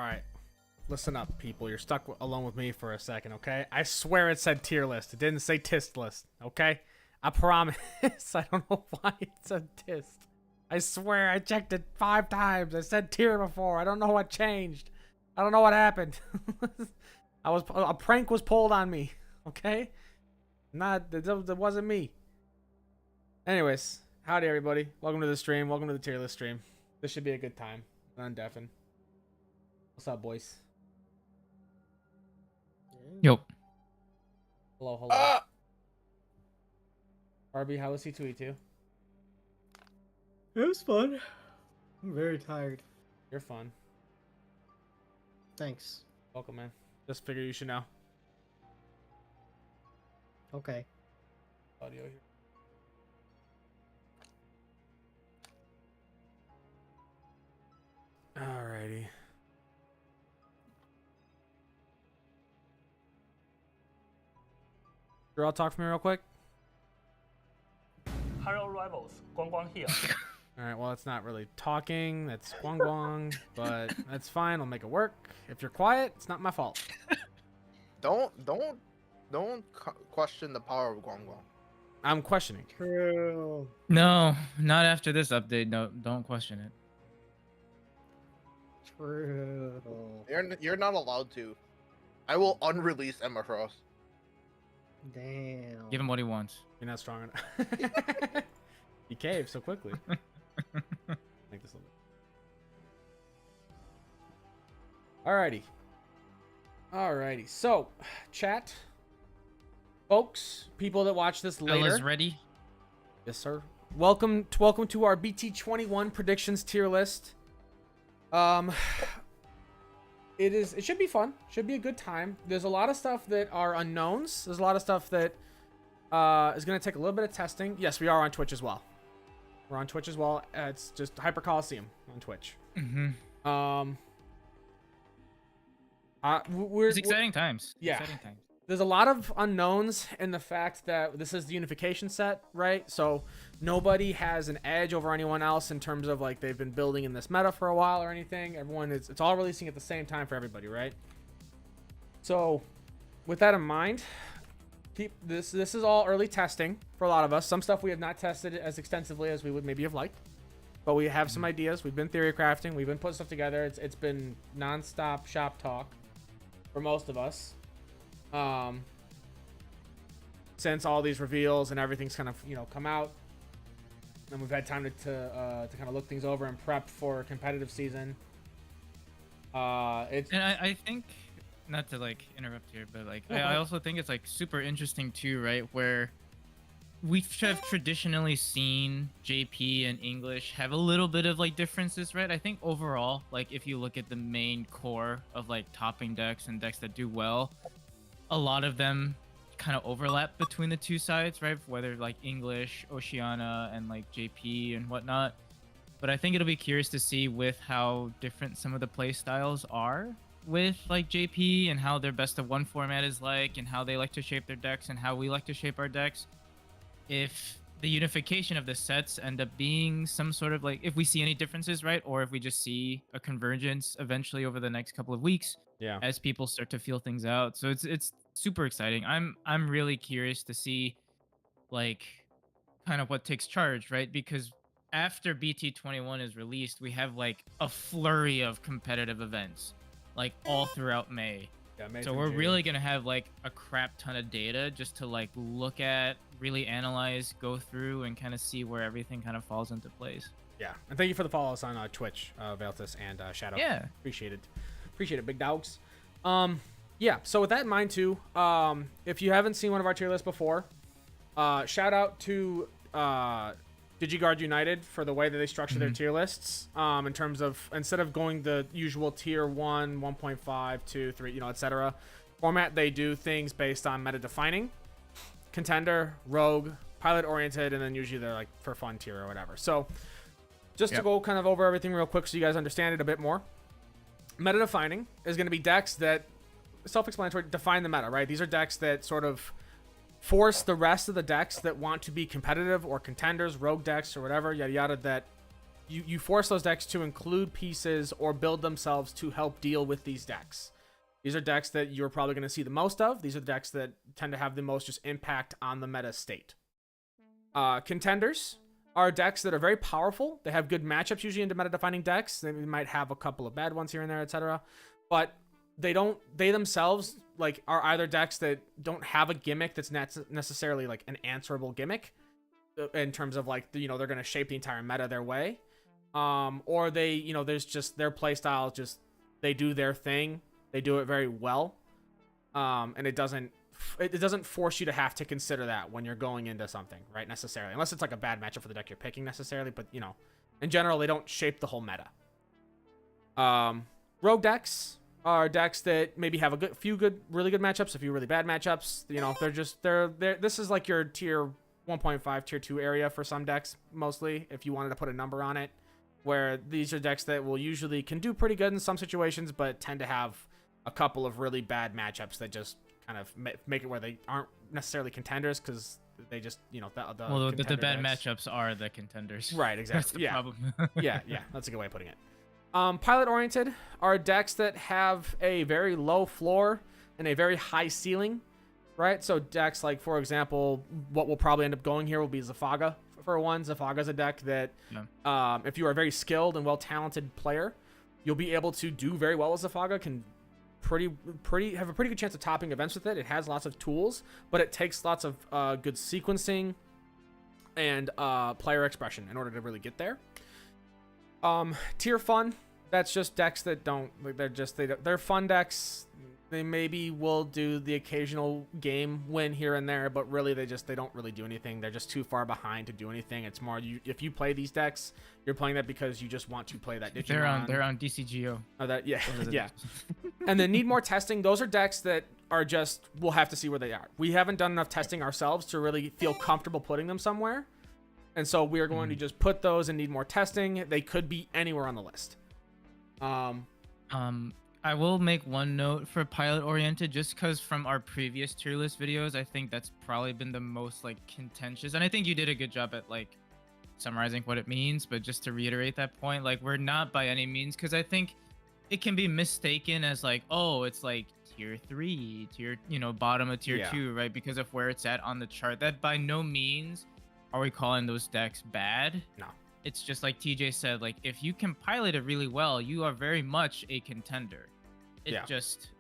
All right. Listen up, people. You're stuck alone with me for a second, okay? I swear it said tier list. It didn't say tist list, okay? I promise. I don't know why it said tist. I swear I checked it 5 times. I said tier before. I don't know what changed. I don't know what happened. A prank was pulled on me, okay? It wasn't me. Anyways, howdy everybody. Welcome to the stream. Welcome to the tier list stream. This should be a good time. Undeafen. What's up, boys? Yo. Hello, hello. RB, how was C2E2? It was fun. I'm very tired. You're fun. Thanks. Welcome, man. Just figure you should know. Okay. Audio here. Alrighty. Sure, I'll talk for me real quick. Hello rivals, Guang Guang here. Alright, well, it's not really talking. That's Guang Guang, but that's fine. I'll make it work. If you're quiet, it's not my fault. Don't question the power of Guang Guang. I'm questioning. True. No, not after this update. No, don't question it. True. You're not allowed to. I will unrelease Emma Frost. Damn. Give him what he wants. You're not strong enough. He caved so quickly. Make this a little bit. Alrighty. So, chat, folks, people that watch this later. Fellas ready? Yes, sir. Welcome to our BT-21 predictions tier list. It should be fun. Should be a good time. There's a lot of stuff that are unknowns. There's a lot of stuff that is going to take a little bit of testing. Yes, we are on Twitch as well. We're on Twitch as well. It's just Hyper Coliseum on Twitch. Mm-hmm. It's exciting times. Yeah. Exciting times. There's a lot of unknowns in the fact that this is the unification set, right? So nobody has an edge over anyone else in terms of like they've been building in this meta for a while or anything. It's all releasing at the same time for everybody, right? So with that in mind, this is all early testing for a lot of us. Some stuff we have not tested as extensively as we would maybe have liked, but we have some ideas. We've been theory crafting. We've been putting stuff together. It's been nonstop shop talk for most of us. Since all these reveals and everything's kind of come out, and we've had time to kind of look things over and prep for competitive season. I think, not to like interrupt here, but like I also think it's like super interesting too, right? Where we have traditionally seen JP and English have a little bit of like differences, right? I think overall, like if you look at the main core of like topping decks and decks that do well, a lot of them kind of overlap between the two sides, right? Whether like English, Oceania, and like JP and whatnot. But I think it'll be curious to see with how different some of the play styles are with like JP and how their best of one format is like and how they like to shape their decks and how we like to shape our decks. If the unification of the sets end up being some sort of like, if we see any differences, right? Or if we just see a convergence eventually over the next couple of weeks, as people start to feel things out. So it's super exciting. I'm really curious to see like kind of what takes charge, right? Because after BT-21 is released, we have like a flurry of competitive events like all throughout May. So we're really gonna have like a crap ton of data just to like look at, really analyze, go through, and kind of see where everything kind of falls into place. Yeah, and thank you for the follows on Twitch, Veltus and Shadow. Yeah, appreciate it, big dogs. Yeah. So with that in mind too, if you haven't seen one of our tier lists before, shout out to DigiGuard United for the way that they structure their tier lists. In terms of instead of going the usual tier 1, 1.5, 2, 3, etc. format, they do things based on meta defining, contender, rogue, pilot oriented, and then usually they're like for fun tier or whatever. So just to go kind of over everything real quick so you guys understand it a bit more. Meta defining is going to be decks that self-explanatory define the meta, right? These are decks that sort of force the rest of the decks that want to be competitive or contenders, rogue decks or whatever, yada yada, that you force those decks to include pieces or build themselves to help deal with these decks. These are decks that you're probably going to see the most of. These are the decks that tend to have the most just impact on the meta state. Contenders are decks that are very powerful. They have good matchups usually into meta-defining decks. They might have a couple of bad ones here and there, etc. But they themselves like are either decks that don't have a gimmick that's not necessarily like an answerable gimmick in terms of like, you know, they're going to shape the entire meta their way. Or they, you know, there's just their play style, just they do their thing. They do it very well. And it doesn't force you to have to consider that when you're going into something, right? Necessarily, unless it's like a bad matchup for the deck you're picking necessarily, but you know, in general, they don't shape the whole meta. Rogue decks are decks that maybe have a really good matchups, a few really bad matchups. You know, they're this is like your tier 1.5, tier 2 area for some decks, mostly, if you wanted to put a number on it, where these are decks that will usually can do pretty good in some situations, but tend to have a couple of really bad matchups that just kind of make it where they aren't necessarily contenders because they just, you know, the bad matchups are the contenders. Right, exactly. That's the problem. yeah, that's a good way of putting it. Pilot-oriented are decks that have a very low floor and a very high ceiling, right? So decks like, for example, what will probably end up going here will be Zafaga. For one, Zafaga's a deck that, if you are a very skilled and well-talented player, you'll be able to do very well with Zafaga. Can have a pretty good chance of topping events with it. It has lots of tools, but it takes lots of good sequencing and player expression in order to really get there. Tier fun, that's just decks that don't, they're fun decks. They maybe will do the occasional game win here and there, but really they don't really do anything. They're just too far behind to do anything. It's more if you play these decks, you're playing that because you just want to play that Digimon. They're on DCGO. Oh, yeah. And then need more testing. Those are decks that are just, we'll have to see where they are. We haven't done enough testing ourselves to really feel comfortable putting them somewhere. And so we are going to just put those and need more testing. They could be anywhere on the list. I will make one note for pilot oriented, just because from our previous tier list videos, I think that's probably been the most like contentious, and I think you did a good job at like summarizing what it means. But just to reiterate that point, like we're not by any means, because I think it can be mistaken as like, oh, it's like tier 3, bottom of tier 2, right? Because of where it's at on the chart. That by no means are we calling those decks bad. No. It's just like TJ said, like if you can pilot it really well, you are very much a contender. It just,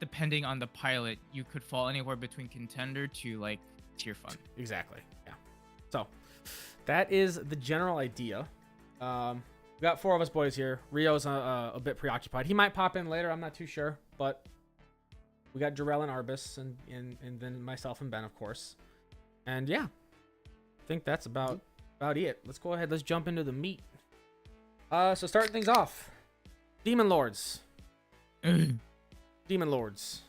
depending on the pilot, you could fall anywhere between contender to like tier fun. Exactly. Yeah. So that is the general idea. We got 4 of us boys here. Rio's a bit preoccupied. He might pop in later. I'm not too sure, but we got Jarrell and Arbus and then myself and Ben, of course. And yeah, I think that's about it. Let's go ahead. Let's jump into the meat. So starting things off, Demon Lords. Demon Lords.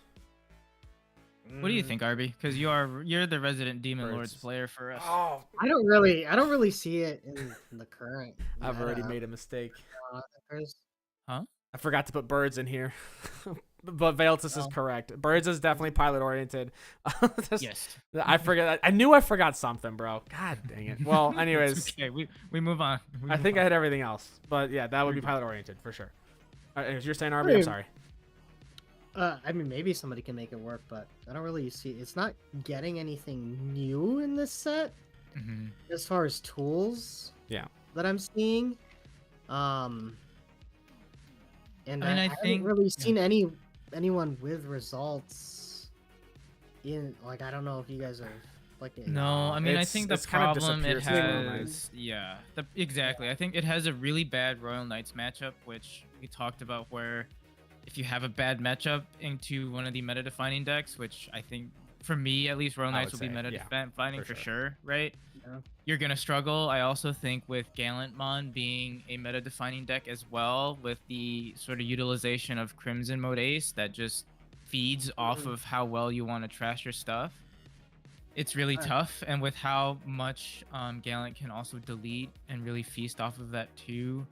What do you think, Arby? Because you're the resident Demon Lords player for us. Oh, I don't really see it in the current. I've already made a mistake. Huh? I forgot to put birds in here. But Veiltus is correct. Birds is definitely pilot oriented. Yes. I forgot. I knew I forgot something, bro. God dang it. Well, anyways. Okay, we move on. I think I had everything else. But yeah, that would be pilot oriented for sure. If you're saying Arby, I'm sorry. I mean, maybe somebody can make it work, but I don't really see. It's not getting anything new in this set as far as tools. Yeah. That I'm seeing. And I haven't really seen anyone with results in, like, I don't know if you guys are like. No, I mean, I think the problem it disappeared. has, exactly. I think it has a really bad Royal Knights matchup, which we talked about, where if you have a bad matchup into one of the meta-defining decks, which I think, for me at least, Royal Knights will be meta-defining for sure, right? Yeah. You're going to struggle. I also think with Gallantmon being a meta-defining deck as well, with the sort of utilization of Crimson Mode Ace that just feeds off of how well you want to trash your stuff. It's really tough, and with how much Gallant can also delete and really feast off of that too,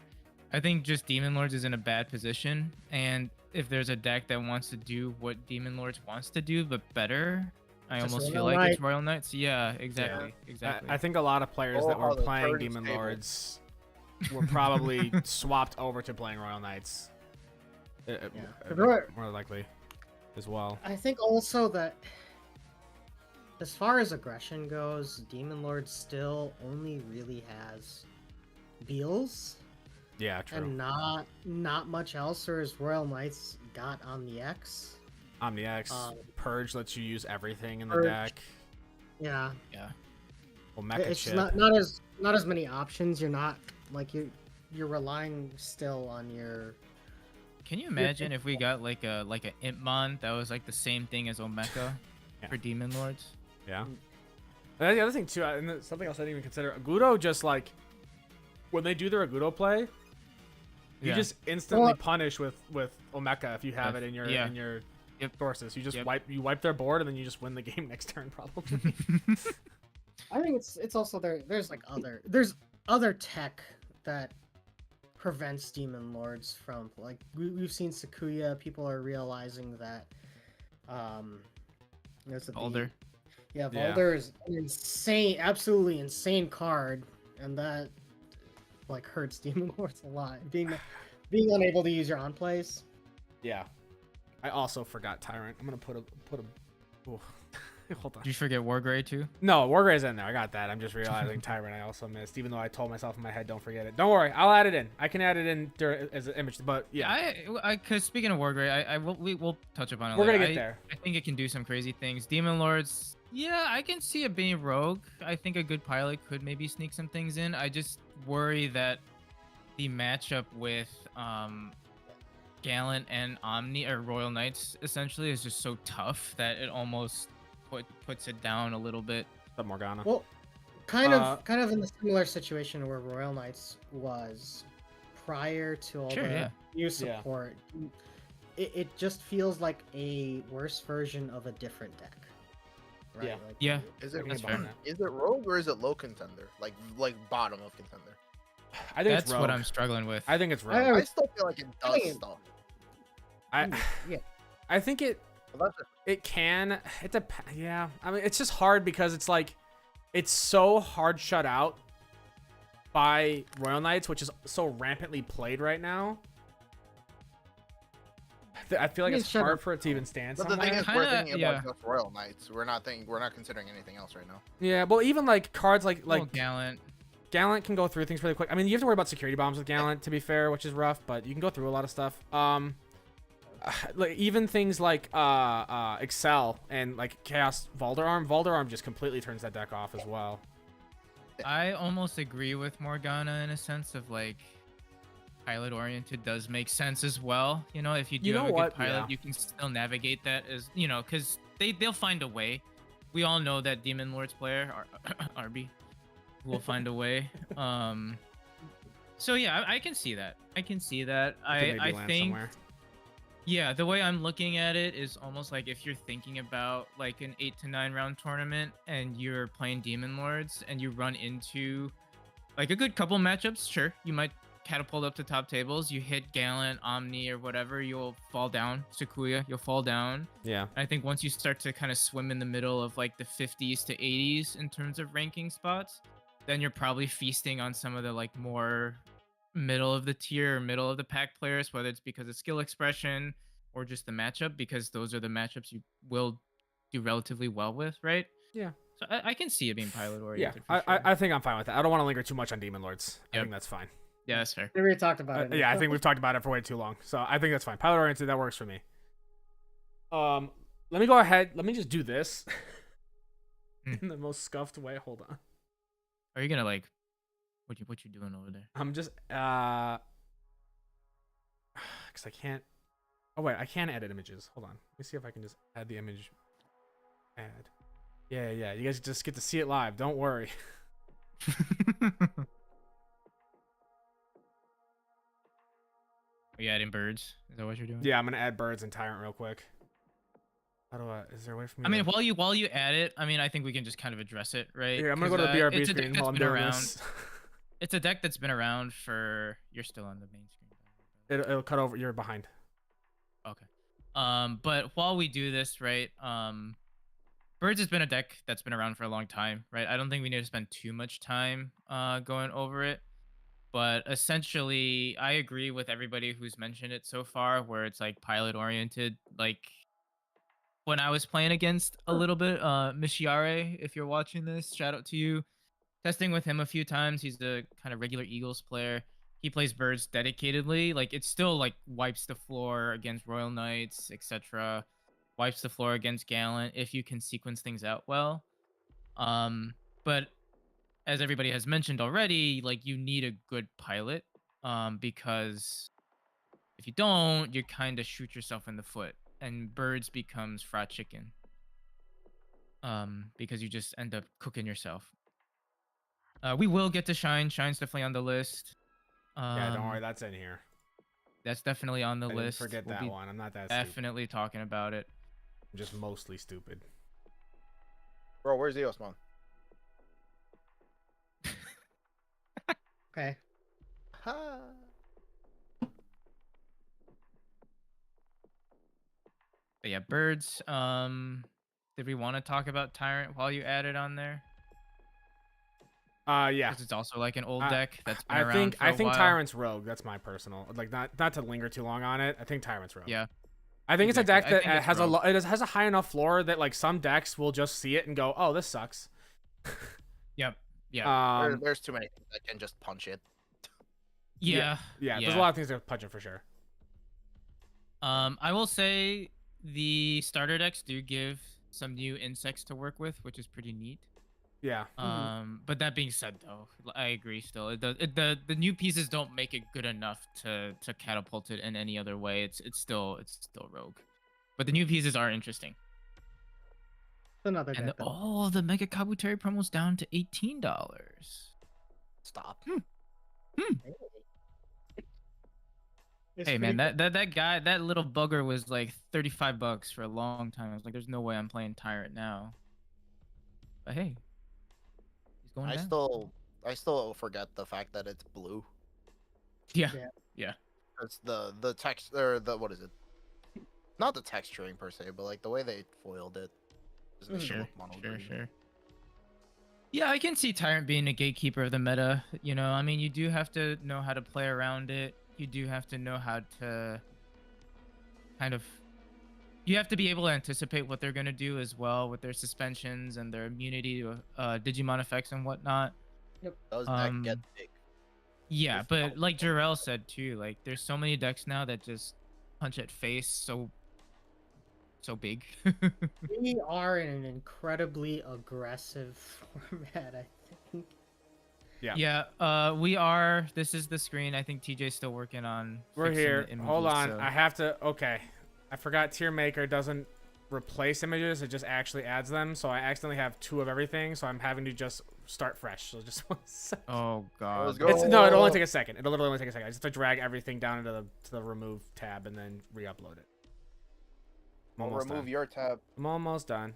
I think just Demon Lords is in a bad position. And if there's a deck that wants to do what Demon Lords wants to do but better, I almost feel like it's Royal Knights. Yeah, exactly. I think a lot of players that were playing Demon Lords were probably swapped over to playing Royal Knights. More likely, as well. I think also that as far as aggression goes, Demon Lord still only really has Beals Yeah, true. and not much else, whereas Royal Knights got Omni X. Omni X, Purge lets you use everything in the Purge. deck. Yeah. Yeah. Well, Mecha It's Chip. not as many options. You're not like you're relying still on your. Can you imagine if we got like a Impmon that was like the same thing as Omeka Yeah. for Demon Lords? Yeah. And the other thing too, and something else I didn't even consider, Agudo just like when they do their Agudo play, you Yeah. just instantly Well- punish with Omeka if you have it in your Yeah. in your Yep. sources. You just Yep. wipe their board and then you just win the game next turn probably. I think it's also there's other tech that prevents Demon Lords from like we've seen Sakuya. People are realizing that there's a Older. Yeah, Yeah. Valder is an absolutely insane card, and that like hurts Demon Lords a lot. Being unable to use your on plays. Yeah. I also forgot Tyrant. I'm gonna put a. Ooh. Hold on. Did you forget Wargrey too? No, Wargray's in there. I got that. I'm just realizing Tyrant I also missed, even though I told myself in my head, don't forget it. Don't worry, I'll add it in. I can add it in as an image, but yeah, Cause speaking of Wargrey, we'll touch upon it. we're later. gonna get there. I think it can do some crazy things. Demon Lords, yeah, I can see it being rogue. I think a good pilot could maybe sneak some things in. I just worry that the matchup with Gallant and Omni or Royal Knights essentially is just so tough that it almost puts it down a little bit. But Morgana. Well, kind of in the similar situation where Royal Knights was prior to all Sure, the yeah. new support. It just feels like a worse version of a different deck. Right? Yeah. Like, Yeah. Is it That's fair. is it rogue or is it low contender? Like bottom of contender. I think That's it's rogue. what I'm struggling with. I think it's I- rogue. I still feel like it I does think it- stuff. yeah. I think it But that's it can. Yeah. I mean, it's just hard because it's like it's so hard shut out by Royal Knights, which is so rampantly played right now. I feel like mean, it's shut hard up. for it to even stand But the somewhere. thing is, Kinda, we're thinking about yeah. just Royal Knights. We're not considering anything else right now. Yeah, well, even like cards like Gallant. Gallant can go through things really quick. I mean, you have to worry about security bombs with Gallant, to be fair, which is rough, but you can go through a lot of stuff. Like even things like Excel and like Chaos Valderarm just completely turns that deck off as well. I almost agree with Morgana in a sense of like pilot oriented does make sense as well. You know, if you do You have know a good what? pilot, Yeah. you can still navigate that as because they'll find a way. We all know that Demon Lords player RB will find a way. So yeah, I can see that. I can see that. It could maybe I land think. somewhere. Yeah, the way I'm looking at it is almost like if you're thinking about like an 8 to 9 round tournament and you're playing Demon Lords and you run into like a good couple matchups, sure, you might catapult up to top tables. You hit Gallant, Omni, or whatever, you'll fall down. Sakuya, you'll fall down. Yeah. And I think once you start to kind of swim in the middle of like the 50s to 80s in terms of ranking spots, then you're probably feasting on some of the like more middle of the tier or middle of the pack players, whether it's because of skill expression or just the matchup, because those are the matchups you will do relatively well with, right? Yeah. So I can see it being pilot Yeah, oriented. I think I'm fine with that. I don't want to linger too much on Demon Lords. I Yep. think that's fine. Yeah, that's fair. We already talked about it. Yeah, I think we've talked about it for way too long. So I think that's fine. Pilot oriented, that works for me. Let me go ahead. Let me just do this in the most scuffed way. Hold on. Are you gonna like what you doing over there? I'm just because I can't. Oh wait, I can edit images. Hold on. Let me see if I can just add the image. Add. Yeah. You guys just get to see it live. Don't worry. Are you adding birds? Is that what you're doing? Yeah, I'm gonna add birds and tyrant real quick. How do I? Is there a way for me? I mean, to... while you add it, I mean, I think we can just kind of address it, right? Yeah, I'm gonna go to the 'Cause, BRB it's a deck screen that's while I'm been doing around. this. It's a deck that's been around for. You're still on the main screen. It'll cut over. You're behind. Okay. But while we do this, right? Birds has been a deck that's been around for a long time, right? I don't think we need to spend too much time going over it. But essentially, I agree with everybody who's mentioned it so far, where it's like pilot oriented. Like when I was playing against a little bit, Mishiare, if you're watching this, shout out to you. Testing with him a few times. He's a kind of regular Eagles player. He plays birds dedicatedly. Like it still like wipes the floor against Royal Knights, etc. Wipes the floor against Gallant if you can sequence things out well. But as everybody has mentioned already, like you need a good pilot, because if you don't, you kind of shoot yourself in the foot, and birds becomes fried chicken. Because you just end up cooking yourself. We will get to Shine. Shine's definitely on the list. Yeah, don't worry, that's in here. That's definitely on the I didn't list. forget We'll that be one. I'm not that stupid. definitely talking about it. I'm just mostly stupid. Bro, where's Eosmon? Okay. Ha. But yeah, birds. Did we want to talk about Tyrant while you add it on there? Yeah. Because it's also like an old deck that's been I around think for a while. Tyrant's Rogue. That's my personal. Like not to linger too long on it. I think Tyrant's Rogue. Yeah. I think Exactly. it's a deck I that think it's has Rogue. it has a high enough floor that like some decks will just see it and go, "Oh, this sucks." Yep. Yeah. There's too many things that can just punch it. Yeah. Yeah. There's a lot of things that punch it for sure. I will say the starter decks do give some new insects to work with, which is pretty neat. Yeah. But that being said, though, I agree. Still, the new pieces don't make it good enough to catapult it in any other way. It's still rogue, but the new pieces are interesting. Another And deck. the Mega Kabuteri promo's down to $18. Stop. It's Hey pretty man, cool. that guy, that little bugger was like $35 for a long time. I was like, there's no way I'm playing Tyrant now. But hey, he's going down. I still forget the fact that it's blue. Yeah. It's the text or the what is it? Not the texturing per se, but like the way they foiled it. Just makes it look mono green. Sure. Yeah, I can see Tyrant being a gatekeeper of the meta. You know, I mean, you do have to know how to play around it. You do have to know how to kind of... You have to be able to anticipate what they're going to do as well with their suspensions and their immunity to Digimon effects and whatnot. Does that get big? Yeah, but like Jarrell said too, like there's so many decks now that just punch at face so big. We are in an incredibly aggressive format, I think. Yeah. We are. This is the screen. I think TJ's still working on. We're fixing here. the images, Hold on. so- I have to. Okay. I forgot Tier Maker doesn't replace images. It just actually adds them. So I accidentally have 2 of everything. So I'm having to just start fresh. So just 1 second. Oh god. Let's go. No, it'll only take a second. It'll literally only take a second. I just have to drag everything down into the remove tab and then re-upload it. I'm I'll almost remove done. your tab. I'm almost done.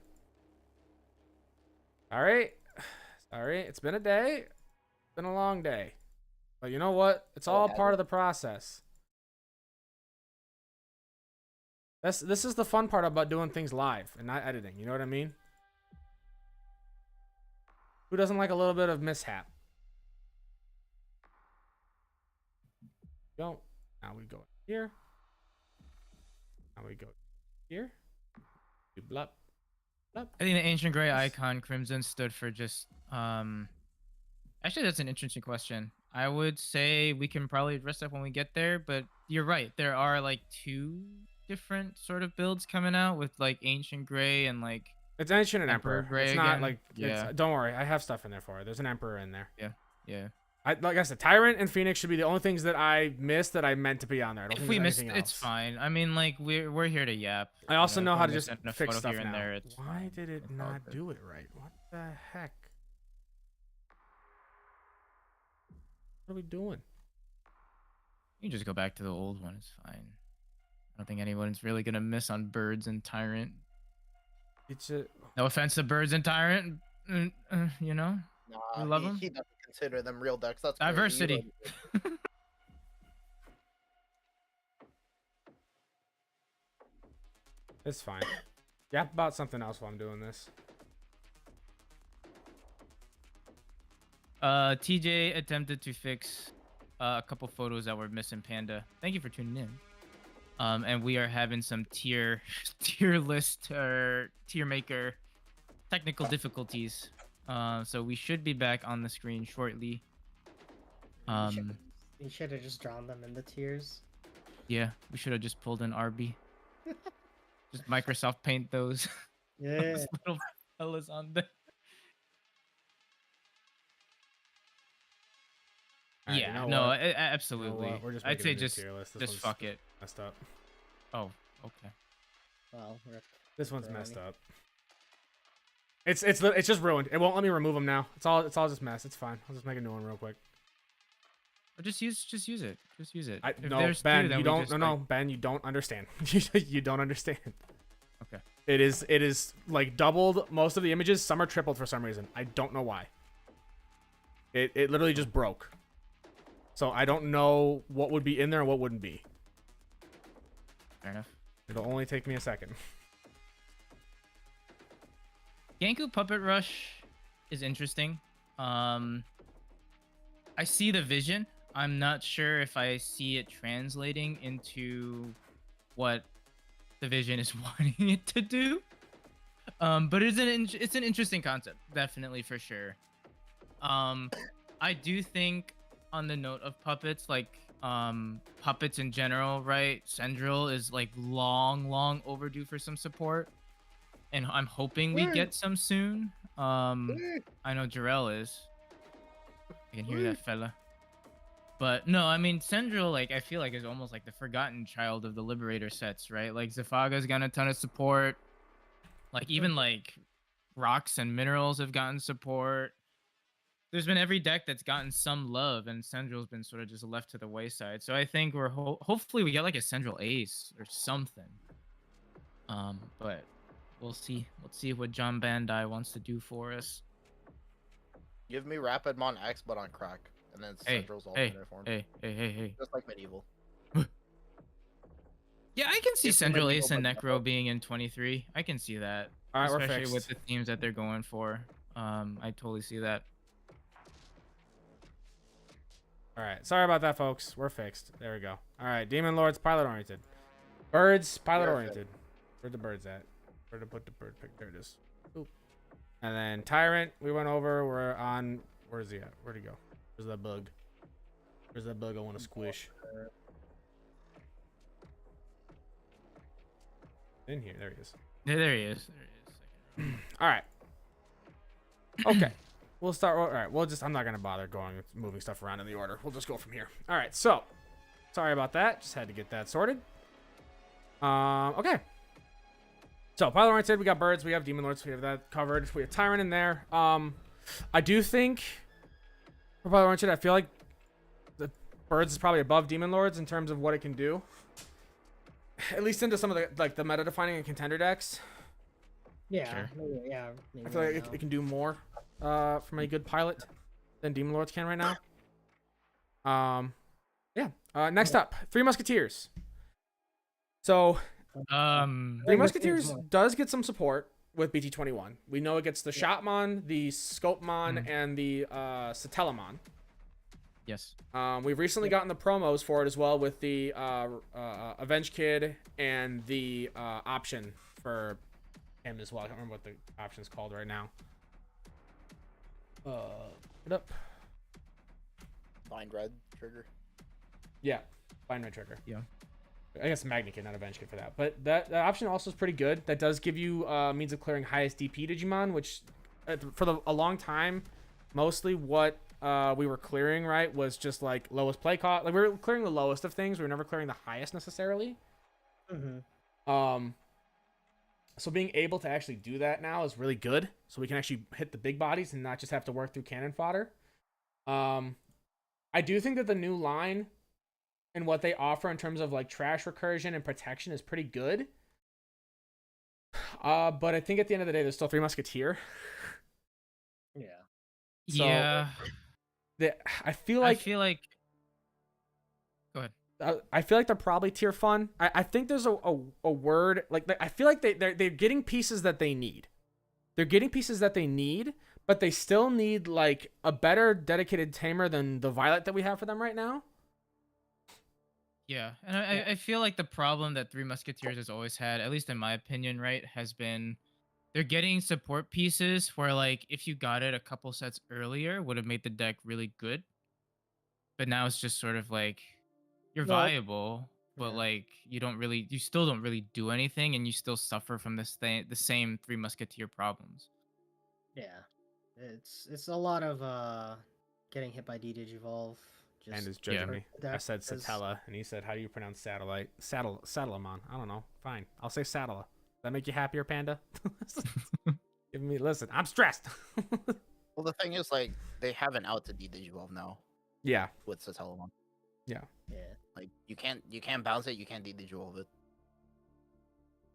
All right. Sorry, it's been a day. It's been a long day. But you know what? It's all part of the process. This is the fun part about doing things live and not editing. You know what I mean? Who doesn't like a little bit of mishap? Go. Now we go here. Now we go here. Do blup. I think the ancient gray icon crimson stood for just actually that's an interesting question. I would say we can probably address that when we get there, but you're right. There are like 2 different sort of builds coming out with like ancient gray and like It's ancient and Emperor emperor. Gray It's not again. like Yeah. don't worry, I have stuff in there for it. There's an emperor in there. yeah. Like I said, Tyrant and Phoenix should be the only things that I missed that I meant to be on there. I don't If think we there's missed, anything it's else. fine. I mean, like we're here to yap. I also you know if how we to miss just a fix photo stuff here and now. there, it's Why fine. did it It's all not good. do it right? What the heck? What are we doing? You can just go back to the old one. It's fine. I don't think anyone's really gonna miss on Birds and Tyrant. It's a No offense to Birds and Tyrant, you know, Nah, You love 'em? he doesn't consider them real decks. That's crazy. You diversity. don't- it's fine. Yap about something else while I'm doing this. TJ attempted to fix a couple photos that were missing, Panda. Thank you for tuning in. And we are having some tier list or tier maker technical difficulties. So we should be back on the screen shortly. You should have just drawn them in the tiers. Yeah, we should have just pulled in RB. Just Microsoft Paint those, Yeah. those little fellas on there. All right, Yeah, you know no, what? absolutely. You know what? We're just I'd making say a new just tier list. This just one's fuck it. Messed up. Oh, okay. Well, rip. This one's Brony. messed up. It's just ruined. It won't let me remove them now. It's all just mess. It's fine. I'll just make a new one real quick. Or just use it. Just use it. If No, there's Ben, two, then you we don't. just, No, no, Ben, you don't understand. You don't understand. Okay. It is like doubled most of the images. Some are tripled for some reason. I don't know why. It literally just broke. So I don't know what would be in there and what wouldn't be. Fair enough. It'll only take me a second. Ganku Puppet Rush is interesting. I see the vision. I'm not sure if I see it translating into what the vision is wanting it to do. But it's an interesting concept, definitely, for sure. I do think, on the note of puppets, like puppets in general, right? Sendril is like long overdue for some support, and I'm hoping we get some soon. I know Jarrell is. I can hear that fella. But no, I mean, Sendril, like, I feel like is almost like the forgotten child of the Liberator sets, right? Like, Zafaga's gotten a ton of support. Like, even like rocks and minerals have gotten support. There's been every deck that's gotten some love, and Sendril's been sort of just left to the wayside. So I think we're hopefully we get like a Sendril ace or something. But we'll see. Let's see what John Bandai wants to do for us. Give me Rapidmon X, but on crack, and then Central's alternate form. Hey. Just like medieval. Yeah, I can see It's Sendril medieval, Ace and but Necro being in 23. I can see that. All right, we're Especially fixed. with the themes that they're going for. I totally see that. All right, sorry about that, folks. We're fixed. There we go. All right, Demon Lords, pilot oriented. Birds, pilot oriented. Where'd the birds at? Where to put the bird pic? There it is. Oop. And then Tyrant, we went over. We're on. Where's he at? Where'd he go? Where's that bug? Where's that bug I want to squish? In here. There he is. Yeah, there he is. All right. Okay. We'll start. All right. We'll just. I'm not gonna bother moving stuff around in the order. We'll just go from here. All right. So, sorry about that. Just had to get that sorted. Okay. So pilot oriented. We got birds. We have demon lords. We have that covered. We have tyrant in there. I do think for pilot oriented, I feel like the birds is probably above demon lords in terms of what it can do. At least into some of the meta defining and contender decks. Yeah. Sure. Yeah. I feel like it can do more from a good pilot than Demon Lords can right now. Yeah. Next up, Three Musketeers. So, Three Musketeers does get some support with BT-21. We know it gets the Shotmon, the Scopemon, and the Satellamon. Yes. We've recently gotten the promos for it as well with the Avenge Kid and the option for him as well. I don't remember what the option's called right now. Get up. Bind Red trigger. Yeah, Bind Red Trigger. Yeah. I guess Magnet Kid, not Avenge Kid for that. But that option also is pretty good. That does give you means of clearing highest DP Digimon, which for a long time, mostly what we were clearing, right, was just like lowest play cost. Like we were clearing the lowest of things. We were never clearing the highest necessarily. So being able to actually do that now is really good. So we can actually hit the big bodies and not just have to work through cannon fodder. I do think that the new line and what they offer in terms of like trash recursion and protection is pretty good. But I think at the end of the day, there's still Three Musketeer. Yeah. So, yeah. I feel like Go ahead. I feel like they're probably tier fun. I think there's a word like I feel like they're getting pieces that they need. They're getting pieces that they need, but they still need like a better dedicated tamer than the Violet that we have for them right now. Yeah, and I feel like the problem that Three Musketeers has always had, at least in my opinion, right, has been they're getting support pieces where like if you got it a couple sets earlier would have made the deck really good, but now it's just sort of like you're Well, viable, but yeah. like you still don't really do anything, and you still suffer from the same Three Musketeer problems. Yeah, it's a lot of getting hit by Digivolve. And Just is judging Yeah. me. I said Satella, and he said, "How do you pronounce satellite?" Satellamon. I don't know. Fine, I'll say Satella. Does that make you happier, Panda? Give me. Listen, I'm stressed. Well, the thing is, like, they have an out to Digivolve now Yeah. with Satellamon. Yeah. Yeah. Like, you can't bounce it, you can't Digivolve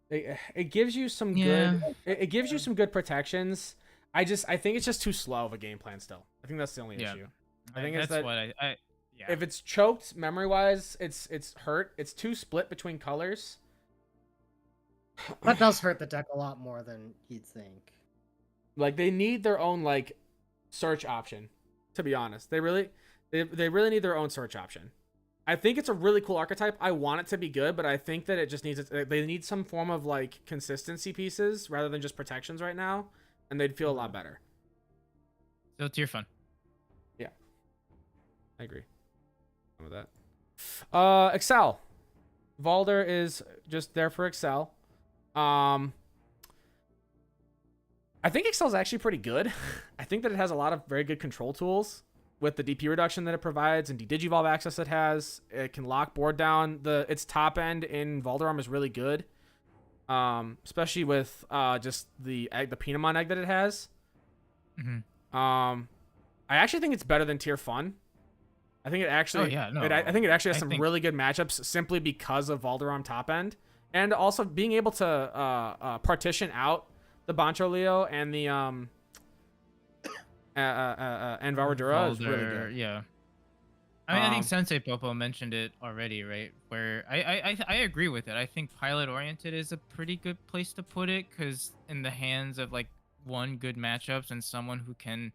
it. It gives you some Yeah. good. It gives you some good protections. I think it's just too slow of a game plan still. I think that's the only Yeah. issue. I think it's that's that what I yeah. if it's choked memory wise, it's hurt. It's too split between colors. That does hurt the deck a lot more than you'd think. Like they need their own like search option. To be honest, they really need their own search option. I think it's a really cool archetype. I want it to be good, but I think that it just needs they need some form of like consistency pieces rather than just protections right now, and they'd feel a lot better. So tier fun. Yeah, I agree with that. Excel. Valder is just there for Excel. I think Excel is actually pretty good. I think that it has a lot of very good control tools with the DP reduction that it provides and Digivolve access it has. It can lock board down. Its top end in Valderam is really good, especially with just the Pinamon egg that it has. Mm-hmm. I actually think it's better than Tier Fun. I think it actually. Oh, yeah, no, I think it actually has I some think- really good matchups simply because of Valderam top end, and also being able to partition out the Bancho Leo and the and Varadura is really Valder, good. Yeah. I mean, I think Um, Sensei Popo mentioned it already, right? Where I agree with it. I think pilot oriented is a pretty good place to put it, because in the hands of like one good matchups and someone who can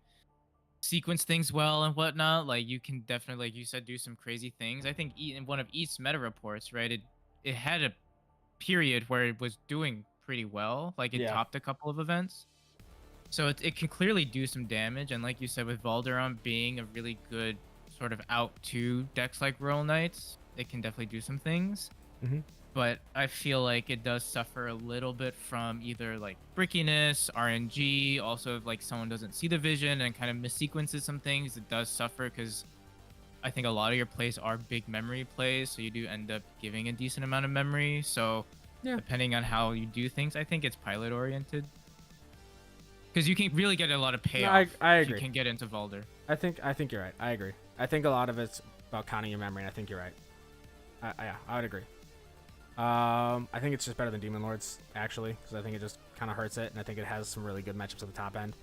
sequence things well and whatnot, like you can definitely, like you said, do some crazy things. I think in one of East's meta reports, right, it had a period where it was doing pretty well, like it Yeah. topped a couple of events. So it can clearly do some damage, and like you said, with Valderam being a really good sort of out to decks like Royal Knights, it can definitely do some things. Mhm. But I feel like it does suffer a little bit from either like brickiness, RNG, also if like someone doesn't see the vision and kind of missequences some things, it does suffer because I think a lot of your plays are big memory plays, so you do end up giving a decent amount of memory. So Yeah. depending on how you do things, I think it's pilot oriented. Because you can really get a lot of payoff I if agree. you can get into Valder. I think you're right. I agree. I think a lot of it's about counting your memory, and I think you're right. Yeah, I would agree. I think it's just better than Demon Lords, actually, because I think it just kind of hurts it, and I think it has some really good matchups at the top end.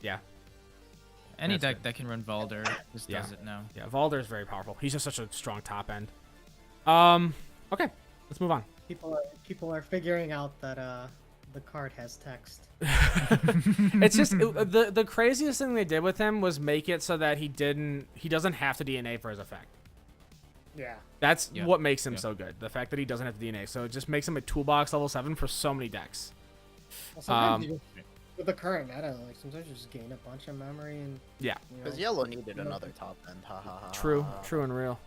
Yeah. Any That's deck good. that can run Valder just Yeah. does it now. Yeah, Valder is very powerful. He's just such a strong top end. Okay, let's move on. People are figuring out that the card has text. It's just the craziest thing they did with him was make it so that he doesn't have to DNA for his effect. Yeah. That's Yeah. what makes him Yeah. so good. The fact that he doesn't have to DNA, so it just makes him a toolbox level 7 for so many decks. Well, sometimes Um, you just, with the current meta, like sometimes you just gain a bunch of memory and Yeah. you know, Because yellow needed another top end. Ha ha ha. True and real.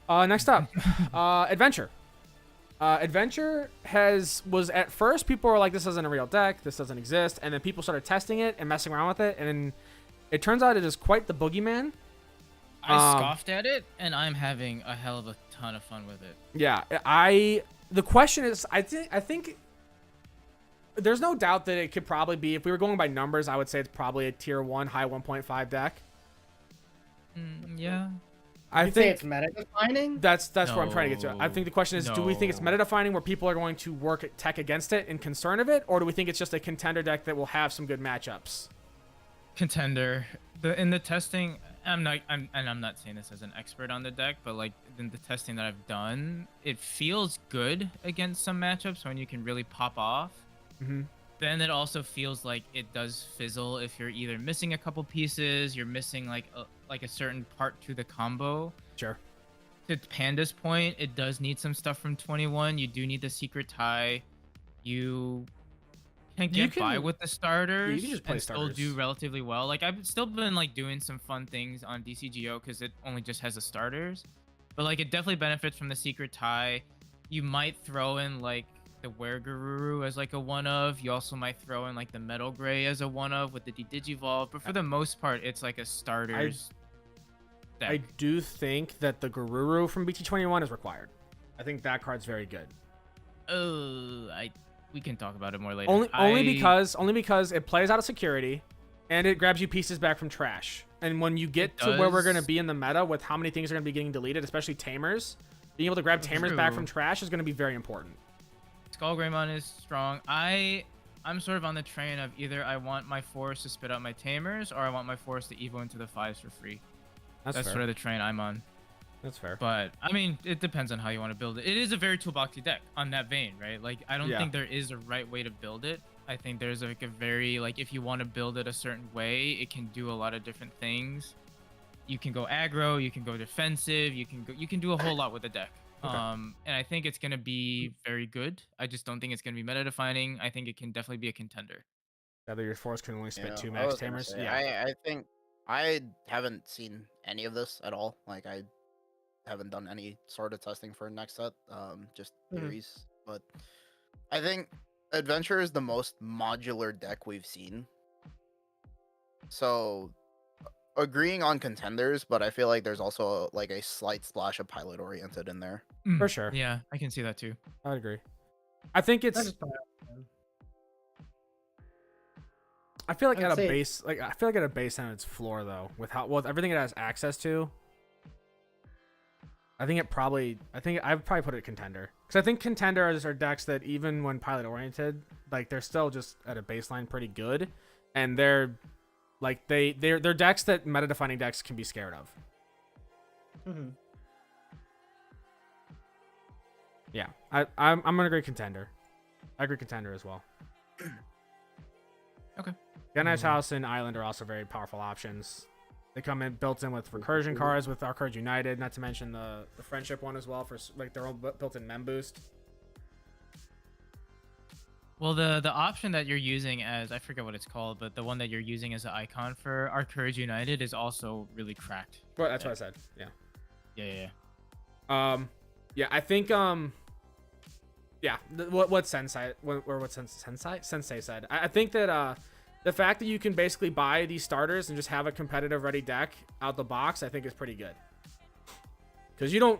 Next up, Adventure. Adventure was at first people were like, this isn't a real deck, this doesn't exist, and then people started testing it and messing around with it, and then it turns out it is quite the boogeyman. I Um, scoffed at it, and I'm having a hell of a ton of fun with it. Yeah, the question is, I think there's no doubt that it could probably be, if we were going by numbers, I would say it's probably a tier 1 high 1.5 deck. Yeah. I you'd say think it's meta defining. that's where I'm trying to get to. I think the question is, do we think it's No. meta defining where people are going to work tech against it in concern of it, or do we think it's just a contender deck that will have some good matchups? Contender. In the testing, I'm not saying this as an expert on the deck, but like in the testing that I've done, it feels good against some matchups when you can really pop off. Mm-hmm. then it also feels like it does fizzle if you're either missing a couple pieces, you're missing like a certain part to the combo. Sure. To Panda's point, it does need some stuff from 21. You do need the secret tie. You can get by with the starters can just play and still do starters. relatively well. Like I've still been like doing some fun things on DCGO because it only just has the starters, but like it definitely benefits from the secret tie. You might throw in like the Were Garuru as like a one of. You also might throw in like the Metal Gray as a one of with the Digivolve, but for the most part, it's like a starters. I do think that the Garuru from BT-21 is required. I think that card's very good. We can talk about it more later. Only because it plays out of security, and it grabs you pieces back from trash. And when you get to where we're going to be in the meta with how many things are going to be getting deleted, especially Tamers, being able to grab Tamers back from trash is going to be very important. Skull Greymon is strong. I'm sort of on the train of either I want my forest to spit out my Tamers, or I want my forest to evo into the 5s for free. That's fair. sort of the train I'm on. That's fair. But I mean, it depends on how you want to build it. It is a very toolboxy deck on that vein, right? Like I don't think there is a right way to build it. I think there's like a very like if you want to build it a certain way, it can do a lot of different things. You can go aggro, you can go defensive, you can do a whole lot with the deck. Okay. And I think it's gonna be very good. I just don't think it's gonna be meta defining. I think it can definitely be a contender. Whether your force can only spit 2 I max was gonna Tamers. say, Yeah. I think I haven't seen any of this at all. Like I haven't done any sort of testing for next set. Just theories. But I think Adventure is the most modular deck we've seen. So agreeing on contenders, but I feel like there's also like a slight splash of pilot oriented in there. For sure. Yeah, I can see that too. I'd agree. I think it's. I feel like at a base, on its floor though, with everything it has access to. I think I'd probably put it contender, because I think contenders are decks that even when pilot oriented, like they're still just at a baseline pretty good, and they're decks that meta defining decks can be scared of. Yeah, I'm gonna agree contender. I agree contender as well. Okay. Genai's House and Island are also very powerful options. They come in built in with recursion cards with our cards United, not to mention the friendship one as well for like their own built-in mem boost. Well, the option that you're using as I forget what it's called, but the one that you're using as an icon for our Courage United is also really cracked. Well, that's what I said. Yeah. Yeah. Yeah, I think yeah, what Sensei said. I think that the fact that you can basically buy these starters and just have a competitive ready deck out the box, I think is pretty good. Because you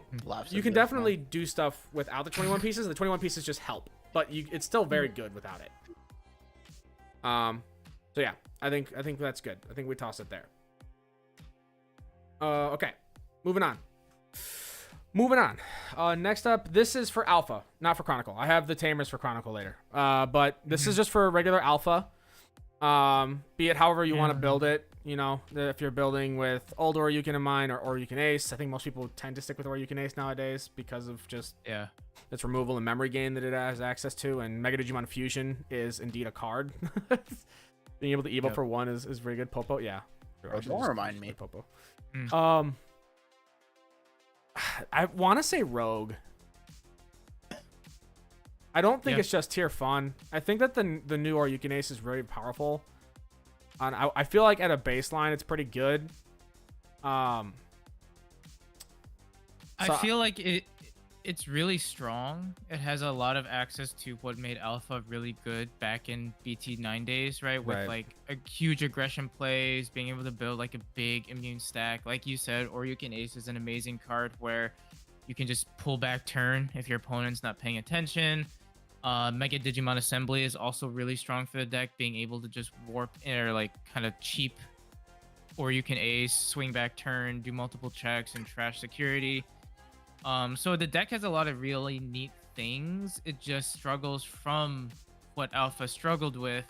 can definitely do stuff without the 21 pieces. The 21 pieces just help, but it's still very good without it. So yeah, I think that's good. I think we toss it there. Okay, moving on. Next up, this is for Alpha, not for Chronicle. I have the Tamers for Chronicle later. But this is just for regular Alpha. Be it however you want to build it. You know, if you're building with old Oryukin in mind or Oryukin Ace, I think most people tend to stick with Oryukin Ace nowadays because of just its removal and memory gain that it has access to. And Mega Digimon Fusion is indeed a card. Being able to evo for one is very good. Popo, yeah. Don't remind me. Popo. I want to say Rogue. I don't think it's just tier fun. I think that the new Oryukin Ace is very powerful. And I feel like at a baseline, it's pretty good. I feel like it's really strong. It has a lot of access to what made Alpha really good back in BT9 days, right? With like a huge aggression plays, being able to build like a big immune stack. Like you said, Oryukin Ace is an amazing card where you can just pull back turn if your opponent's not paying attention. Mega Digimon Assembly is also really strong for the deck, being able to just warp or like kind of cheap, or you can ace, swing back turn, do multiple checks, and trash security. So the deck has a lot of really neat things. It just struggles from what Alpha struggled with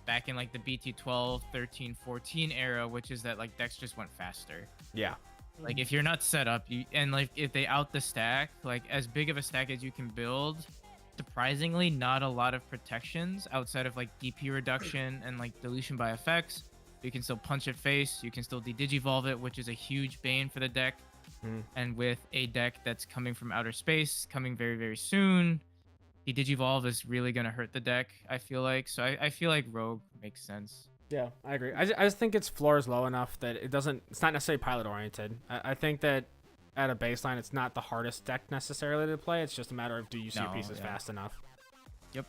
back in like the BT12, 13, 14 era, which is that like decks just went faster. Yeah. Like if you're not set up, and like if they out the stack, like as big of a stack as you can build, surprisingly not a lot of protections outside of like DP reduction and like dilution by effects. You can still punch it face. You can still de-digivolve it, which is a huge bane for the deck. And with a deck that's coming from outer space, coming very, very soon, the Digivolve is really going to hurt the deck, I feel like. So I feel like Rogue makes sense. Yeah, I agree. I just think its floor is low enough that it's not necessarily pilot oriented. I think that at a baseline, it's not the hardest deck necessarily to play. It's just a matter of do you see your pieces fast enough. Yep.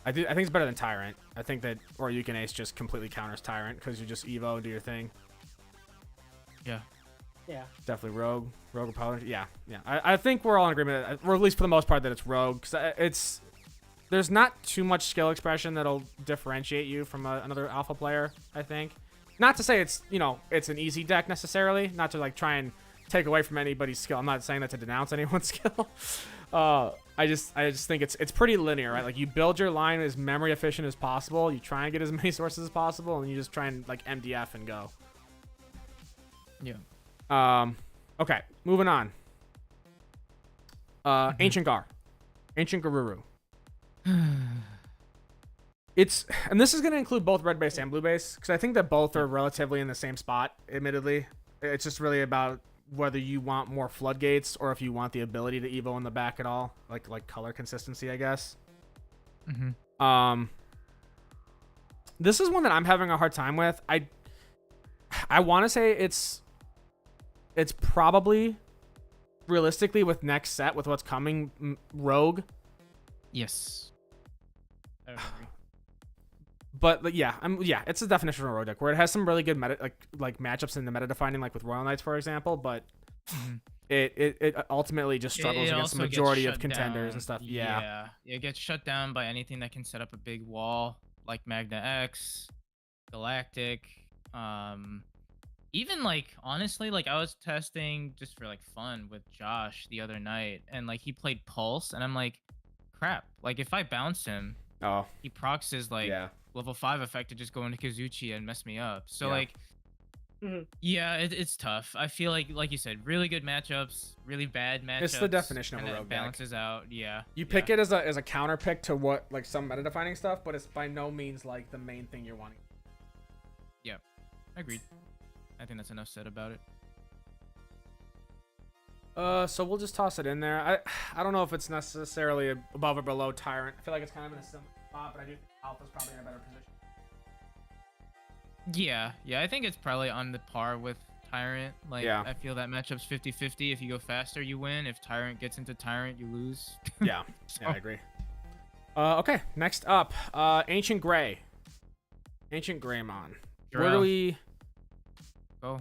I think it's better than Tyrant. I think that, or you can Ace just completely counters Tyrant because you just Evo and do your thing. Yeah. Yeah. Definitely Rogue or Pilot. Yeah. I think we're all in agreement, or at least for the most part, that it's Rogue. Because there's not too much skill expression that'll differentiate you from another alpha player, I think. Not to say it's, it's an easy deck necessarily. Not to like try and take away from anybody's skill. I'm not saying that to denounce anyone's skill. I just think it's pretty linear, right? Like you build your line as memory efficient as possible. You try and get as many sources as possible, and you just try and like MDF and go. Yeah. Okay, moving on. Ancient Garuru. And this is going to include both red base and blue base, because I think that both are relatively in the same spot, admittedly. It's just really about whether you want more floodgates or if you want the ability to Evo in the back at all, like color consistency, I guess. This is one that I'm having a hard time with. I want to say it's probably realistically with next set with what's coming, Rogue. Yes. I would agree. But yeah, it's a definition of a Rogue deck where it has some really good meta like matchups in the meta defining, like with Royal Knights, for example. But it ultimately just struggles against the majority of contenders and stuff. Yeah, it gets shut down by anything that can set up a big wall, like Magna X, Galactic. Even like honestly, like I was testing just for like fun with Josh the other night, and like he played Pulse, and I'm like, crap. Like if I bounce him, he procs his like level 5 effect to just go into Kazuchi and mess me up. So like, it's tough. I feel like you said, really good matchups, really bad matchups. It's the definition of a Rogue Rogue balances deck. out. Yeah. You pick it as a counter pick to what like some meta defining stuff, but it's by no means like the main thing you're wanting. Yeah, agreed. I think that's enough said about it. So we'll just toss it in there. I don't know if it's necessarily above or below Tyrant. I feel like it's kind of in a similar spot, but I do think Alpha's probably in a better position. Yeah, I think it's probably on the par with Tyrant. Like, I feel that matchup's 50-50. If you go faster, you win. If Tyrant gets into Tyrant, you lose. Yeah, I agree. Okay, next up, Ancient Grey. Ancient Greymon. Where do we go?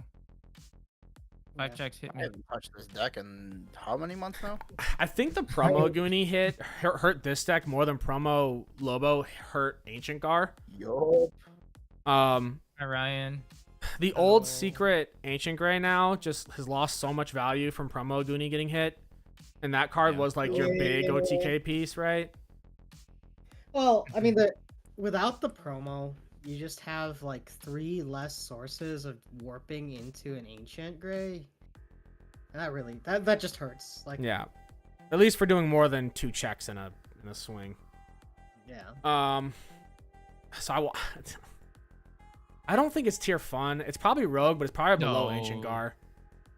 5 checks hit I me. haven't touched this deck in how many months now? I think the promo Goonie hit hurt this deck more than promo Lobo hurt Ancient Gar. Yup. Hi, Ryan. The old secret Ancient Grey now just has lost so much value from promo Goonie getting hit. And that card was like your big OTK piece, right? Well, I mean, without the promo, you just have like 3 less sources of warping into an Ancient Grey. And that really, that just hurts. Like, yeah, at least for doing more than 2 checks in a swing. Yeah. So I don't think it's tier fun. It's probably Rogue, but it's probably below Ancient Gar.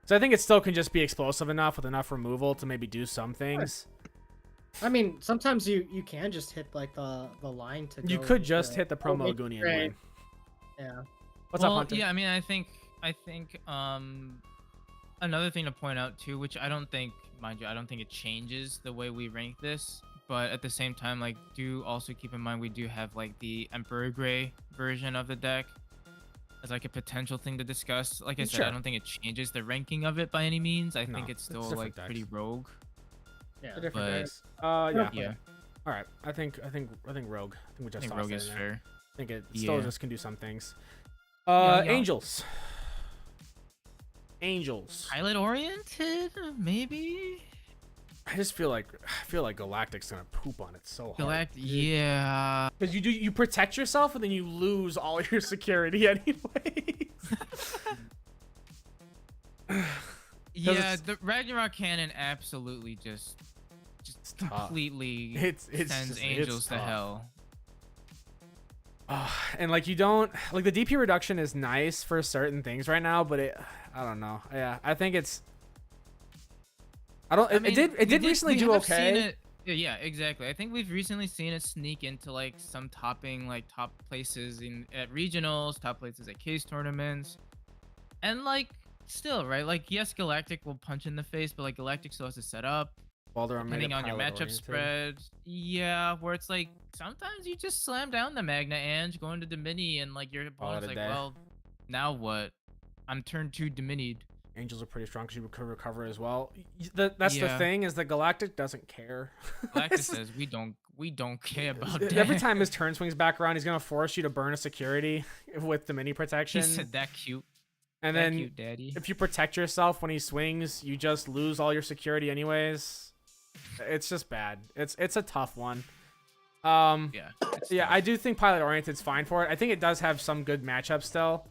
So I think it still can just be explosive enough with enough removal to maybe do some things. I mean, sometimes you can just hit like the line to. You could just hit the promo Goonie and win. Yeah. What's up, Hunter? Yeah, I mean, I think another thing to point out too, which I don't think, mind you, I don't think it changes the way we rank this, but at the same time, like, do also keep in mind we do have like the Emperor Grey version of the deck as like a potential thing to discuss. Like I said, I don't think it changes the ranking of it by any means. I think it's still like pretty rogue. Yeah, different decks. Yeah. All right, I think Rogue. I think we just Rogue is fair. I think it still just can do some things. Yeah. Angels. Pilot oriented, maybe. I just feel like Galactic's gonna poop on it so hard. Yeah. Because you protect yourself and then you lose all your security anyways. Yeah, the Ragnarok cannon absolutely just just tough. completely It's sends just- angels it's to tough. hell. And like you don't like the DP reduction is nice for certain things right now, but I don't know. Yeah, I think it's. I don't. It mean, did recently we do have seen okay. it- yeah, exactly. I think we've recently seen it sneak into like some topping, like top places at regionals, top places at case tournaments, and like still, right? Like yes, Galactic will punch in the face, but like Galactic still has to set up. Baldur made it Depending on your matchup pilot-oriented. spread, yeah, where it's like sometimes you just slam down the Magna Ange, go into Domini, and like your opponent's it a like, day. well, now what? I'm turn 2 Domini'd. Angels are pretty strong because you could recover as well. That's the Yeah. thing is the Galactic doesn't care. Galactic says we don't care about that. Every time his turn swings back around, he's gonna force you to burn a security with the mini he protection. said that cute. And that then cute, daddy. if you protect yourself when he swings, you just lose all your security anyways. It's just bad. It's a tough one. Yeah. Yeah, I do think pilot oriented is fine for it. I think it does have some good matchups still,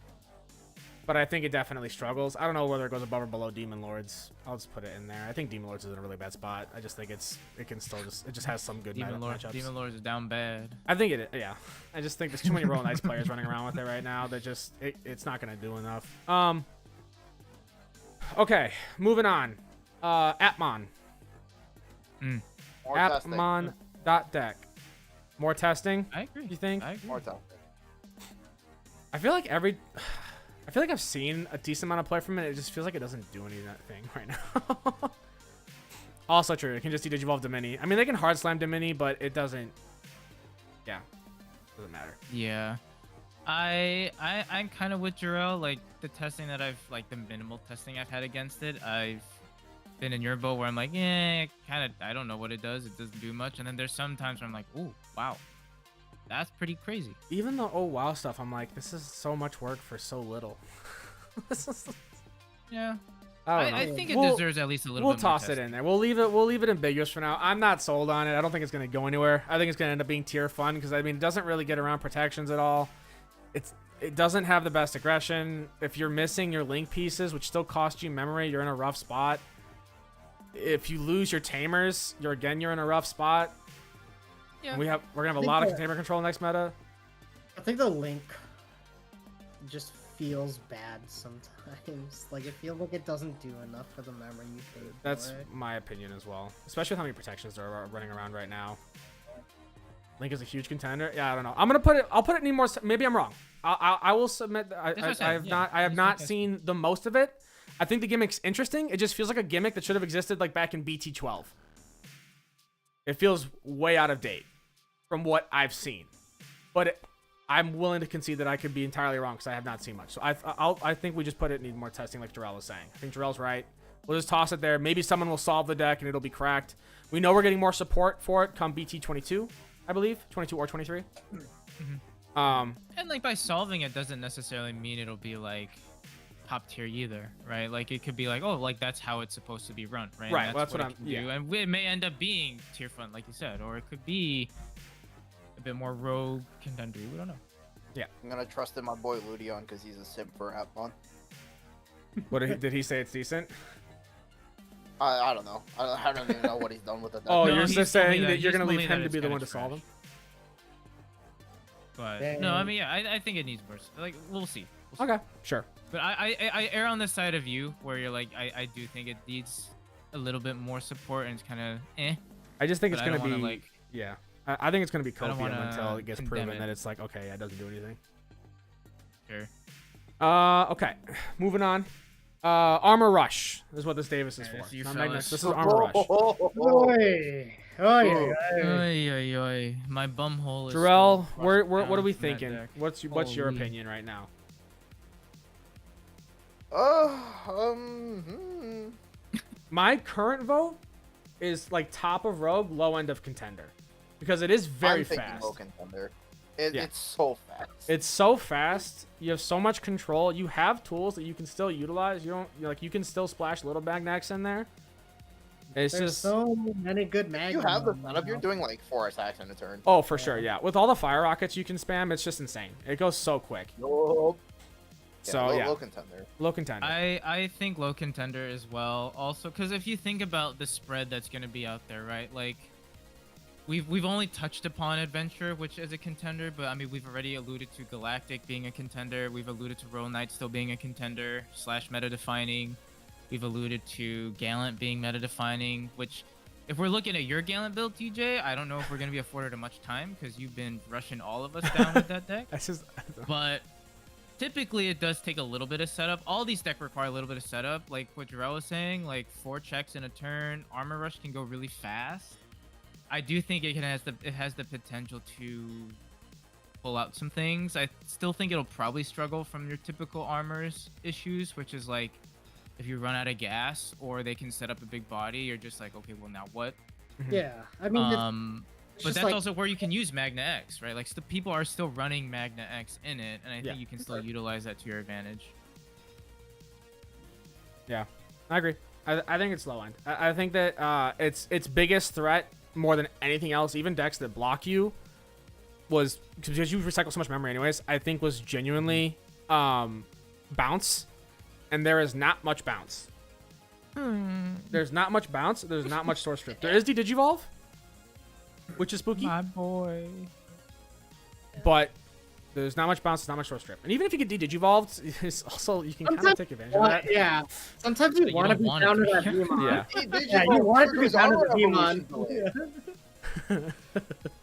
but I think it definitely struggles. I don't know whether it goes above or below Demon Lords. I'll just put it in there. I think Demon Lords is in a really bad spot. I just think it just has some good matchups. Demon Lords is down bad. I think yeah. I just think there's too many Royal Knights players running around with it right now that just it's not gonna do enough. Okay, moving on. Atmon. More testing. Atmon.deck. More testing. I agree. You think? I agree. More testing. I feel like I've seen a decent amount of play from it. It just feels like it doesn't do anything right now. Also true. It can just digivolve Domini. I mean, they can hard slam Domini, but it doesn't. Yeah, doesn't matter. Yeah. I'm kind of with Jarrell. Like the testing that the minimal testing I've had against it, I've been in your boat where I'm like, I don't know what it does. It doesn't do much. And then there's some times where I'm like, ooh, wow, that's pretty crazy. Even the oh wow stuff, I'm like, this is so much work for so little. Yeah. I don't know. I think it We'll- deserves at least a little We'll bit more toss it testing. in there. We'll leave it ambiguous for now. I'm not sold on it. I don't think it's going to go anywhere. I think it's going to end up being tier fun because I mean it doesn't really get around protections at all. It doesn't have the best aggression. If you're missing your link pieces, which still cost you memory, you're in a rough spot. If you lose your tamers, you're in a rough spot. Yeah. And we're gonna have a think lot of that- tamer control next meta. I think the link just feels bad sometimes. Like it feels like it doesn't do enough for the memory you paid That's for it. my opinion as well. Especially with how many protections there are running around right now. Link is a huge contender. Yeah, I don't know. I'll put it need more. Maybe I'm wrong. I will submit. That's what I said, I have yeah. not. I have That's not what I said. seen the most of it. I think the gimmick's interesting. It just feels like a gimmick that should have existed like back in BT-12. It feels way out of date from what I've seen, but I'm willing to concede that I could be entirely wrong because I have not seen much. So I think we just put it need more testing, like Jarrell was saying. I think Jarrell's right. We'll just toss it there. Maybe someone will solve the deck and it'll be cracked. We know we're getting more support for it come BT-22, I believe, 22 or 23. And like by solving it doesn't necessarily mean it'll be like top tier either, right? Like it could be like, oh, like that's how it's supposed to be run, right? Right, And well, that's what it I'm- can yeah. do. And it may end up being tier fun, like you said, or it could be a bit more rogue contender. We don't know. I'm gonna trust in my boy Ludion because he's a simp for Atmon. What did he say? It's decent. I don't know. I don't even know what he's done with it. Oh, No, you're he's just told me saying that- that you're he's gonna told leave me him that to be it's the kinda one to solve trash. him. But no, I mean, yeah, I think it needs more. Like we'll see. Okay, sure. But I err on the side of you where you're like, I do think it needs a little bit more support and it's kind of I just think But it's I gonna don't wanna, be like- yeah. I think it's gonna be I don't copium wanna until it gets condemn proven it. that it's like okay, yeah, it doesn't do anything. Sure. Okay, moving on. Armor Rush is what this Davis is Yeah, for. you Not fellas. Magnus. This is Armor Rush. Oy. Oy, oy, oy. Oy, oy, oy. My bum hole is. Jarrell, still what crushed are we down from that thinking? deck. What's your Holy. opinion right now? My current vote is like top of Rogue, low end of Contender, because it is very I'm thinking fast. low contender. Yeah. It's so fast. It's so fast. You have so much control. You have tools that you can still utilize. You can still splash little magnets in there. It's There's just so many good you magnets. have the setup. You're doing like 4 attacks in a turn. oh for sure, yeah. With all the fire rockets you can spam, it's just insane. It goes so quick. Nope. So low, yeah, low contender. low contender. I think low contender as well. Also, because if you think about the spread that's gonna be out there, right? Like, we've only touched upon Adventure, which is a contender, but I mean we've already alluded to Galactic being a contender. We've alluded to Royal Knight still being a contender / meta defining. We've alluded to Gallant being meta defining, which if we're looking at your Gallant build, TJ, I don't know if we're gonna be afforded much time because you've been rushing all of us down with that deck. That's just. But typically it does take a little bit of setup. All these decks require a little bit of setup. Like what Jarrell was saying, like 4 checks in a turn, Armor Rush can go really fast. I do think it has the potential to pull out some things. I still think it'll probably struggle from your typical armors issues, which is like if you run out of gas or they can set up a big body, you're just like, okay, well now what? Yeah, I mean, But just that's like- also where you can use Magna X, right? Like people are still running Magna X in it, and I think you can still utilize that to your advantage. Yeah, I agree. I think it's low end. I think that its biggest threat more than anything else, even decks that block you, was because you recycle so much memory anyways. I think was genuinely bounce, and there is not much bounce. There's not much bounce. There's not much source strip. There is Digivolve, which is spooky, My boy. but there's not much bounce. There's not much source strip. And even if you get Digivolved, it's also you can kind of take advantage of that. Yeah, sometimes you you want to don't be want it down to to that be. Beamon. Yeah. Yeah, you want to be down to the Evolution Beamon.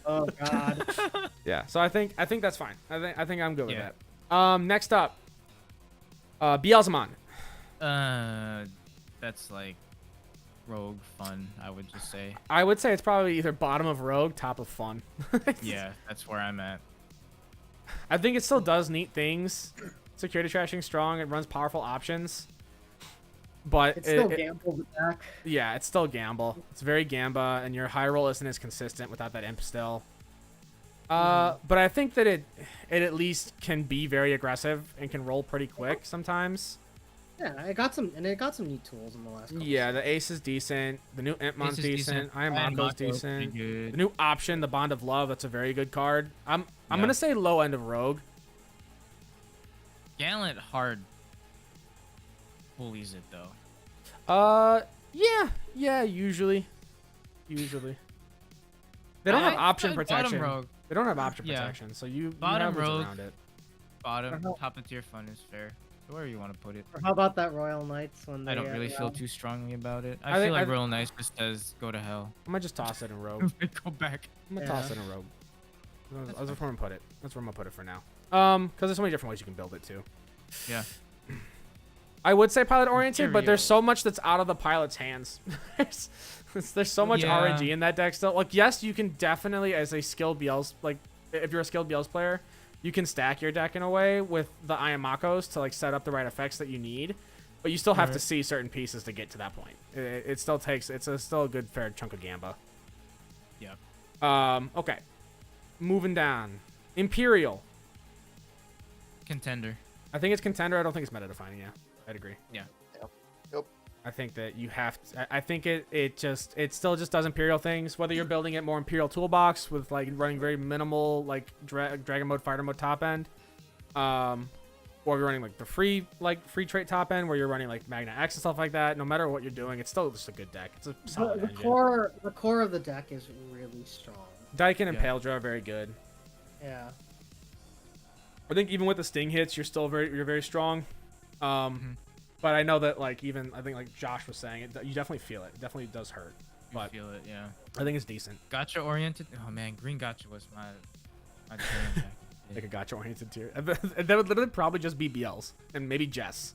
Oh god. Yeah, so I think that's fine. I think I'm good with Yeah. that. Next up, Beelzemon. That's like rogue fun, I would just say. I would say it's probably either bottom of Rogue, top of Fun. Yeah, that's where I'm at. I think it still does neat things. Security trashing strong. It runs powerful options. But It's still gamble back. yeah, it's still gamble. It's very gamba, and your high roll isn't as consistent without that imp still. But I think that it at least can be very aggressive and can roll pretty quick sometimes. Yeah, it got some neat tools in the last couple. Yeah, the ace is decent. The new Impmon's Ace is decent. Iamako's Iamako's decent. pretty good. The new option, the Bond of Love, that's a very good card. I'm Yeah. gonna say low end of Rogue. Gallant hard bullies it though. Yeah, usually. They don't have option Bottom protection. rogue. They don't have option Yeah. protection, so you Bottom have ways rogue. around it. Bottom, Uh-huh. top of tier fun is fair. Where you want to put it. Or how about that Royal Knights when they I don't really feel too strongly about it. I I feel like think- Royal Knights just says go to hell. I might just toss it in Rogue. Go back. I'm gonna Yeah. toss it in Rogue. That's where I'm gonna put it. That's where I'm gonna put it for now. Because there's so many different ways you can build it too. Yeah. I would say pilot oriented, but there's Imperial. so much that's out of the pilot's hands. there's so much Yeah. RNG in that deck still. Like, yes, you can definitely, as a skilled BLs, like if you're a skilled BLs player, you can stack your deck in a way with the Iamakos to like set up the right effects that you need. But you still have to Right. see certain pieces to get to that point. It still takes. Still a good fair chunk of gamba. Yeah. Okay. Moving down. Imperial. Contender. I think it's contender. I don't think it's meta defining. Yeah, I'd agree. Yeah. Yep. I think that you have to, I think it still just does Imperial things, whether you're building it more Imperial toolbox with like running very minimal like dragon mode, fighter mode top end, or you're running like the free trait top end where you're running like Magna X and stuff like that. No matter what you're doing, it's still just a good deck. It's a solid The engine. core of the deck is really strong. Daikin and Yeah. Paildra are very good. Yeah. I think even with the sting hits, you're very strong. But I know that like I think like Josh was saying, you definitely feel it. It definitely does hurt. You But feel it, yeah. I think it's decent. Gotcha oriented. Oh man, green gotcha was my jam back. Like a gotcha oriented tier. That would literally probably just be BLs and maybe Jess.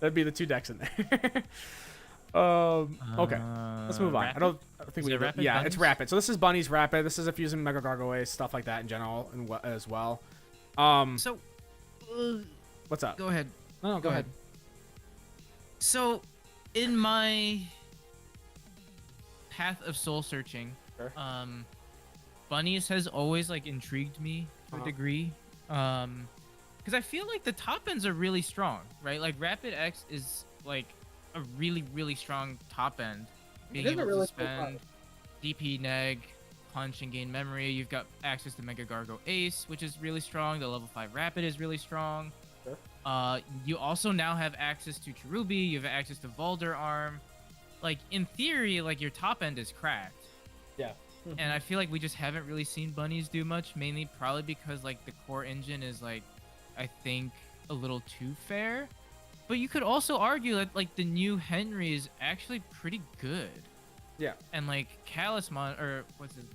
That'd be the 2 decks in there. Okay, let's move on. I don't think Is we it have Rapid yeah, Bunnies? it's rapid. So this is Bunnies rapid. This is a Fusion Mega Gargoyles, stuff like that in general and as well. So, What's up? go ahead. No, go ahead. So, in my path of soul searching, Sure. Bunnies has always like intrigued me to a Uh-huh. degree. Because I feel like the top ends are really strong, right? Like Rapid X is like a really, really strong top end. Being is a able really to cool card. spend DP neg punch and gain memory. You've got access to Mega Gargo Ace, which is really strong. The level 5 Rapid is really strong. Sure. You also now have access to Cherubi. You have access to Volder Arm. Like, in theory, like, your top end is cracked. Yeah. And I feel like we just haven't really seen bunnies do much, mainly probably because, like, the core engine is, like, I think a little too fair. But you could also argue that, like, the new Henry is actually pretty good. Yeah. And, like, Kalismon, or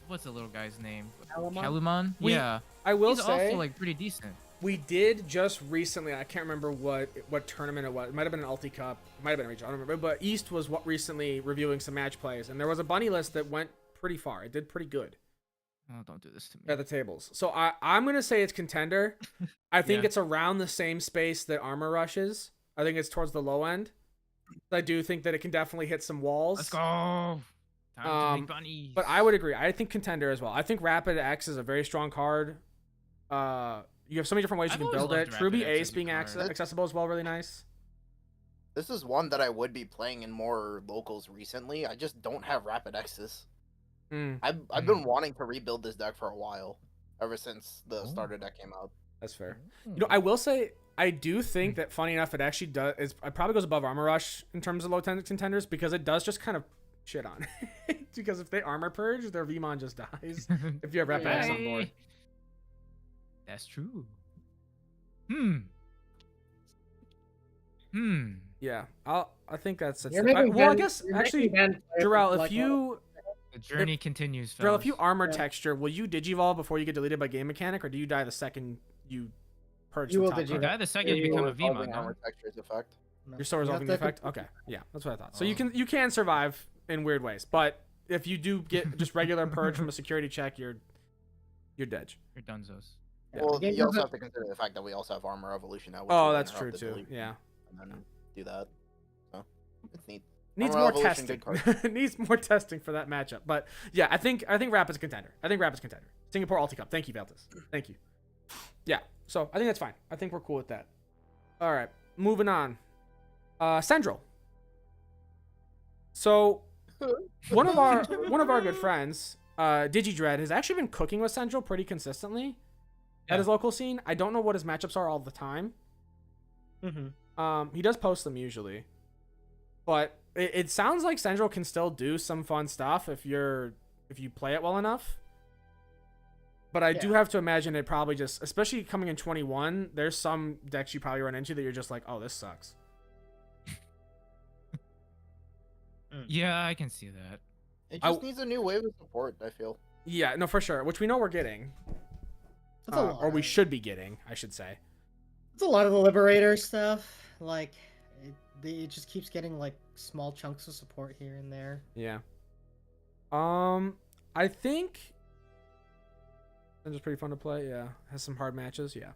what's the little guy's name? Calamon? Calamon? We- Yeah. I will He's say, also, like, pretty decent. we did just recently, I can't remember what tournament it was. It might have been an Ulti Cup. It might have been a regional. I don't remember. But East was recently reviewing some match plays, and there was a bunny list that went pretty far. It did pretty good Oh, don't do this to me. at the tables. So I'm going to say it's contender. I think Yeah. it's around the same space that Armor Rush is. I think it's towards the low end. I do think that it can definitely hit some walls. Let's go. Time to make bunnies. But I would agree. I think contender as well. I think Rapid X is a very strong card. You have so many different ways I've you can always build it. loved Rapid Ruby X Ace as a being card. accessible as well, really nice. This is one that I would be playing in more locals recently. I just don't have Rapid X's. I've been wanting to rebuild this deck for a while, ever since the starter deck came out. That's fair. You know, I will say I do think that funny enough, it actually does. It probably goes above Armor Rush in terms of low contenders because it does just kind of shit on. Because if they armor purge, their Vmon just dies. If you have Rapid X on board. That's true. Yeah, I think that's it. You're making Well, I Ben- guess you're actually, making Ben play Jarrell, like if you The journey continues, Jarrell, if fellas. you armor Yeah. texture, will you digivolve before you get deleted by game mechanic, or do you die the second you purge You the will top You card? digivolve. die the second you become a Revolving Vmon, armor no? textures effect. No. You're still You resolving the have to effect? Okay. Yeah, that's what I thought. So you can survive in weird ways. But if you do get just regular purge from a security check, you're dead. You're dunzos. Yeah. Well, The game you also doesn't- have to consider the fact that we also have armor evolution now. which Oh, will that's true interrupt the too. delete Yeah. And then do that. So it's neat. Needs Armor more Evolution, testing. good Needs more testing for that matchup. But yeah, I think Rapid's a contender. Singapore Ulti Cup. Thank you, Valtis. Thank you. Yeah. So I think that's fine. I think we're cool with that. All right. Moving on. Central. So one of our good friends, DigiDread, has actually been cooking with Central pretty consistently at his local scene. I don't know what his matchups are all the time. He does post them usually, but it sounds like Central can still do some fun stuff if you play it well enough. But I do have to imagine it probably just, especially coming in 21, there's some decks you probably run into that you're just like, oh, this sucks. Yeah, I can see that. It just needs a new wave of support, I feel. Yeah, no, for sure. Which we know we're getting, It's a lot. or we should be getting, I should say. It's a lot of the Liberator stuff. Like, it just keeps getting like small chunks of support here and there. Yeah. I think it's just pretty fun to play. Yeah, has some hard matches. Yeah,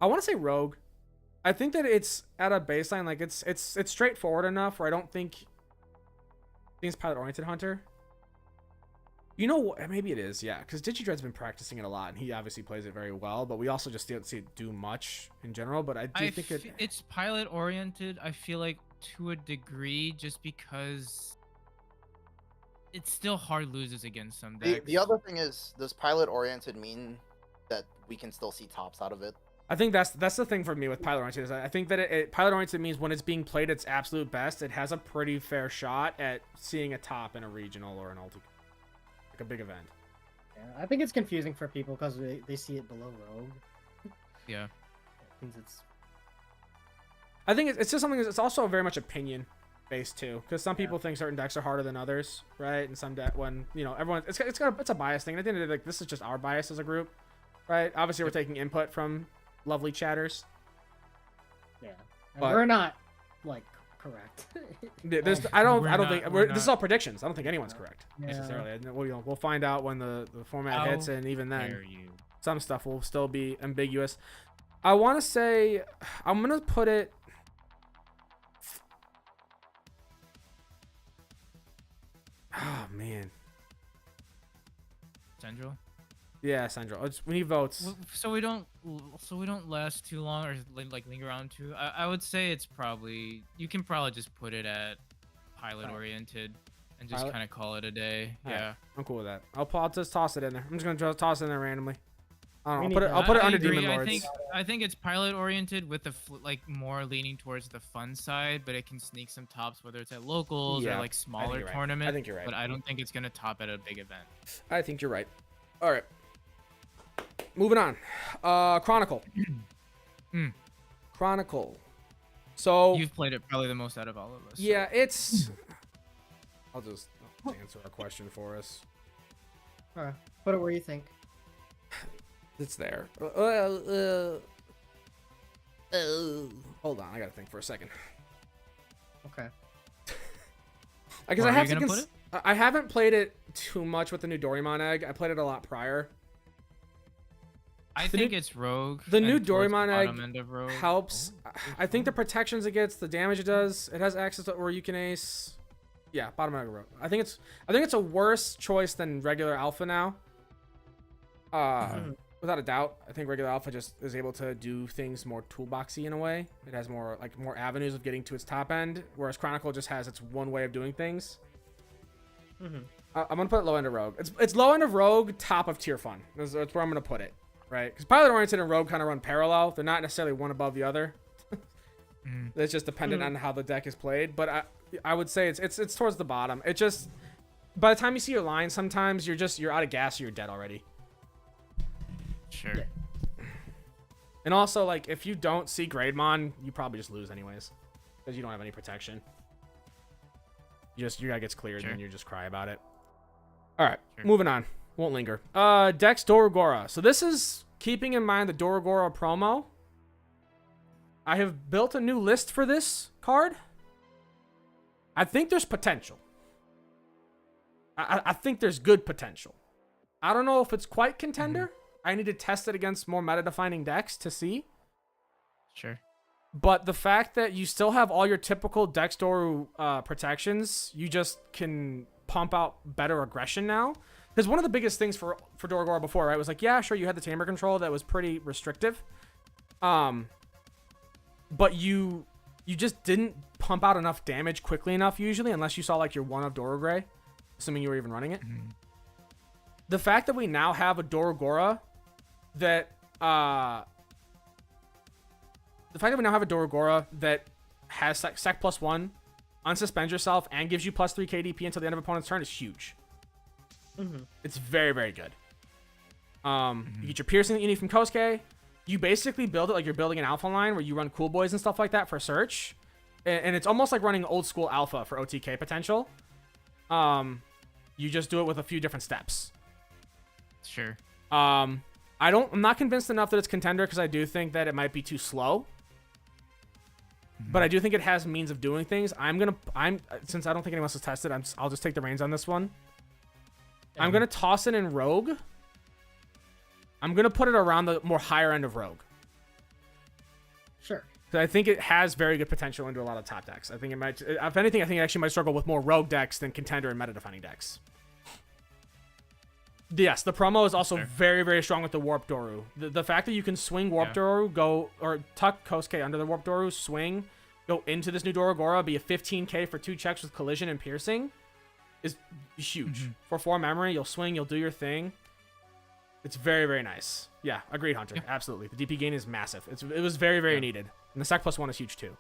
I want to say Rogue. I think that it's at a baseline, like it's straightforward enough where I don't think it's pilot oriented Hunter. You know what? Maybe it is. Yeah, because DigiDread's been practicing it a lot, and he obviously plays it very well. But we also just don't see it do much in general. But I do think it's pilot oriented. I feel like to a degree, just because it still hard loses against some decks. The other thing is, does pilot oriented mean that we can still see tops out of it? I think that's the thing for me with pilot oriented is I think that pilot oriented means when it's being played its absolute best, it has a pretty fair shot at seeing a top in a regional or an ulti, like a big event. Yeah, I think it's confusing for people because they see it below Rogue. Yeah. I think it's just something. It's also very much opinion based too, because some people think certain decks are harder than others, right? And some when everyone it's a bias thing. And at the end of the day, like this is just our bias as a group, right? Obviously, we're taking input from lovely chatters. Yeah, and But- we're not like correct. I don't We're think not- this is all predictions. I don't think anyone's correct Yeah. necessarily. And we'll find out when the format hits, and even then, dare you? some stuff will still be ambiguous. I want to say I'm gonna put it. Oh man, Central. yeah, Sandra. We need votes. So we don't last too long or like linger around too. I would say it's probably, you can probably just put it at pilot oriented and just Pilot? kind of call it a day. All right, Yeah. I'm cool with that. I'll just toss it in there. I'm just gonna toss it in there randomly. I don't We know. need I'll put it I under agree. Demon Lords. I think it's pilot oriented with the like more leaning towards the fun side, but it can sneak some tops whether it's at locals Yeah, or like smaller you're right. tournaments. I think you're right. But I don't think it's gonna top at a big event. I think you're right. All right. Moving on. Chronicle. Mm. Chronicle. So You've played it probably the most out of all of us. so- yeah, it's. I'll just answer our question for us. Put it where you think. It's there. Hold on, I gotta think for a second. Okay. Because Where I are have you to. gonna put it? I haven't played it too much with the new Doraemon egg. I played it a lot prior. I The think new- it's Rogue. the new and towards the Doraemon bottom egg end of Rogue. Helps. I think the protections it gets, the damage it does, it has access to Oryuken Ace. Yeah, bottom of the row. I think it's a worse choice than regular alpha now. Without a doubt. I think regular alpha just is able to do things more toolboxy in a way. It has more avenues of getting to its top end, whereas Chronicle just has its one way of doing things. I'm gonna put it low end of Rogue. It's low end of Rogue, top of tier fun. That's where I'm gonna put it, right? Because pilot oriented and Rogue kind of run parallel. They're not necessarily one above the other. It's just dependent on how the deck is played. But I would say it's towards the bottom. It just by the time you see your line, sometimes you're out of gas or you're dead already. Sure. Yeah. And also, like, if you don't see Grademon, you probably just lose anyways, because you don't have any protection. Your guy gets cleared, Sure. and then you just cry about it. All right, Sure. moving on. Won't linger. Dex Dorogora. So this is keeping in mind the Dorogora promo. I have built a new list for this card. I think there's potential. I think there's good potential. I don't know if it's quite contender. I need to test it against more meta-defining decks to see. Sure. But the fact that you still have all your typical Dex Doru protections, you just can pump out better aggression now. Because one of the biggest things for Dorogora before, right, was like, yeah, sure, you had the Tamer control that was pretty restrictive. But you just didn't pump out enough damage quickly enough, usually, unless you saw, like, your one of Dorogray, assuming you were even running it. The fact that we now have a Dorogora that has sec +1, unsuspend yourself, and gives you +3 KDP until the end of opponent's turn is huge. It's very, very good. You get your piercing that you need from Kosuke. You basically build it like you're building an alpha line where you run cool boys and stuff like that for search. And it's almost like running old school alpha for OTK potential. You just do it with a few different steps. Sure. I'm not convinced enough that it's contender because I do think that it might be too slow. But I do think it has means of doing things. Since I don't think anyone else has tested, I'll just take the reins on this one. I'm gonna toss it in Rogue. I'm gonna put it around the more higher end of Rogue. Sure. So I think it has very good potential into a lot of top decks. I think it might, if anything, I think it actually might struggle with more Rogue decks than contender and meta-defining decks. Yes, the promo is also very, very strong with the Warp Doru. The fact that you can swing Warp Doru, tuck Kosuke under the Warp Doru, swing, go into this new Dorogora, be a 15k for 2 checks with collision and piercing is huge. For 4 memory, you'll swing, you'll do your thing. It's very, very nice. Yeah, agreed, Hunter. Yeah. Absolutely. The DP gain is massive. It was very, very needed. And the sec +1 is huge too.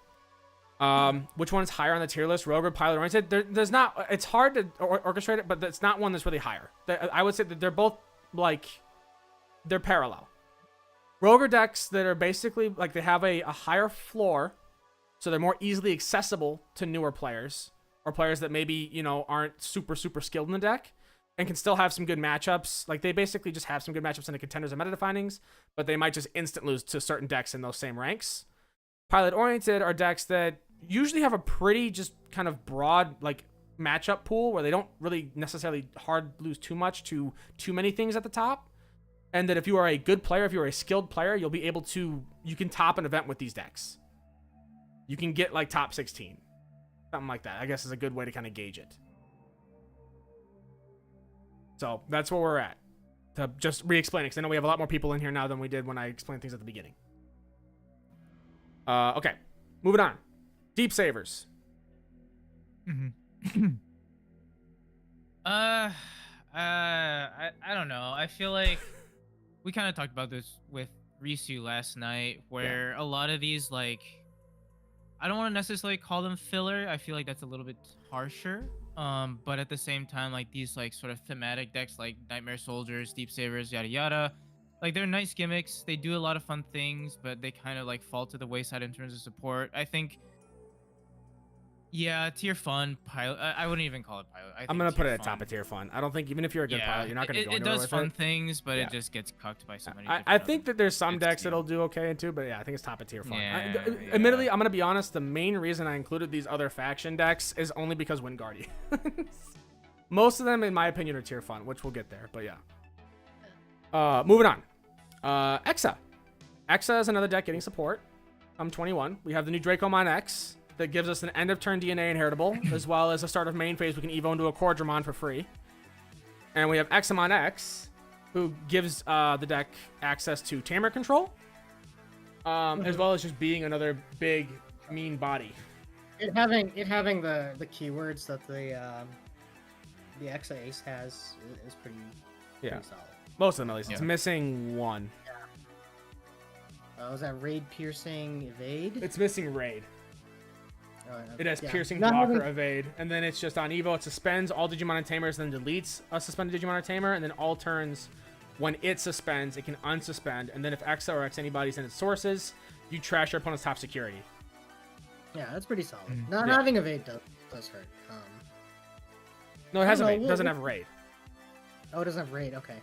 Which one is higher on the tier list? Rogue or pilot oriented? There's not. It's hard to orchestrate it, but it's not one that's really higher. I would say that they're both they're parallel. Rogue decks that are basically like they have a higher floor, so they're more easily accessible to newer players or players that maybe aren't super skilled in the deck and can still have some good matchups. Like they basically just have some good matchups in the contenders and meta definings, but they might just instant lose to certain decks in those same ranks. Pilot oriented are decks that usually have a pretty just kind of broad matchup pool where they don't really necessarily hard lose too much to too many things at the top, and that if you are a good player, if you're a skilled player, you can top an event with these decks. You can get top 16, something like that, I guess, is a good way to kind of gauge it. So that's where we're at, to just re-explain it, because I know we have a lot more people in here now than we did when I explained things at the beginning. Okay, moving on. Deep Savers. I don't know. I feel like we kind of talked about this with Risu last night, where a lot of these, like, I don't want to necessarily call them filler. I feel like that's a little bit harsher. But at the same time, like these like sort of thematic decks like Nightmare Soldiers, Deep Sabers, yada yada, like they're nice gimmicks. They do a lot of fun things, but they kind of like fall to the wayside in terms of support. I think, yeah, tier fun pilot. I wouldn't even call it pilot. I think I'm gonna put tier it at top fun. of tier fun. I don't think even if you're a good pilot, you're not gonna go it anywhere does with fun it. things, but Yeah. it just gets cucked by so many. I think that there's some it's decks cute. that'll do okay too, but yeah, I think it's top of tier fun. Yeah, Admittedly, yeah. I'm gonna be honest. The main reason I included these other faction decks is only because Wind Guardians. Most of them, in my opinion, are tier fun, which we'll get there. But yeah. Moving on. Exa. Exa is another deck getting support. 21. We have the new Dracomon X that gives us an end of turn DNA inheritable, as well as a start of main phase. We can evo into a Cordramon for free. And we have Examon X, who gives the deck access to Tamer control, as well as just being another big, mean body. It having the keywords that the Exa Ace has is pretty solid. Most of them, at least. Yeah. It's missing one. Was that Raid, Piercing, Evade? It's missing Raid. It has Piercing, Not Blocker, having- Evade, and then it's just on Evo. It suspends all Digimon and Tamers, then deletes a suspended Digimon or Tamer, and then all turns, when it suspends, it can unsuspend. And then if Exa or X anybody's in its sources, you trash your opponent's top security. Yeah, that's pretty solid. Mm, Not yeah. having Evade does hurt. No, it has I don't Evade. know, It doesn't we'll- have Raid. Oh, it doesn't have Raid. Okay.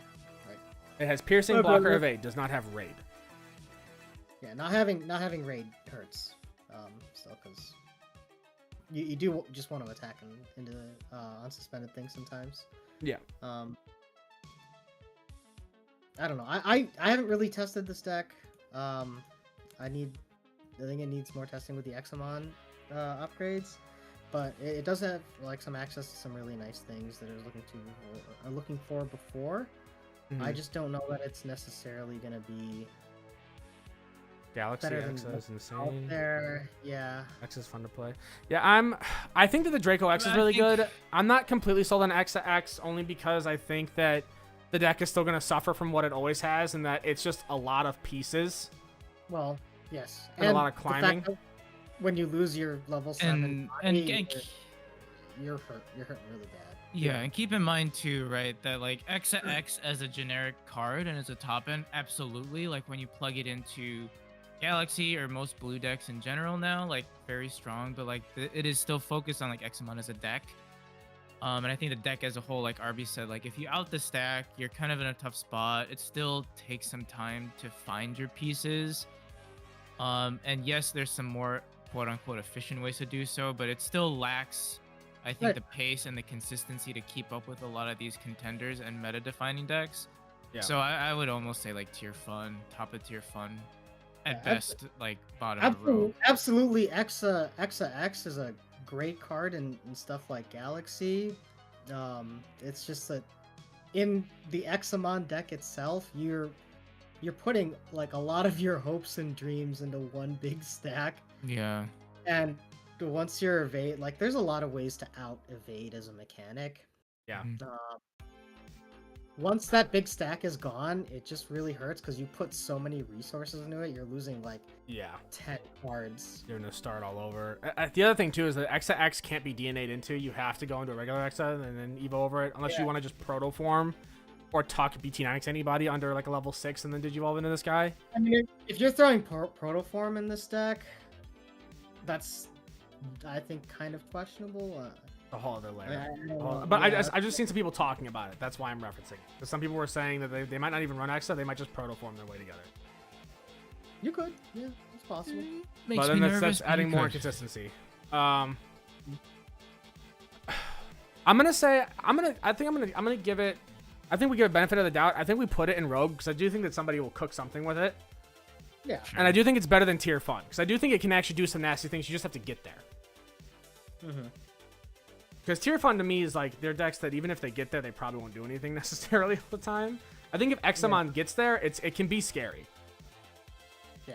It has Piercing, But- Blocker, Evade. Does not have Raid. Yeah, not having Raid hurts. Still, because you do just want to attack into unsuspended things sometimes. Yeah. I don't know. I haven't really tested this deck. I think it needs more testing with the Examon upgrades, but it does have like some access to some really nice things that I was looking for before. Mhm. I just don't know that it's necessarily gonna be Galaxy better than X is what's out insane. there. Yeah. X is fun to play. Yeah, I think that the Draco X is I really think- good. I'm not completely sold on X X only because I think that the deck is still going to suffer from what it always has, and that it's just a lot of pieces. Well, yes. And a lot of the fact climbing. that when you lose your level 7 and body, you're hurt. You're hurting really bad. yeah, and keep in mind too, right, that like X as a generic card and as a top end, absolutely. Like when you plug it into Galaxy or most blue decks in general now, like very strong, but like it is still focused on like Examon as a deck. And I think the deck as a whole, like RB said, like if you out the stack, you're kind of in a tough spot. It still takes some time to find your pieces. And yes, there's some more quote unquote efficient ways to do so, but it still lacks, I think, Right. the pace and the consistency to keep up with a lot of these contenders and meta defining decks. Yeah. So I would almost say like tier fun, top of tier fun, at Yeah, best, like bottom of the row. Absolutely, Exa X is a great card in stuff like Galaxy. It's just that in the Examon deck itself, you're putting like a lot of your hopes and dreams into one big stack, Yeah. and once you're evade, like there's a lot of ways to out evade as a mechanic. Yeah. Once that big stack is gone, it just really hurts because you put so many resources into it. You're losing like Yeah. 10 cards. You're going to start all over. The other thing, too, is that Exa X can't be DNA'd into. You have to go into a regular Exa and then Evo over it, unless you want to just proto form or tuck BT-9X anybody under like a level 6 and then Digivolve into this guy. I mean, if you're throwing protoform in this deck, that's, I think, kind of questionable. A whole other layer. I don't know, But yeah. I just seen some people talking about it. That's why I'm referencing it. Because some people were saying that they might not even run Exa. They might just proto form their way together. You could, yeah, it's possible. Makes But then me that's nervous, but adding you more could. consistency. I'm gonna say I'm gonna give it. I think we give it benefit of the doubt. I think we put it in Rogue because I do think that somebody will cook something with it, Yeah. and I do think it's better than Tier Fun because I do think it can actually do some nasty things. You just have to get there. Mm-hmm. Because Tier Fun to me is like they're decks that even if they get there, they probably won't do anything necessarily all the time. I think if Examon gets there, it can be scary. Yeah.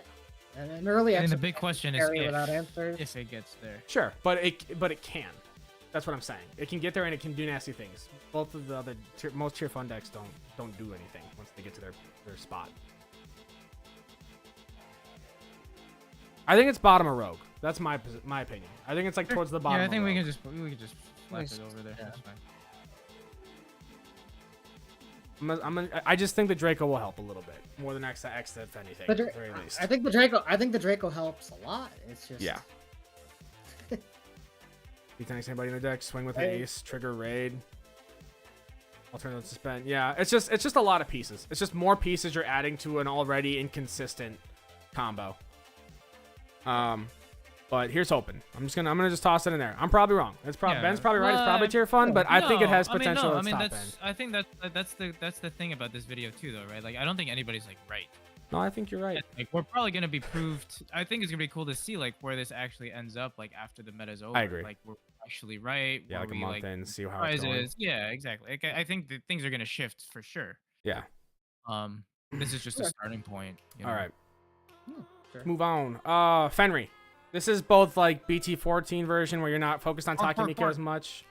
And an early I mean, the Examon big question is scary without answers. if it gets there. Sure, but it can. That's what I'm saying. It can get there and it can do nasty things. Both of the other most tier fun decks don't do anything once they get to their spot. I think it's bottom of Rogue. That's my opinion. I think it's like towards the bottom. Yeah, I think of we Rogue. can just slap it over there. Yeah. That's fine. I just think the Draco will help a little bit more than X if anything. At the very least. I think the Draco helps a lot. It's just Yeah. D10 anybody in the deck, swing with an ace, trigger raid, alternative suspend. Yeah, it's just a lot of pieces. It's just more pieces you're adding to an already inconsistent combo. But here's hoping. I'm gonna just toss it in there. I'm probably wrong. It's probably Ben's probably right. It's probably tier fun, but I think it has potential. I mean, I think that's the thing about this video too, though, right? Like, I don't think anybody's like right. No, I think you're right. Like, we're probably gonna be proved. I think it's gonna be cool to see like where this actually ends up, like after the meta's over. I agree. Like, we're actually right. Yeah, like a month in, see how prizes. it's going. Yeah, exactly. Like, I think that things are gonna shift for sure. Yeah. This is just a starting point. You know? All right. Sure. Move on. Fenry. This is both like BT-14 version where you're not focused on Takemika as much,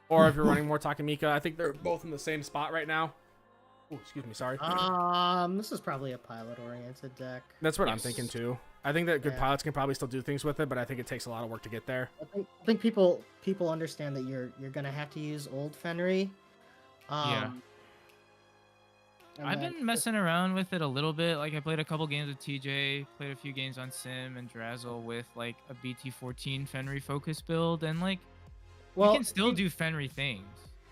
or if you're running more Takemika. I think they're both in the same spot right now. Oh, excuse me, sorry. This is probably a pilot-oriented deck. That's what I'm thinking too. I think that good Yeah. pilots can probably still do things with it, but I think it takes a lot of work to get there. I think people understand that you're gonna have to use old Fenry. Yeah. and I've then- been messing around with it a little bit. Like, I played a couple games with TJ, played a few games on Sim and Drazzle with like a BT-14 Fenry focus build, and like you can still do Fenry things.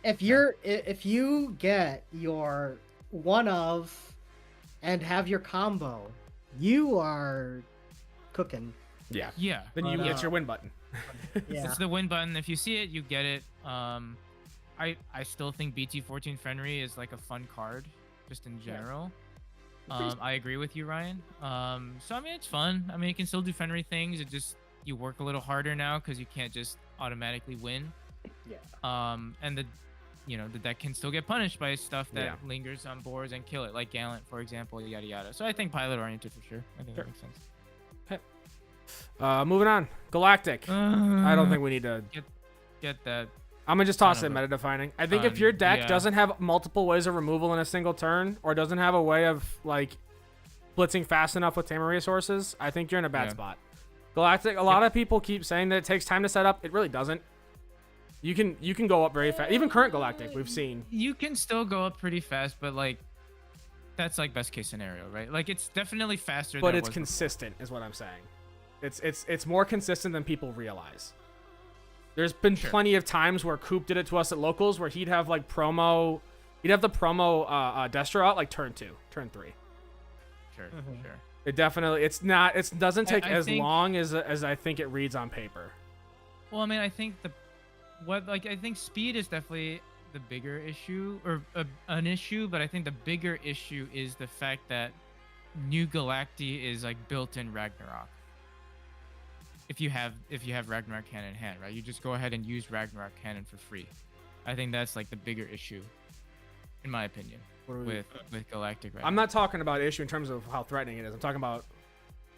if you get your one of and have your combo, you are cooking. Yeah. Yeah. Then you But, get your win button. Yeah. It's the win button. If you see it, you get it. I still think BT-14 Fenry is like a fun card, just in general. I agree with you, Ryan. So I mean, it's fun. I mean, you can still do Fenry things. It just, you work a little harder now because you can't just automatically win. Yeah. And the deck can still get punished by stuff that Yeah. lingers on boards and kill it, like Gallant, for example, yada yada. So I think pilot oriented for sure. I think that makes sense. Moving on. Galactic. I don't think we need to. Get that. I'm gonna just toss it Kind of meta defining. I think if your deck yeah. doesn't have multiple ways of removal in a single turn, or doesn't have a way of like blitzing fast enough with Tamer resources, I think you're in a bad spot. Galactic. A lot of people keep saying that it takes time to set up. It really doesn't. You can go up very fast. Even current Galactic, we've seen. You can still go up pretty fast, but like that's like best case scenario, right? Like, it's definitely faster. But than it's it was before. consistent, is what I'm saying. It's more consistent than people realize. There's been plenty of times where Coop did it to us at locals, where he'd have like promo, he'd have the promo Destro out like turn 2, turn 3. Sure. It definitely, it doesn't take I as think- long as I think it reads on paper. Well, I mean, I think I think speed is definitely the bigger issue, or an issue, but I think the bigger issue is the fact that New Galacti is like built in Ragnarok. If you have Ragnarok Cannon in hand, right? You just go ahead and use Ragnarok Cannon for free. I think that's like the bigger issue, in my opinion, with Galactic right I'm now. not talking about issue in terms of how threatening it is. I'm talking about,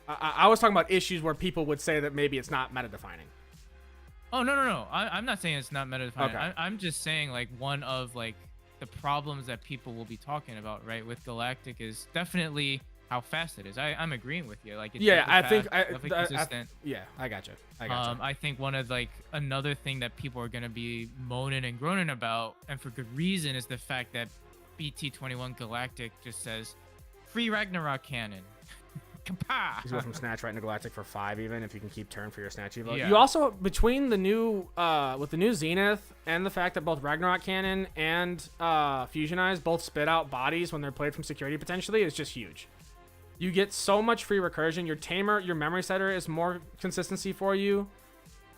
I was talking about issues where people would say that maybe it's not meta defining. Oh, no. I'm not saying it's not meta defining. Okay. I'm just saying like one of like the problems that people will be talking about, right, with Galactic is definitely how fast it is. I'm agreeing with you. Like, it's Yeah, I definitely think fast, definitely consistent. yeah, I gotcha. I think one of like another thing that people are gonna be moaning and groaning about, and for good reason, is the fact that BT-21 Galactic just says free Ragnarok Cannon. Kapah! You go from Snatch right into Galactic for 5 even if you can keep turn for your Snatch evo. Yeah. You also, between the new with the new Zenith and the fact that both Ragnarok Cannon and Fusionize both spit out bodies when they're played from security potentially, is just huge. You get so much free recursion. Your Tamer, your Memory Setter is more consistency for you,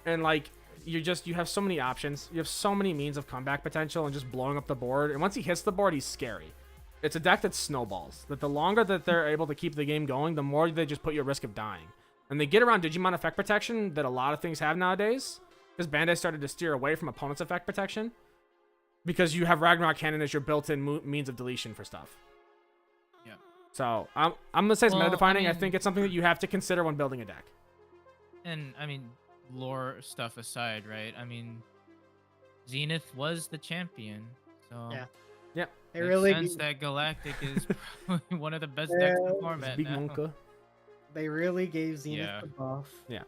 and like you have so many options. You have so many means of comeback potential and just blowing up the board. And once he hits the board, he's scary. It's a deck that snowballs. That the longer that they're able to keep the game going, the more they just put you at risk of dying. And they get around Digimon effect protection that a lot of things have nowadays, because Bandai started to steer away from opponent's effect protection, because you have Ragnarok Cannon as your built-in means of deletion for stuff. Yeah. So I'm gonna say it's meta defining. I mean, think it's something that you have to consider when building a deck. And I mean, lore stuff aside, right? I mean, Zenith was the champion, so Yeah. Yep. They makes really sense that Galactic is probably one of the best decks in the Yeah. format Big now. Monka. they really gave Zenith Yeah. the buff. Yeah.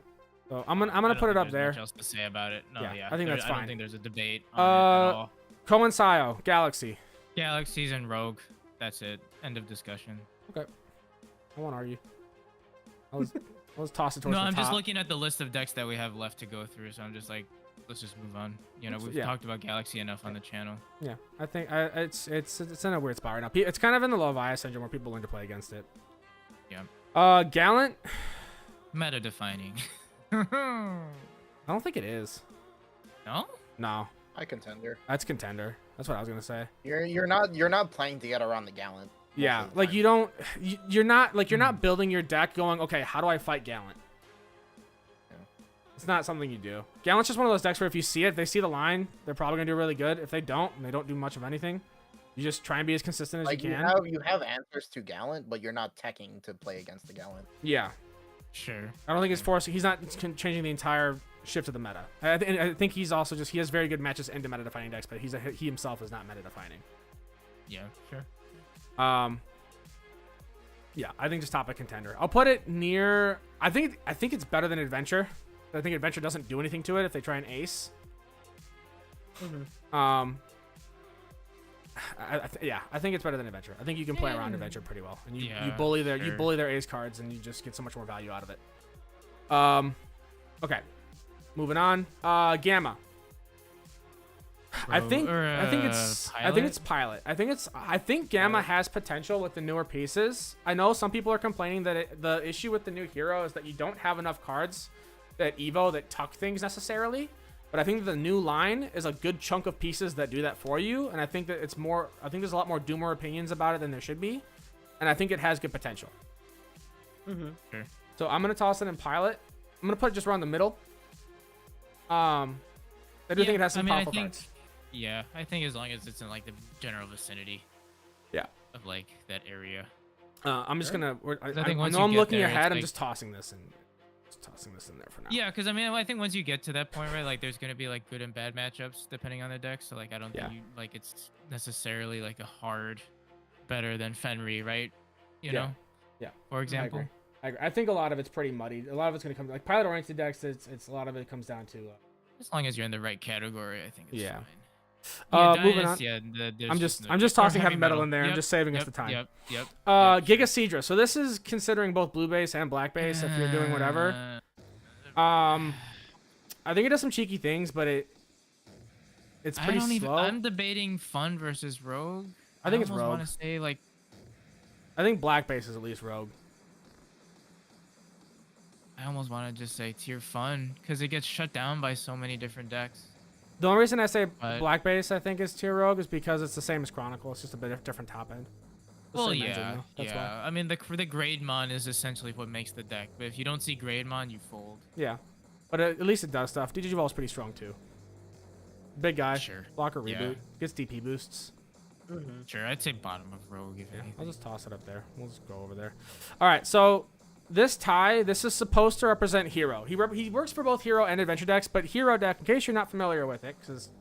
So I'm I gonna don't put it think up there's there. Much else to say about it? No, Yeah, yeah. I think that's I fine. don't think there's a debate on it at all. Ko and Sayo, Galaxy. Galaxies and Rogue. That's it. End of discussion. I won't argue. Let's toss it towards No, the I'm top. just looking at the list of decks that we have left to go through, so I'm just like, let's just move on. You know, we've Yeah. talked about Galaxy enough on the channel. Yeah, I think it's in a weird spot right now. It's kind of in the Leviathan syndrome where people learn to play against it. Yeah. Gallant. Meta defining. I don't think it is. No? No, High contender. that's contender. That's what I was gonna say. You're not playing to get around the Gallant. most Yeah, of the like time. you're not building your deck going, okay, how do I fight Gallant? Yeah. It's not something you do. Gallant's just one of those decks where if you see it, if they see the line, they're probably gonna do really good. If they don't, and they don't do much of anything, you just try and be as consistent as Like you you can. you have answers to Gallant, but you're not teching to play against the Gallant. Yeah, Sure. I don't think it's forcing. He's not changing the entire shift of the meta. I think he's also he has very good matches into meta defining decks, but he himself is not meta defining. Yeah, sure. Yeah, I think just top a contender. I'll put it near. I think it's better than Adventure. I think Adventure doesn't do anything to it if they try and ace. I think it's better than Adventure. I think you can play around Adventure pretty well, and you bully their ace cards, and you just get so much more value out of it. Okay, moving on. Gamma. I think it's Pilot. I think Gamma has potential with the newer pieces. I know some people are complaining that the issue with the new hero is that you don't have enough cards that Evo that tuck things necessarily. But I think that the new line is a good chunk of pieces that do that for you, and I think that it's more. I think there's a lot more doomer opinions about it than there should be, and I think it has good potential. Sure. So I'm gonna toss it in Pilot. I'm gonna put it just around the middle. I do think it has some powerful cards. Yeah, I think as long as it's in like the general vicinity. Yeah. Of like that area. I'm just gonna. I think once know you I'm get looking there, ahead. it's I'm like- just tossing this in there for now. Yeah, because I mean, I think once you get to that point, right, like there's gonna be like good and bad matchups depending on the deck. So like, I don't think it's necessarily like a hard better than Fenrir, right? You know. Yeah. For example. I agree. I think a lot of it's pretty muddy. A lot of it's gonna come like pilot oriented decks. It's a lot of it comes down to. As long as you're in the right category, I think it's Yeah. fine. Moving on. Yeah, I'm just tossing heavy metal in there. I'm just saving us the time. Yep. Giga Seadra. So this is considering both blue base and black base if you're doing whatever. I think it does some cheeky things, but it's pretty slow. I'm debating fun versus rogue. I think it's almost rogue. want to say like I think black base is at least rogue. I almost want to just say tier fun because it gets shut down by so many different decks. The only reason I say But- black base I think is tier rogue is because it's the same as Chronicle. It's just a bit different top end. The Well, same engine, yeah, though. That's yeah. I mean, the grade mon is essentially what makes the deck. But if you don't see grade mon, you fold. Yeah, but at least it does stuff. DG Evolve's pretty strong too. Big guy. Sure. Blocker Yeah. reboot. Gets DP boosts. Sure, I'd say bottom of rogue if anything. I'll just toss it up there. We'll just go over there. All right, so this tie, this is supposed to represent Hero. He works for both Hero and Adventure decks, but Hero deck, in case you're not familiar with it, because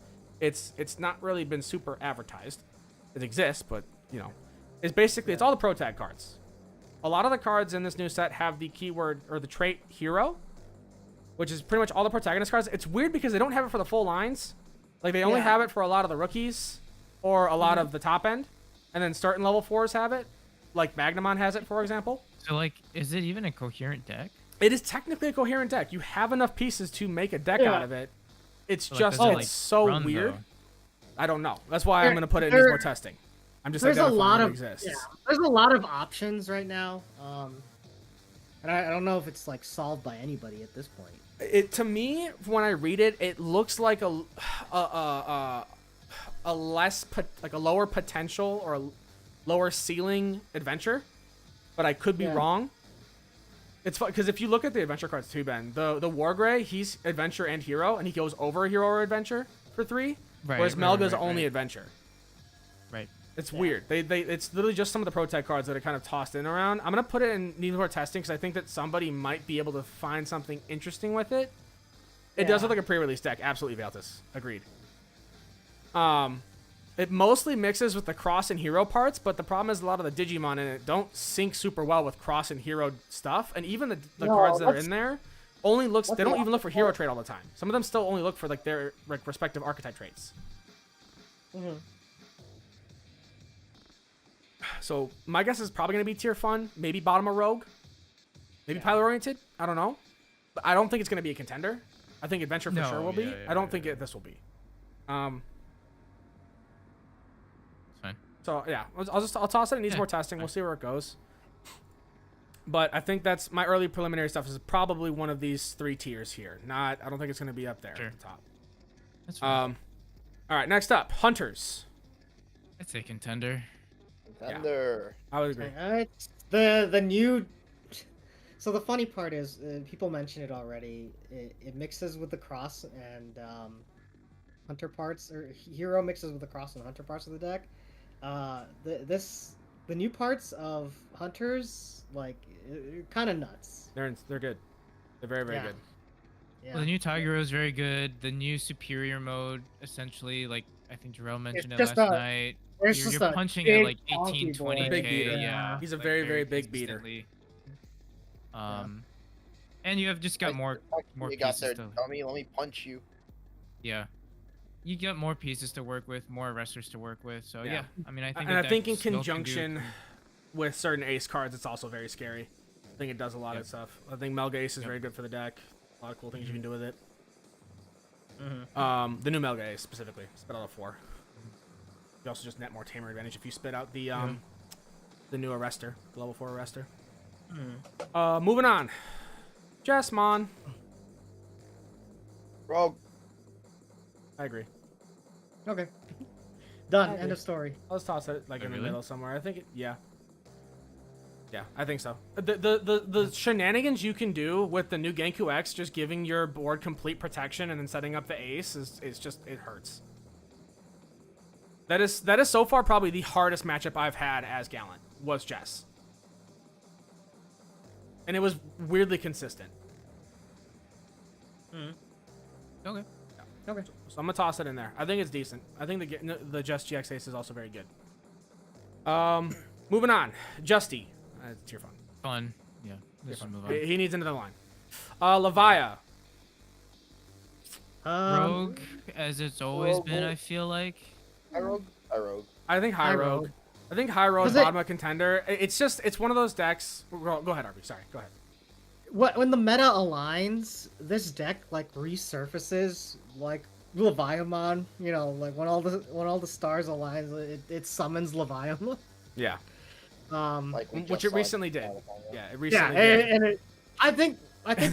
it's not really been super advertised. It exists, but it's basically it's all the pro tag cards. A lot of the cards in this new set have the keyword or the trait Hero, which is pretty much all the protagonist cards. It's weird because they don't have it for the full lines. Like they only have it for a lot of the rookies or a lot of the top end, and then starting level 4s have it. Like Magnamon has it, for example. So like, is it even a coherent deck? It is technically a coherent deck. You have enough pieces to make a deck out of it. It's So, like, just does it, it's like, so run, weird. though? I don't know. That's why I'm gonna put it in more testing. I'm just There's a identifying lot what of exists. there's a lot of options right now. And I don't know if it's like solved by anybody at this point. It to me, when I read it, it looks like a less like a lower potential or a lower ceiling adventure, but I could be wrong. It's fun because if you look at the adventure cards too, Ben, the Wargrey, he's adventure and hero, and he goes over hero or adventure for 3, whereas Melga's only adventure. Right. It's weird. It's literally just some of the pro tag cards that are kind of tossed in around. I'm gonna put it in need more testing because I think that somebody might be able to find something interesting with it. It does look like a pre-release deck. Absolutely, Valtis. Agreed. It mostly mixes with the cross and hero parts, but the problem is a lot of the Digimon in it don't sync super well with cross and hero stuff, and even the No, cards that are that's- in there only looks. that's They don't the even look for hero trait all the time. Some of them still only look for like their like respective archetype traits. Mhm. So my guess is probably gonna be tier fun, maybe bottom of rogue, maybe pilot oriented. I don't know, but I don't think it's gonna be a contender. I think adventure for No, sure will be. yeah, I don't yeah, think yeah. this will be. It's fine. So yeah, I'll toss it. It needs Yeah, more testing. fine. We'll see where it goes. But I think that's my early preliminary stuff is probably one of these 3 tiers here. Not, I don't think it's gonna be up there Sure. at the top. That's fine. All right, next up, hunters. I'd say contender. Contender. I would agree. It's the new. So the funny part is, people mention it already. It mixes with the cross and hunter parts, or hero mixes with the cross and hunter parts of the deck. The new parts of hunters kind of nuts. They're good. They're very Yeah. good. Yeah. Well, the new Tiger is very good. The new superior mode, essentially, like I think Jarrell mentioned it just last a- night. There's You're just a punching big at like honky 18, boy. 20k. Big beater. Yeah, He's a like, very big beater. consistently. And you have just got more You got pieces there, to, dummy. Let me punch you. yeah. You got more pieces to work with, more wrestlers to work with. So Yeah. yeah, I mean, I think. And I that think in still can do- conjunction with certain ace cards, it's also very scary. I think it does a lot of stuff. I think Melga Ace is very good for the deck. A lot of cool things you can do with it. The new Melga Ace specifically, spit out a 4. You also just net more tamer advantage if you spit out the new arrestor, the level 4 arrestor. Moving on, Jessmon. Rogue. I agree. Okay. Done. I End agree. of story. Let's toss it like Oh, in the really? middle somewhere. I think it, yeah, I think so. The shenanigans you can do with the new Genku X, just giving your board complete protection and then setting up the ace is just, it hurts. That is so far probably the hardest matchup I've had as Gallant was Jess, and it was weirdly consistent. Okay. Okay. So I'm gonna toss it in there. I think it's decent. I think the Just GX Ace is also very good. Moving on, Justy. It's your fun. Fun. Yeah. Let's just move on. He needs another line. Levia. Rogue, as it's always Rogue. been, I feel like. I rogue. I rogue. I think High High Rogue. Rogue. I think High Rogue, Does it- bottom of contender. It's one of those decks. Go ahead, Arby. Sorry, go ahead. When the meta aligns, this deck resurfaces like Leviathan. You know, like when all the stars aligns, it summons Leviathan. Yeah. Like we Which just it saw recently did. California. Yeah, it Yeah, recently did. and I think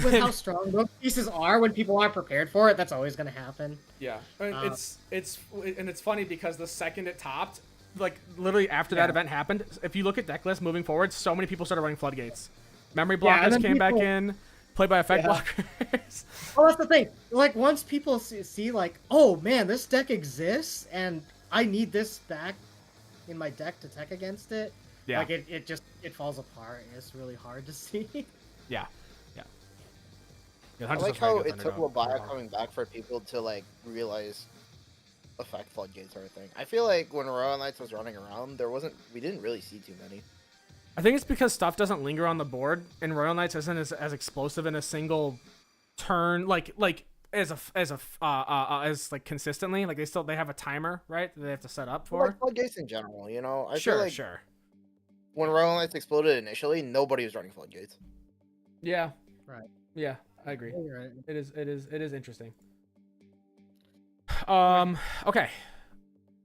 with how strong those pieces are, when people aren't prepared for it, that's always gonna happen. Yeah. And Uh, it's funny because the second it topped, like literally after that event happened, if you look at deck list moving forward, so many people started running floodgates. Memory Yeah, and blockers then came back people- in. Play by effect Yeah. blockers. Well, that's the thing. Like once people see like, oh man, this deck exists, and I need this back in my deck to tech against it. Yeah. Like it falls apart. It's really hard to see. Yeah. I Hunter's like was very how good it took underdog. Levia coming back for people to like realize effect floodgates or anything. I feel like when Royal Knights was running around, we didn't really see too many. I think it's because stuff doesn't linger on the board, and Royal Knights isn't as explosive in a single turn, like as like consistently. Like they have a timer, right? That they have to set up Well, for. like floodgates in general, you know. I feel Sure, like sure. when Royal Knights exploded initially, nobody was running floodgates. Yeah. Right. Yeah, I agree. You're right. It is interesting. Okay.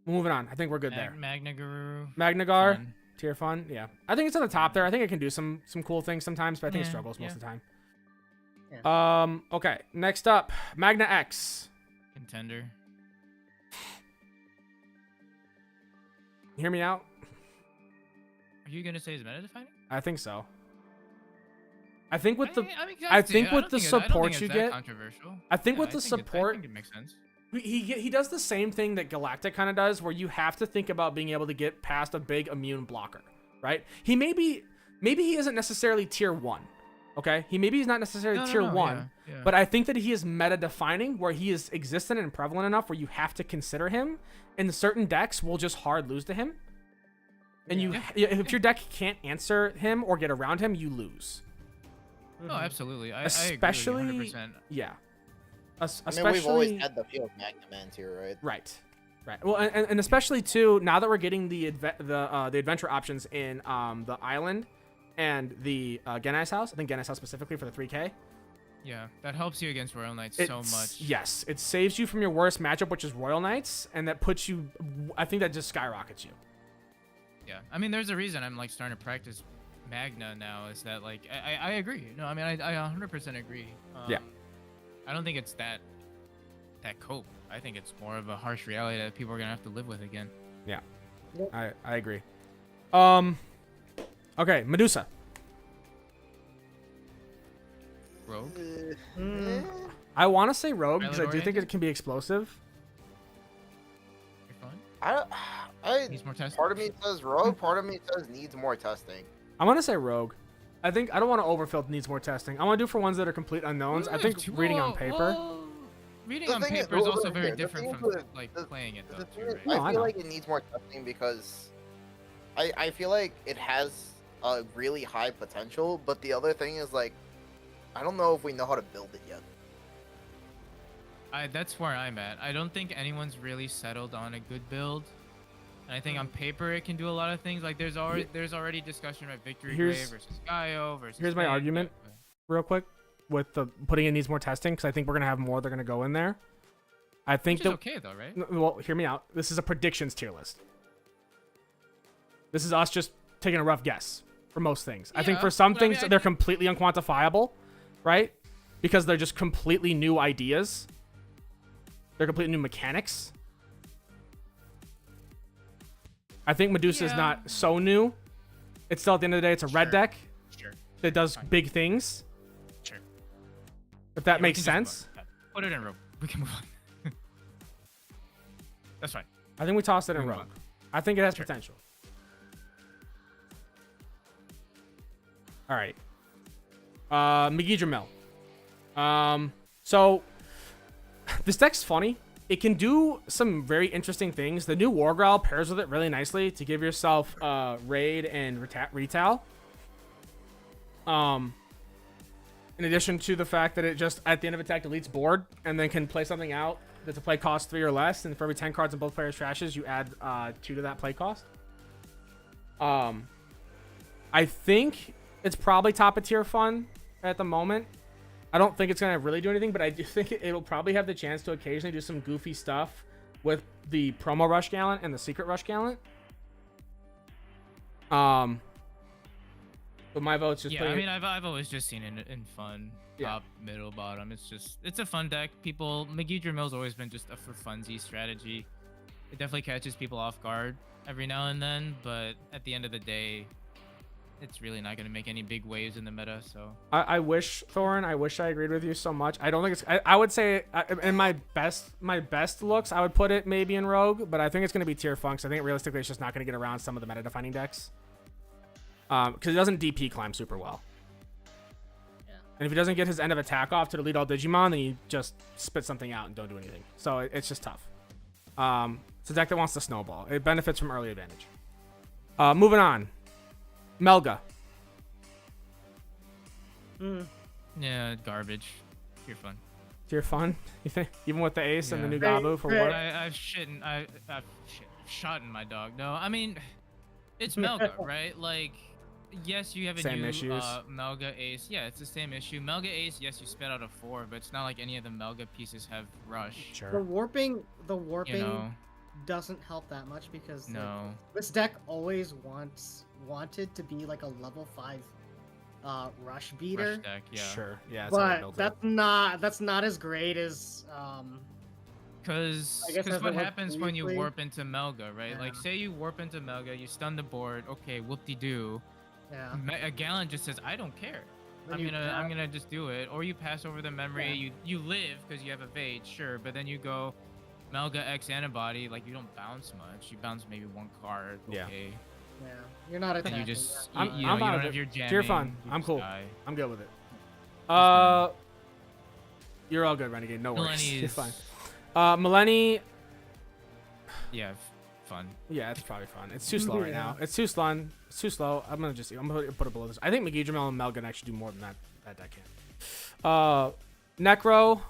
Moving on. I think we're good there. Magna Guru. Magnagar, Fun. tier fun. Yeah. I think it's at the top there. I think it can do some cool things sometimes, but I think it Yeah, struggles most yeah. of the time. Okay. Next up, Magna X. Contender. Hear me out? Are you gonna say it's meta defining? I think so. I think with the I think with the support you get- controversial. I think with I the think I support think it makes sense. he does the same thing that Galactic kind of does, where you have to think about being able to get past a big immune blocker, right? Maybe he isn't necessarily tier 1, Okay, he's not necessarily No, no, tier no, 1, yeah. but I think that he is meta defining, where he is existent and prevalent enough where you have to consider him, and certain decks will just hard lose to him. And if your deck can't answer him or get around him, you lose. No, absolutely. I Especially, agree 100%. yeah. I Especially, mean, we've always had the field Magnamans here, right? Right. Well, and especially too, now that we're getting the adventure options in the island and the Genai's house. I think Genai's house specifically for the 3K. Yeah, that helps you against Royal Knights so much. Yes, it saves you from your worst matchup, which is Royal Knights, and that puts you. I think that just skyrockets you. Yeah, I mean, there's a reason I'm like starting to practice Magna now. Is that like I agree. No, I mean I 100% agree. Yeah. I don't think it's that cope. I think it's more of a harsh reality that people are gonna have to live with again. Yeah, Yep. I agree. Okay, Medusa. Rogue. I want to say Rogue because I do think Pilot-oriented? it can be explosive. You're fine. Needs more testing. Part of me says Rogue, part of me says needs more testing. I want to say Rogue. I don't want to overfill needs more testing. I want to do for ones that are complete unknowns. I think reading on paper. Reading The on thing is- paper is well, also okay, very the different thing from is like the- playing it The though. thing Too, is, right? No, I I feel know. like it needs more testing because I feel like it has a really high potential, but the other thing is like I don't know if we know how to build it yet. That's where I'm at. I don't think anyone's really settled on a good build. And I think on paper it can do a lot of things. Like there's already discussion about Victory Grave versus Gaio versus. Here's my Fang, argument. Real quick, with the putting in needs more testing, because I think we're gonna have more. They're gonna go in there. I think Which is that. okay though, right? Well, hear me out. This is a predictions tier list. This is us just taking a rough guess for most things. I think Yeah, for some but I mean, things I they're think- completely unquantifiable, right? Because they're just completely new ideas. They're completely new mechanics. I think Medusa is Yeah. not so new. It's still at the end of the day, it's a red Sure. deck Sure. that does Fine. big things. Sure. If that Yeah, we makes can just sense. move on. Put it in rope. We can move on. That's fine. I think we tossed it in Move Rogue. on. I think it has Sure. potential. All right. Megidra Mill. So this deck's funny. It can do some very interesting things. The new War Growl pairs with it really nicely to give yourself raid and retail. In addition to the fact that it just at the end of attack deletes board and then can play something out that's a play cost 3 or less, and for every 10 cards in both players' trashes, you add 2 to that play cost. I think it's probably top of tier fun at the moment. I don't think it's gonna really do anything, but I do think it'll probably have the chance to occasionally do some goofy stuff with the promo Rush Gallant and the secret Rush Gallant. But my vote's just Yeah, putting I it- mean, I've always just seen it in fun. Yeah. Top, middle, bottom. It's a fun deck. Megidra Mill's always been just a for funsies strategy. It definitely catches people off guard every now and then, but at the end of the day, it's really not going to make any big waves in the meta. So I wish, Thorin, I wish I agreed with you so much. I don't think it's. I would say in my best looks, I would put it maybe in Rogue, but I think it's going to be tier fun. 'Cause I think realistically, it's just not going to get around some of the meta defining decks. Because it doesn't DP climb super well. Yeah. And if he doesn't get his end of attack off to delete all Digimon, then you just spit something out and don't do anything. So it's just tough. It's a deck that wants to snowball. It benefits from early advantage. Moving on. Melga. yeah, garbage. You're fun. Tier fun, you think? Even with the ace and the Yeah. new Gabu for Hey, what? I've shot in my dog. No, I mean, it's Melga, right? Like, yes, you have a Same new issues. Melga Ace. Yeah, it's the same issue. Melga Ace, yes, you spit out a 4, but it's not like any of the Melga pieces have rush. The Sure. warping You know, doesn't help that much because like, no. this deck always wanted to be like a level 5 rush beater. Rush deck, yeah. Sure. Yeah. That's how they But built it. that's not as great as Because I guess as what it works happens when you briefly. warp into Melga, right? Like, Yeah. say you warp into Melga, you stun the board, okay, whoop-de-doo. yeah. A Gallant just says, I don't care. Then I'm you gonna just do it. Or you pass over the memory, Yeah. you live because you have evade, sure, but then you go Melga X antibody, like you don't bounce much. You bounce maybe 1 card, Yeah. okay. Yeah, you're not And attacking. you just yeah. you I'm know, out you of don't it. have your jamming. Tier fun. you I'm just cool. die. I'm good with it. You're all good, Renegade. No worries. Millennium It's is- fine. Millennium. Yeah, fun. Yeah, it's probably fun. It's too slow right Yeah. now. It's too slow. It's too slow. I'm gonna put it below this. I think McGee and Mel can actually do more than that deck can. Necro.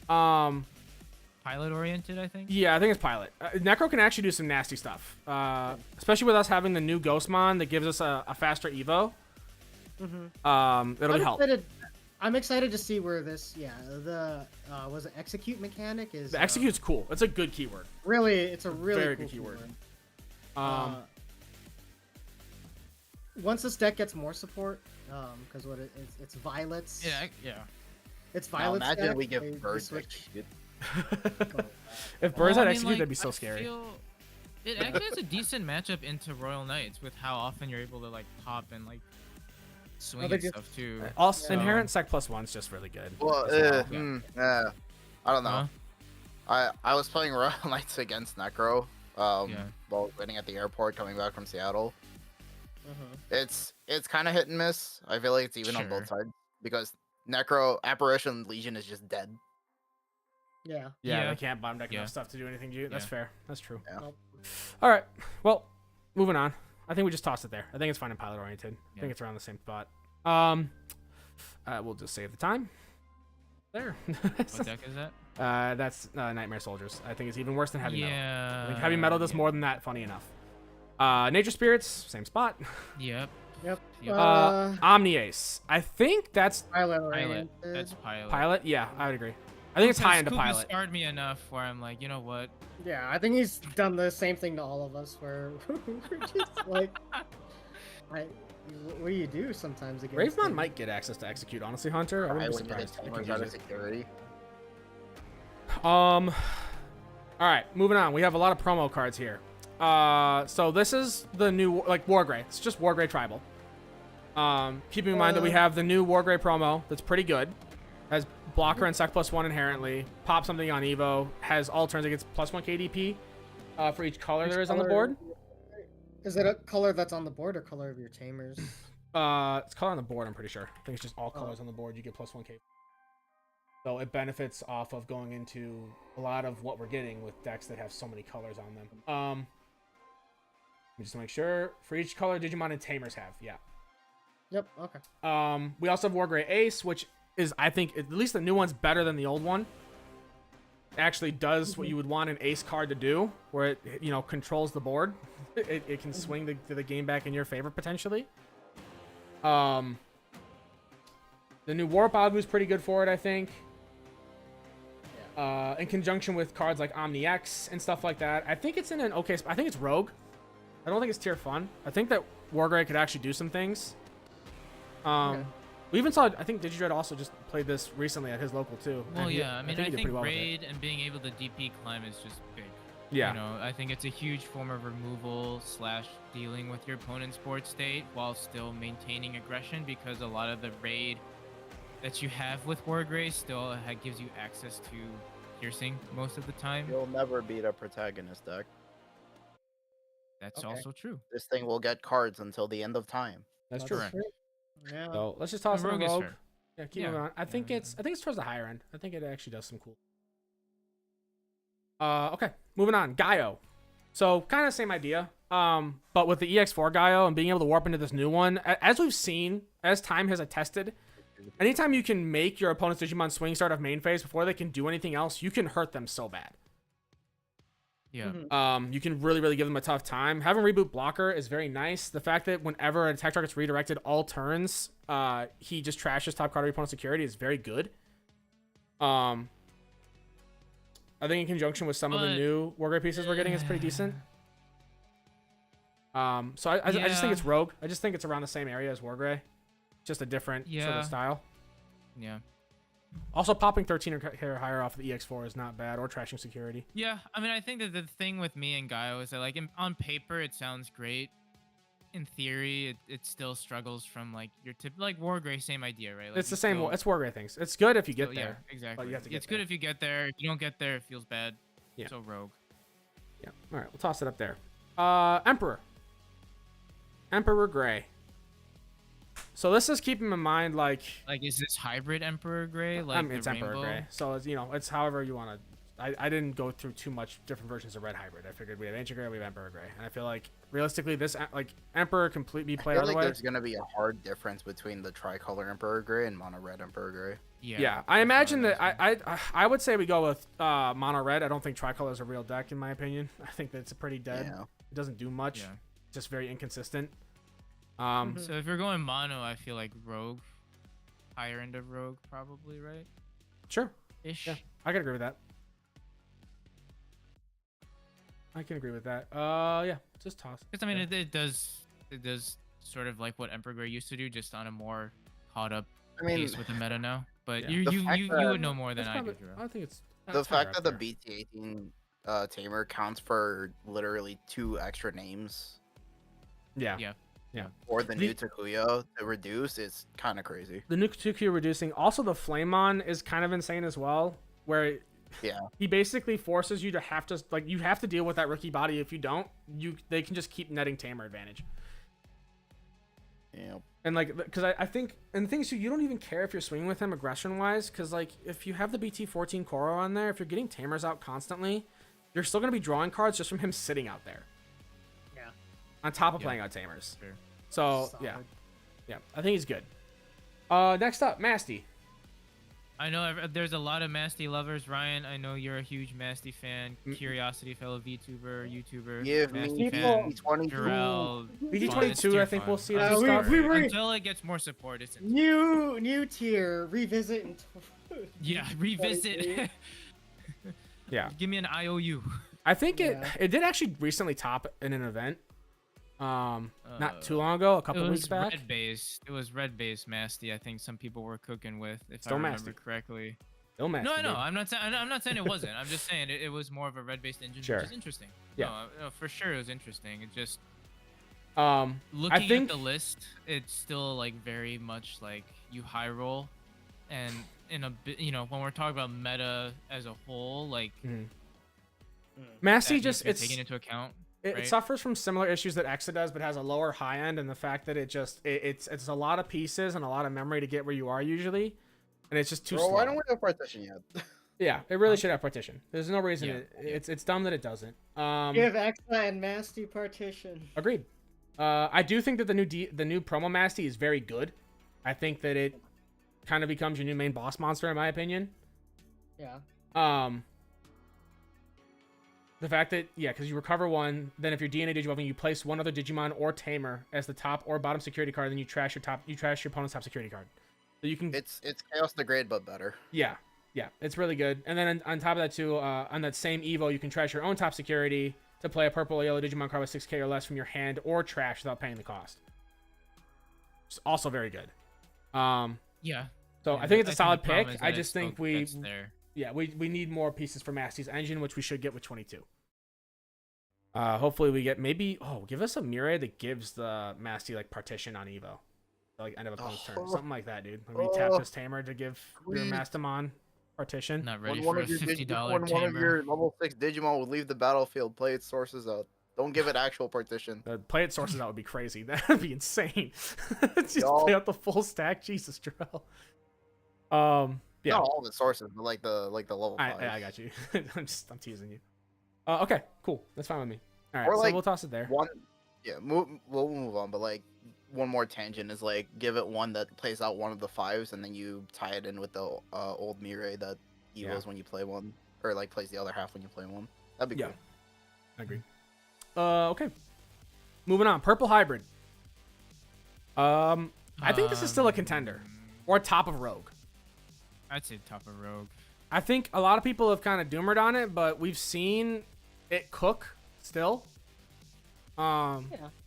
Pilot oriented, I think. Yeah, I think it's Pilot. Necro can actually do some nasty stuff. Especially with us having the new Ghostmon that gives us a faster Evo. It'll help. I'm excited to see where this. Yeah, the was it execute mechanic is. The execute's cool. It's a good keyword. Really, it's a really Very cool good keyword. Once this deck gets more support, because it's violets. Yeah. It's Now violets. imagine deck, we they give birds switch. execute. If Birds Well, had I mean, execute, like, that'd be so I scary. It actually has a decent matchup into Royal Knights with how often you're able to like pop and like swing they and just- stuff too. Also, So- inherent sec +1's just really good. Well, as well. I don't know. Huh? I was playing Royal Knights against Necro. Yeah. While waiting at the airport coming back from Seattle. Mhm. It's kind of hit and miss. I feel like it's even on Sure. both sides because Necro Apparition Legion is just dead. Yeah. Yeah, Yeah. they can't bomb deck Yeah. enough stuff to do anything. That's Yeah. fair. That's true. Yeah. Nope. All right. Well, moving on. I think we just tossed it there. I think it's fine and pilot oriented. I Yeah. think it's around the same spot. We'll just save the time. There. What deck is that? That's Nightmare Soldiers. I think it's even worse than Heavy Metal. Yeah. I think Heavy Metal does yeah. more than that. Funny enough. Nature Spirits, same spot. Yep. Yep. Yep. Omni Ace. I think that's Pilot Pilot. oriented. That's pilot. pilot. Yeah, I would agree. I think it's high into Kupa pilot. scarred me enough where I'm like, you know what? Yeah, I think he's done the same thing to all of us, where we're just like, what do you do sometimes against Gravemon him? might get access to execute. Honestly, Hunter, I wouldn't be When you hit surprised. It tamers could out of use it. security. All right, moving on. We have a lot of promo cards here. So this is the new Wargrey. It's just Wargrey Tribal. Keeping in mind that we have the new Wargrey promo that's pretty good. Has blocker and sec +1 inherently. Pop something on Evo. Has all turns against +1 KDP for each color Which there is on the color- board. Is it a color that's on the board or color of your tamers? It's color on the board, I'm pretty sure. I think it's just all colors on the board. You get +1 K. So it benefits off of going into a lot of what we're getting with decks that have so many colors on them. Let me just make sure. For each color, Digimon and Tamers have. Yeah. Yep. Okay. We also have Wargrey Ace, which is, I think, at least the new one's better than the old one. It actually does what you would want an Ace card to do, where it, controls the board. It can swing the game back in your favor, potentially. The new Warp Agu's pretty good for it, I think. In conjunction with cards like Omni X and stuff like that. I think it's in an okay spot. I think it's Rogue. I don't think it's tier fun. I think that Wargrey could actually do some things. Okay. We even saw, I think Digidread also just played this recently at his local too. Well, and he- yeah. I mean, he I did think pretty well with it. raid and being able to DP climb is just big. Yeah. You know, I think it's a huge form of removal / dealing with your opponent's board state while still maintaining aggression, because a lot of the raid that you have with Wargrey still gives you access to piercing most of the time. You'll never beat a protagonist deck. That's Okay. also true. This thing will get cards until the end of time. That's true. correct. Yeah. So let's just toss it Rogue on is Rogue. fair. Yeah, keep Yeah. moving on. I think Yeah. it's towards the higher end. I think it actually does some cool. Okay, moving on. Gaio. So kind of same idea. But with the EX4 Gaio and being able to warp into this new one, as we've seen, as time has attested, anytime you can make your opponent's Digimon swing start off main phase before they can do anything else, you can hurt them so bad. Yeah. Mhm. You can really give them a tough time. Having reboot blocker is very nice. The fact that whenever an attack target's redirected all turns, he just trashes top card of your opponent's security is very good. I think in conjunction with some of the But- new Wargrey pieces we're getting, it's pretty decent. So I just think Yeah. it's Rogue. I just think it's around the same area as Wargrey, just a different sort Yeah. of style. Yeah. Also, popping 13 or higher off of the EX4 is not bad, or trashing security. Yeah, I mean, I think that the thing with me and Gaio is that, like, on paper, it sounds great. In theory, it still struggles from, like, your like Wargrey, same idea, right? Like, It's you the same. still- It's Wargrey things. It's good if you get still- there. Yeah, exactly. you have to get it's good there. if you get there. If you don't get there, it feels bad. Yeah. So Rogue. Yeah. All right, we'll toss it up there. Emperor. Emperor Gray. So let's just keep in mind, like, Like, is this hybrid Emperor Gray? Like I mean, the it's Emperor rainbow? Gray. So it's, it's however you want to. I didn't go through too much different versions of Red Hybrid. I figured we have Ancient Gray, we have Emperor Gray, and I feel like realistically, this like Emperor completely I play feel other like way. there's gonna be a hard difference between the tricolor Emperor Gray and mono red Emperor Gray. Yeah, I imagine that I would say we go with mono red. I don't think tricolor is a real deck in my opinion. I think that it's pretty dead. Yeah. It doesn't do much. Yeah. Just very inconsistent. So if you're going mono, I feel like Rogue, higher end of Rogue, probably, right? Sure. Ish. Yeah, I can agree with that. I can agree with that. Yeah, just toss. Because I mean, Yeah. it does sort of like what Emperor Gray used to do, just on a more caught up I mean, pace with the meta now. But Yeah. you The you fact you, you that- would know more than It's I do, probably- Jarrell. I think it's the higher fact up that the there. BT-18 tamer counts for literally 2 extra names Yeah. Yeah. or the The- new Takuya to reduce is kind of crazy. The nuke 2Q reducing. Also, the Flamon is kind of insane as well, where Yeah. he basically forces you to you have to deal with that rookie body. If you don't, they can just keep netting tamer advantage. Yeah. And like, because I think, and the thing is, you don't even care if you're swinging with him aggression wise, because like if you have the BT-14 Koro on there, if you're getting tamers out constantly, you're still gonna be drawing cards just from him sitting out there. Yeah. On top of Yeah. playing out tamers. Sure. So Solid. yeah, I think he's good. Next up, Masty. I know there's a lot of Masty lovers. Ryan, I know you're a huge Masty fan. Curiosity, fellow VTuber, YouTuber, Give Masty me fan. 22. Jarrell, BT-22, I think we'll see. Uh, some we- stuff. we were- Until it gets more support, it's New tier revisit. yeah. Revisit. Yeah. Give me an IOU. I think Yeah. it did actually recently top in an event. Not too Uh, long ago, a It couple was weeks back. red based. It was red based Masty. I think some people were cooking with, if Still I remember Masty. correctly. Still Masty. No, dude. I'm not saying it wasn't. I'm just saying it was more of a red based engine, Sure. which is interesting. Yeah. No, for sure it was interesting. It just I looking think at the list, it's still like very much like you high roll, and in a bit, when we're talking about meta as a whole, like that Masty needs just to be it's taken into account. it right? suffers from similar issues that Exa does, but has a lower high end, and the fact that it's a lot of pieces and a lot of memory to get where you are usually, and it's just too Bro, slow. why don't we have partition yet? Yeah, it really should have partition. There's no reason Yeah, it's dumb that it doesn't. Give Exa and Masty partition. Agreed. I do think that the new promo Masty is very good. I think that it kind of becomes your new main boss monster in my opinion. Yeah. The fact that because you recover one, then if you're DNA Digivolving, you place one other Digimon or Tamer as the top or bottom security card, then you trash your opponent's top security card. So you can It's Chaos the Grade, but better. yeah, it's really good. And then on top of that too, on that same Evo, you can trash your own top security to play a purple or yellow Digimon card with 6k or less from your hand or trash without paying the cost. It's also very good. Yeah. So Yeah, I think it's a the solid problem pick. is I that just it still think we gets there. we need more pieces for Masty's engine, which we should get with 22. Hopefully we get give us a Mirai that gives the Masty like partition on Evo. Like end of opponent's turn. Something like that, dude. Like we tap this Tamer to give your Please. Mastamon partition. Not ready When for one a of your $50 when one of tamer. your level 6 Digimon would leave the battlefield, play its sources out. Don't give it actual partition. Play it sources out would be crazy. That would be insane. Just Y'all- play out the full stack. Jesus, Jarrell. Yeah. Not all of its sources, but like the level 5. I got you. I'm teasing you. Okay, cool. That's fine with me. All right, Or, so like, we'll toss it there. We'll move on, but like one more tangent is like give it one that plays out one of the 5s, and then you tie it in with the old Mirai that evos when you play one, or like plays the other half when you play one. That'd be Yeah. cool. I agree. Okay. Moving on. Purple Hybrid. I think this is still a contender. Or top of Rogue. I'd say top of Rogue. I think a lot of people have kind of doomered on it, but we've seen it cook still. Yeah.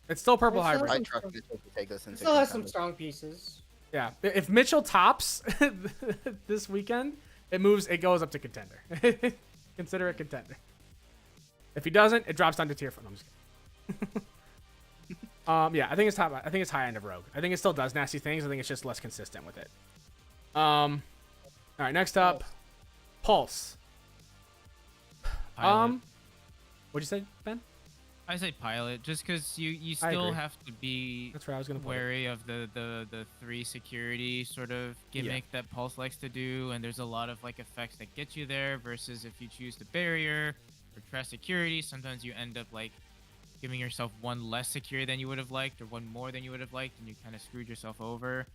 It's still Purple It's still- Hybrid. I trust Mitchell to take this into Still has some contenders. strong pieces. Yeah. If Mitchell tops this weekend, it goes up to contender. Consider it contender. If he doesn't, it drops down to tier 4. No, I'm just kidding. Yeah, I think it's top. I think it's high end of Rogue. I think it still does nasty things. I think it's just less consistent with it. All right, next up, Pulse. Pilot. What'd you say, Ben? I say pilot, just because you I still agree. have to be That's where I was gonna put it. wary of the 3 security sort of gimmick that Pulse likes to do, and there's a lot of like effects that get you there. Versus if you choose the barrier or trust security, sometimes you end up like giving yourself one less security than you would have liked, or one more than you would have liked, and you kind of screwed yourself over.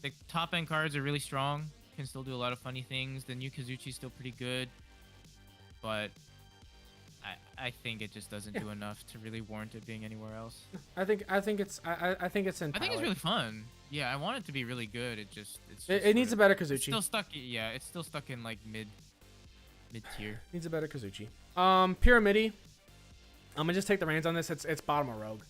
The top end cards are really strong, can still do a lot of funny things. The new Kazuchi's still pretty good, but I think it just doesn't do enough to really warrant it being anywhere else. I think it's in. I think it's pilot. really fun. Yeah, I want it to be really good. It's just It needs a better It's Kazuchi. still stuck. Yeah, it's still stuck in like mid tier. Needs a better Kazuchi. Pyramidi. I'm gonna just take the reins on this. It's bottom of Rogue.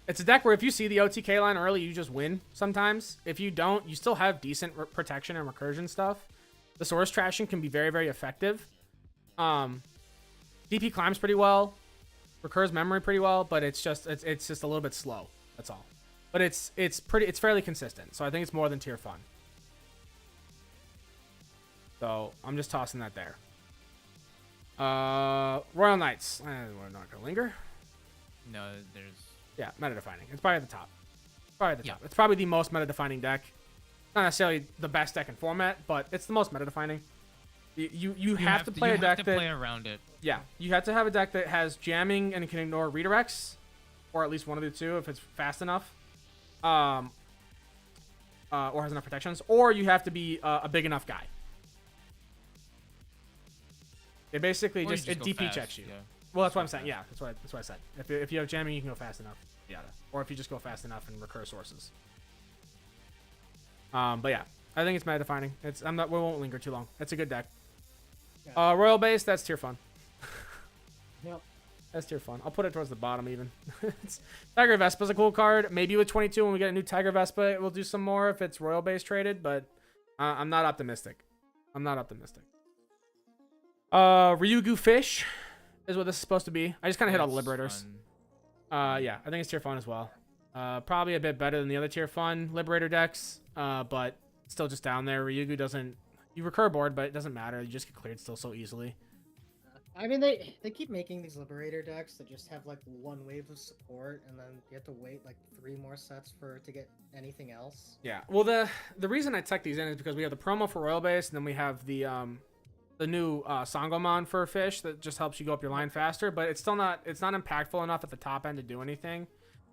It's a deck where if you see the OTK line early, you just win sometimes. If you don't, you still have decent protection and recursion stuff. The source trashing can be very, very effective. DP climbs pretty well, recurs memory pretty well, but it's just a little bit slow. That's all. But it's fairly consistent. So I think it's more than tier fun. So I'm just tossing that there. Royal Knights. We're not gonna linger. No, there's Yeah, meta defining. It's probably at the top. Probably at the top. Yeah. It's probably the most meta defining deck. Not necessarily the best deck in format, but it's the most meta defining. You have to play a deck that play around it. yeah, you have to have a deck that has jamming and can ignore redirects, or at least one of the two if it's fast enough, or has enough protections, or you have to be a big enough guy. It basically Or you just go DP fast, checks you. yeah. Well, that's what I'm saying. Yeah, that's what I said. If you have jamming, you can go fast enough. Yeah, or if you just go fast enough and recur sources. But yeah, I think it's meta defining. We won't linger too long. It's a good deck. Yeah. Royal base, that's tier fun. Yep. That's tier fun. I'll put it towards the bottom even. Tiger Vespa's a cool card. Maybe with 22 when we get a new Tiger Vespa, we'll do some more if it's Royal base traded, but I'm not optimistic. Ryugu Fish is what this is supposed to be. I just kind of hit all the That's Liberators. fun. Yeah, I think it's tier fun as well. Probably a bit better than the other tier fun Liberator decks, but still just down there. Ryugu doesn't... You recur board, but it doesn't matter. You just get cleared still so easily. I mean, they keep making these Liberator decks that just have like one wave of support, and then you have to wait like 3 more sets to get anything else. Yeah. Well, the reason I tuck these in is because we have the promo for Royal Base, and then we have the new Sangomon for Fish that just helps you go up your line faster, but it's not impactful enough at the top end to do anything.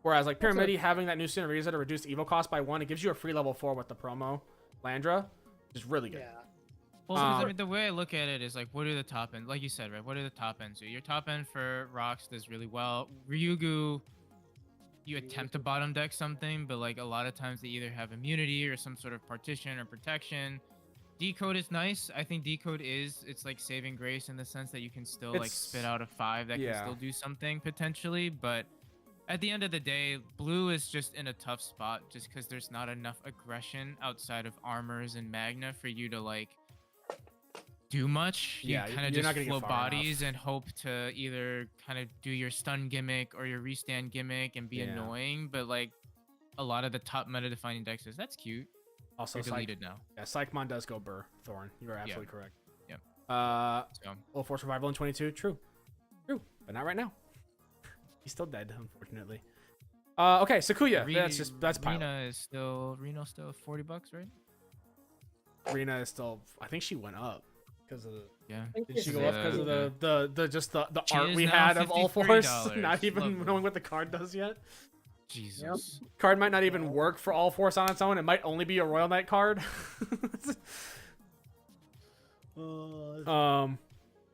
Whereas like Pyramidi having that new Sunariza to reduce evo cost by 1, it gives you a free level 4 with the promo Landra, which is really good. Yeah. Well, because, I mean, the way I look at it is like, what are the top end? Like you said, right? What are the top ends? So your top end for Rocks does really well. Ryugu, you attempt to bottom deck something, but like a lot of times they either have immunity or some sort of partition or protection. Decode is nice. I think Decode it's like saving grace in the sense that you can still like spit out a 5 that can still do something potentially, but at the end of the day, blue is just in a tough spot just because there's not enough aggression outside of armors and Magna for you to like do much. Yeah, you kind of you're not just gonna get flow far bodies and hope to either kind of do your stun gimmick or your restand gimmick and be annoying, but like a lot of the top meta defining decks is that's cute. Also, They're deleted now. Yeah, Psychmon does go Burr Thorn. You're absolutely correct. Yeah. Full Force Revival in 22. True, but not right now. He's still dead, unfortunately. Okay, Sakuya. That's pilot. Reno's still $40, right? Rena is still. I think she went up because of the. Yeah. Did she go up because of the She art is we now had of All Force? $53. Not even Lovely. knowing what the card does yet. Jesus. Card might not even work for All Force on its own. It might only be a Royal Knight card.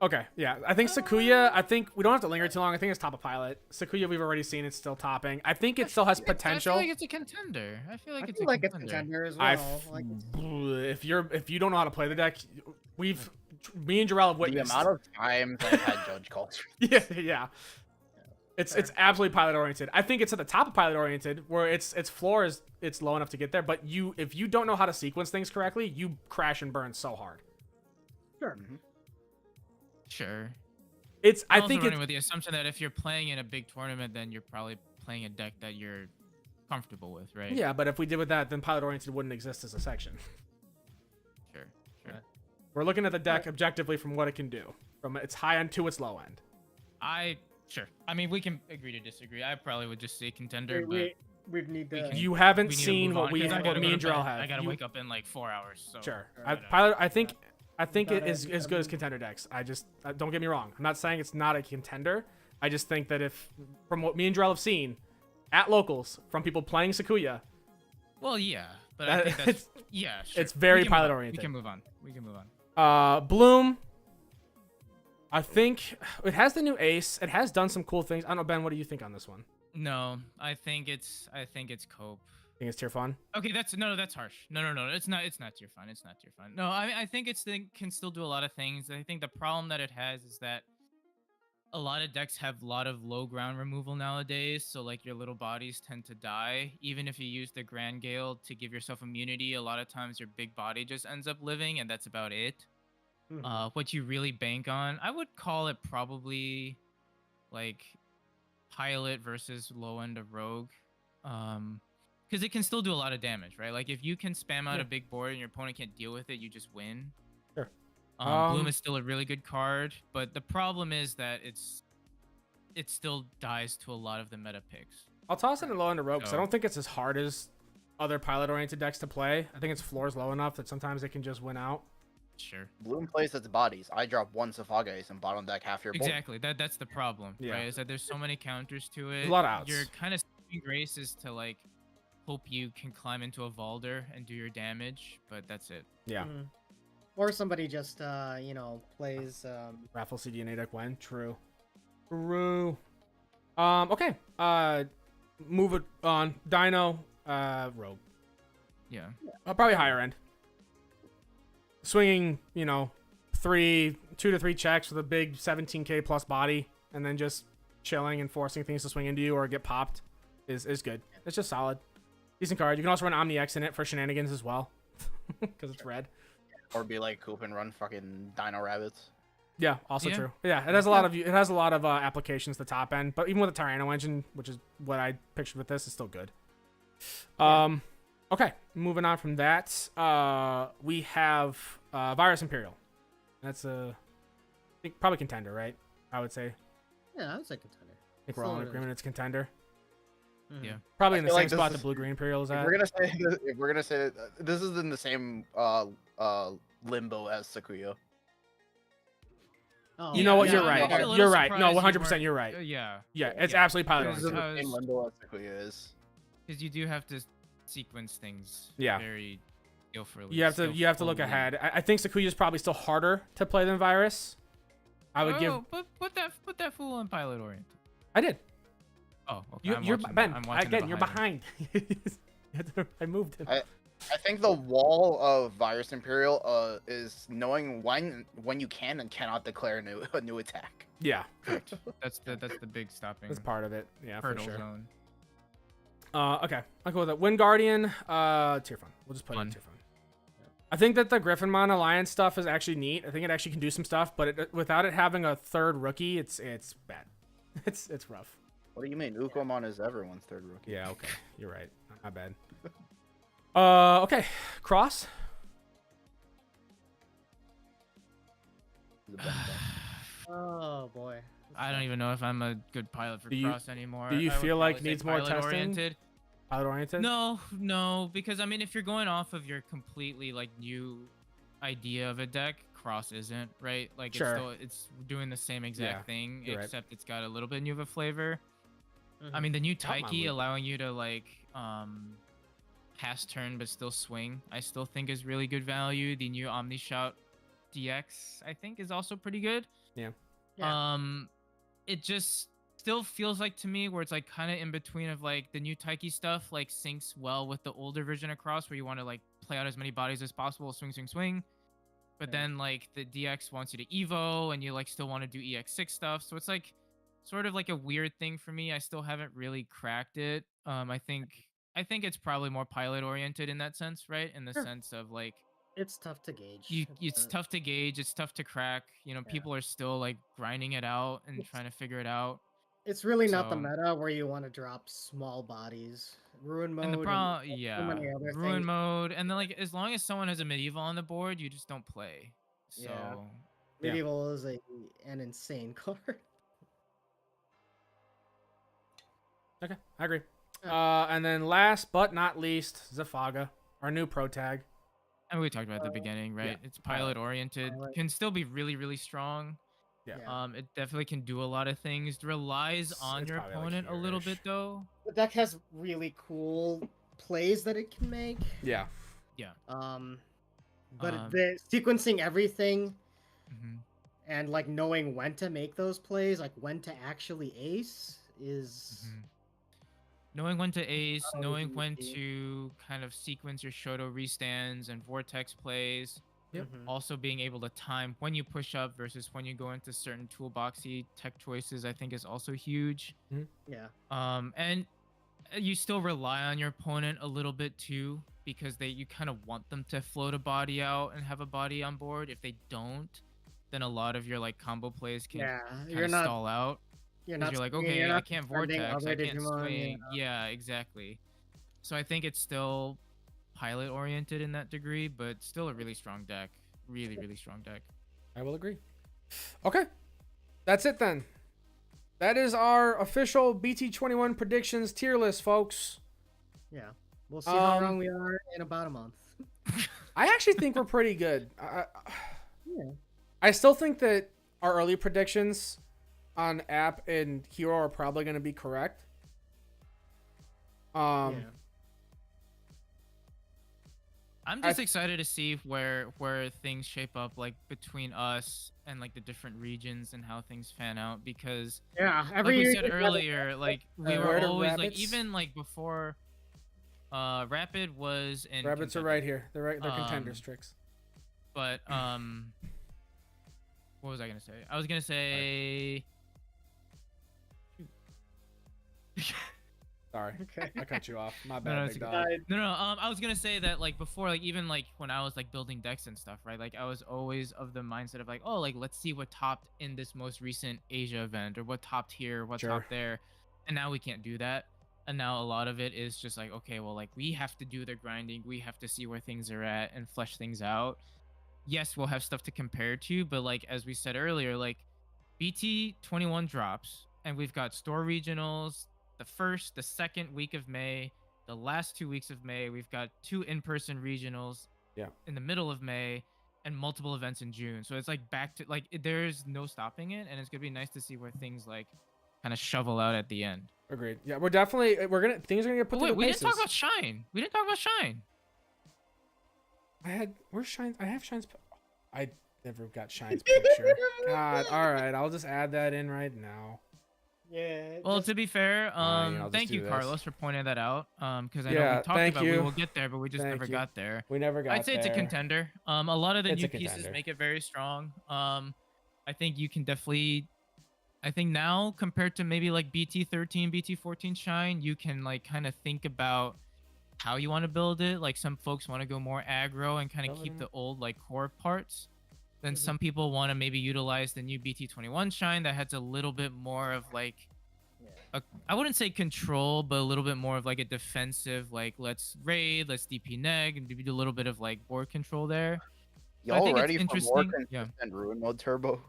Okay, yeah. I think Sakuya, I think we don't have to linger too long. I think it's top of pilot. Sakuya, we've already seen it's still topping. I think it still has potential. I feel like it's a contender. I feel like it's a contender as well. If you don't know how to play the deck, me and Jarrell have The witnessed. amount of times I've had judge calls. Yeah. It's absolutely pilot oriented. I think it's at the top of pilot oriented, where its floor is low enough to get there. But if you don't know how to sequence things correctly, you crash and burn so hard. Sure. Sure. I I'm think also running it's with the assumption that if you're playing in a big tournament, then you're probably playing a deck that you're comfortable with, right? yeah. But if we did with that, then pilot oriented wouldn't exist as a section. Sure. We're looking at the deck objectively from what it can do, from its high end to its low end. I Sure. I mean, we can agree to disagree. I probably would just say contender, but We need we to. can- You haven't we need to seen move what on, we 'cause I what gotta me go and to Jarrell bed. have. I gotta You- wake up in like 4 hours. So Sure. gotta- I think it is gotta- as good as contender decks. I just don't get me wrong. I'm not saying it's not a contender. I just think that if from what me and Jarrell have seen at locals from people playing Sakuya, Well, yeah, but I think that's yeah. Sure. it's very We can move pilot on. oriented. We can move on. Bloom. I think it has the new ace. It has done some cool things. I don't know, Ben. What do you think on this one? No, I think it's cope. Think it's tier fun? Okay, that's harsh. No. It's not tier fun. It's not tier fun. No, I think can still do a lot of things. I think the problem that it has is that a lot of decks have a lot of low ground removal nowadays, so like your little bodies tend to die. Even if you use the Grand Gale to give yourself immunity, a lot of times your big body just ends up living, and that's about it. What you really bank on, I would call it probably like pilot versus low end of rogue, because it can still do a lot of damage, right? Like if you can spam out a big board and your opponent can't deal with it, you just win. Sure. Bloom is still a really good card, but the problem is that it still dies to a lot of the meta picks. I'll toss it in low end of rogue because I So- don't think it's as hard as other pilot oriented decks to play. I think its floor is low enough that sometimes it can just win out. Sure. Bloom plays its bodies. I drop one Safages and bottom deck half your board. Exactly. That's the problem, Yeah. right? Is that there's so many counters to it. There's a lot of outs. Your kind of saving grace is to like hope you can climb into a Valder and do your damage, but that's it. Yeah. Or somebody just plays Raffle CDNA deck when? True. Okay. Move it on. Dino, rogue. Yeah. Probably higher end. Swinging, 2 to 3 checks with a big 17k plus body, and then just chilling and forcing things to swing into you or get popped is good. It's just solid. Decent card. You can also run Omni X in it for shenanigans as well, because it's red. Or be like Coop and run fucking Dino Rabbits. Yeah, also Yeah. true. Yeah, it has a lot of applications to the top end, but even with the Tyranno engine, which is what I pictured with this, is still good. Okay, moving on from that, we have Virus Imperial. That's I think probably contender, right? I would say. yeah, I would say contender. I think we're all in Still agreement it's contender. Yeah. Probably in the feel same like this spot is- the Blue Green Imperial is If at. we're gonna say this is in the same limbo as Sakuya. Oh, You know what? Yeah, You're I'm right. actually a little You're right. No, surprised you 100% weren't- you're right. Yeah. Yeah, it's Yeah. absolutely pilot This is in oriented. the same limbo as Sakuya is. Because you do have to sequence things Yeah. very skillfully. You have to look ahead. I think Sakuya is probably still harder to play than Virus. I would give. But put that fool on pilot oriented. I did. Oh, okay. You're watching Ben. I'm watching Again, you're behind. behind. I moved him. I think the wall of Virus Imperial is knowing when you can and cannot declare a new attack. Yeah, That's the big stopping that's part of it. Yeah, for hurdle sure. zone. Okay, I'll go with that. Wind Guardian, tier fun. We'll just put it in Fun. tier fun. I think that the Griffinmon Alliance stuff is actually neat. I think it actually can do some stuff, but without it having a third rookie, it's bad. It's rough. What do you mean? Ukomon is everyone's third rookie. Yeah, okay, you're right. Not bad. Okay, Cross. He's a bad guy. Oh boy. I don't even know if I'm a good pilot for Do you- cross anymore. do you I would feel like probably say needs more testing? pilot-oriented. Pilot oriented. No, because I mean, if you're going off of your completely like new idea of a deck, cross isn't right. Like Sure. it's doing the same exact Yeah, thing, you're right. except it's got a little bit new of a flavor. Mhm. I mean, the new Help my Taiki loop. allowing you to like pass turn but still swing, I still think is really good value. The new Omni Shout DX, I think, is also pretty good. Yeah. It just still feels like to me where it's like kind of in between of like the new Taiki stuff like syncs well with the older version of cross where you want to like play out as many bodies as possible, swing. But Yeah. then like the DX wants you to evo and you like still want to do EX6 stuff. So it's like sort of like a weird thing for me. I still haven't really cracked it. I think it's probably more pilot oriented in that sense, right? In the Sure. sense of like It's tough to gauge. it's tough to gauge, it's tough to crack. You know, Yeah. people are still like grinding it out and It's- trying to figure it out. It's really not the So- meta where you want to drop small bodies. Ruin mode. And the problem, so yeah, many other ruin things. mode, and then like as long as someone has a medieval on the board, you just don't play. So Yeah. Yeah. Medieval is an insane card. Okay, I agree. Yeah. And then last but not least, Zafaga, our new pro tag. And we talked about at the beginning, right? It's pilot oriented, Pilot. can still be really, really strong. Yeah. It definitely can do a lot of things. Relies on It's your probably, like, opponent a little here-ish. bit though. The deck has really cool plays that it can make. Yeah. Yeah. But the sequencing everything Mhm. and like knowing when to make those plays, like when to actually ace, is Mhm. Knowing when to ace, Not always knowing when easy. to kind of sequence your Shoto restands and vortex plays. Yep. Mhm. Also being able to time when you push up versus when you go into certain toolboxy tech choices, I think is also huge. Yeah. And you still rely on your opponent a little bit too, because you kind of want them to float a body out and have a body on board. If they don't, then a lot of your like combo plays can Yeah. kind You're of not stall out. you're Because not you're like, swinging, okay, you're I not can't defending vortex, other I can't Digimon. swing. Yeah, exactly. So I think it's still pilot oriented in that degree, but still a really strong deck. Really, really strong deck. I will agree. Okay. That's it then. That is our official BT-21 predictions tier list, folks. Yeah. We'll see how wrong we are in about a month. I actually think we're pretty good. Yeah. I still think that our early predictions on app and hero are probably going to be correct. Yeah. I'm just excited to see where things shape up, like between us and like the different regions and how things fan out, because Yeah. like Every we year said you earlier, like we Where were do always like, rabbits? even like before Rapid was in Rabbits are contender. right here. They're contenders, Tricks. But what was I gonna say? I was gonna say Sorry. Okay. I cut you off. My No, bad, it's big okay. dog. No, I was gonna say that like before, like even like when I was like building decks and stuff, right? Like I was always of the mindset of like, oh, like let's see what topped in this most recent Asia event, or what topped here, what Sure. topped there, and now we can't do that. And now a lot of it is just like, okay, well, like we have to do the grinding, we have to see where things are at and flesh things out. Yes, we'll have stuff to compare to, but like as we said earlier, like BT-21 drops, and we've got store regionals the first, the second week of May, the last 2 weeks of May. We've got 2 in-person regionals in the middle of May, and multiple events in June. So it's like back to like there's no stopping it, and it's gonna be nice to see where things like kind of shovel out at the end. Agreed. Yeah, things are gonna get put Oh, through wait, the we paces. didn't talk about Shine. We didn't talk about Shine. Where's Shine's? I have Shine's. I never got Shine's picture. God. All right. I'll just add that in right now. Yeah. Well, to be fair, Fine, I'll just thank do you, this. Carlos, for pointing that out. Because I know Yeah, we talked thank about we you. will get there, but we just Thank never you. got there. We never got I'd say it's a there. contender. A lot of the It's new a pieces contender. make it very strong. I think you can definitely. I think now compared to maybe like BT-13, BT-14 Shine, you can like kind of think about how you want to build it. Like some folks want to go more aggro and kind of keep the old like core parts. Then some people want to maybe utilize the new BT-21 Shine that has a little bit more of like I wouldn't say control, but a little bit more of like a defensive, like let's raid, let's DP neg, and do a little bit of like board control there. So I Y'all think it's ready for more interesting. Yeah. consistent ruin mode turbo?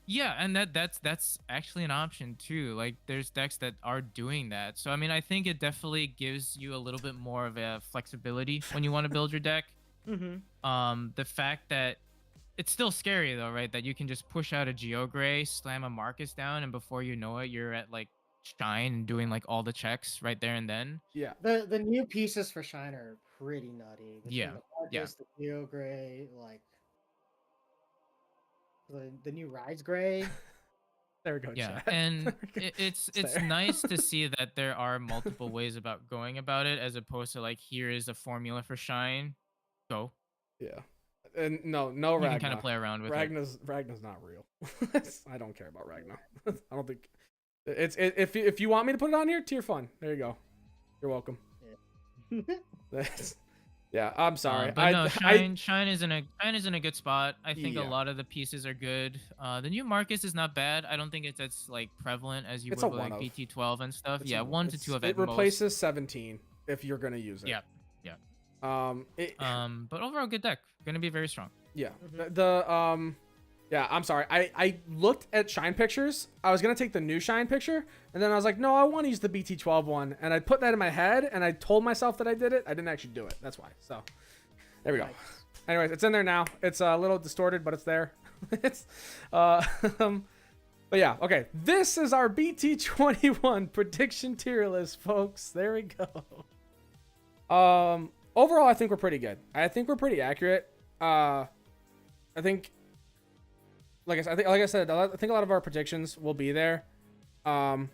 Yeah, and that's actually an option too. Like there's decks that are doing that. So I mean, I think it definitely gives you a little bit more of a flexibility when you want to build your deck. The fact that it's still scary though, right? That you can just push out a Geogray, slam a Marcus down, and before you know it, you're at like Shine and doing like all the checks right there and then. Yeah. The new pieces for Shine are pretty nutty. Between Yeah, the Marcus, the Neo Gray, like the new Rise Gray. There we go. Yeah, chat. and it's there. nice to see that there are multiple ways about going about it, as opposed to like here is a formula for Shine, go. Yeah. And no You Ragna. can kind of play around with it. Ragna's not real. I don't care about Ragna. I don't think if you want me to put it on here, tier fun. There you go. You're welcome. Yeah, I'm sorry. But no, Shine is in a good spot. I think a Yeah. lot of the pieces are good. The new Marcus is not bad. I don't think it's as like prevalent as you It's would a with like one of. BT-12 and stuff. It's Yeah, 1 to 2 of it at most. replaces 17 if you're gonna use it. Yeah. But But overall, good deck. Gonna be very strong. yeah. Mhm. The Yeah, I'm sorry. I looked at Shine pictures. I was going to take the new Shine picture, and then I was like, no, I want to use the BT-12 one. And I put that in my head, and I told myself that I did it. I didn't actually do it. That's why. So, there we go. Nice. Anyways, it's in there now. It's a little distorted, but it's there. It's, but yeah, okay. This is our BT-21 prediction tier list, folks. There we go. Overall, I think we're pretty good. I think we're pretty accurate. I think... Like I said, I think a lot of our predictions will be there. I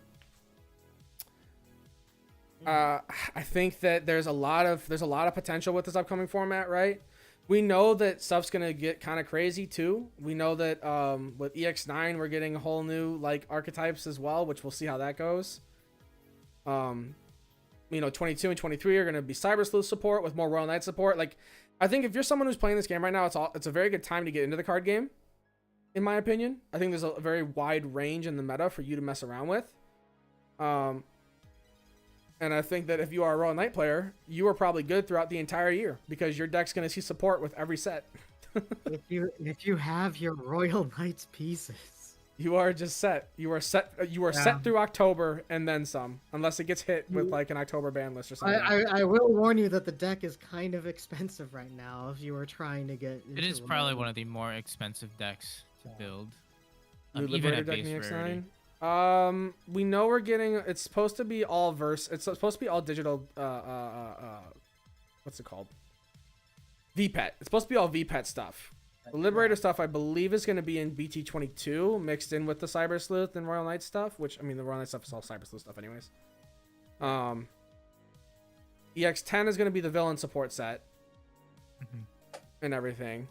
think that there's a lot of potential with this upcoming format, right? We know that stuff's gonna get kind of crazy too. We know that with EX9 we're getting a whole new like archetypes as well, which we'll see how that goes. 22 and 23 are gonna be Cyber Sleuth support with more Royal Knight support. Like, I think if you're someone who's playing this game right now, it's a very good time to get into the card game. In my opinion, I think there's a very wide range in the meta for you to mess around with. And I think that if you are a Royal Knight player, you are probably good throughout the entire year because your deck's going to see support with every set. if you have your Royal Knights pieces, you are just set. You are set. You are set through October and then some, unless it gets hit with like an October ban list or something. I will warn you that the deck is kind of expensive right now if you are trying to get into It is probably one of the more expensive decks to build. New Even Liberator at deck in base EX9. rarity. We know we're getting. It's supposed to be all it's supposed to be all digital. What's it called? VPET. It's supposed to be all VPET stuff. The Liberator stuff, I believe, is going to be in BT-22 mixed in with the Cyber Sleuth and Royal Knight stuff. Which, I mean, the Royal Knight stuff is all Cyber Sleuth stuff, anyways. EX10 is going to be the villain support set and everything.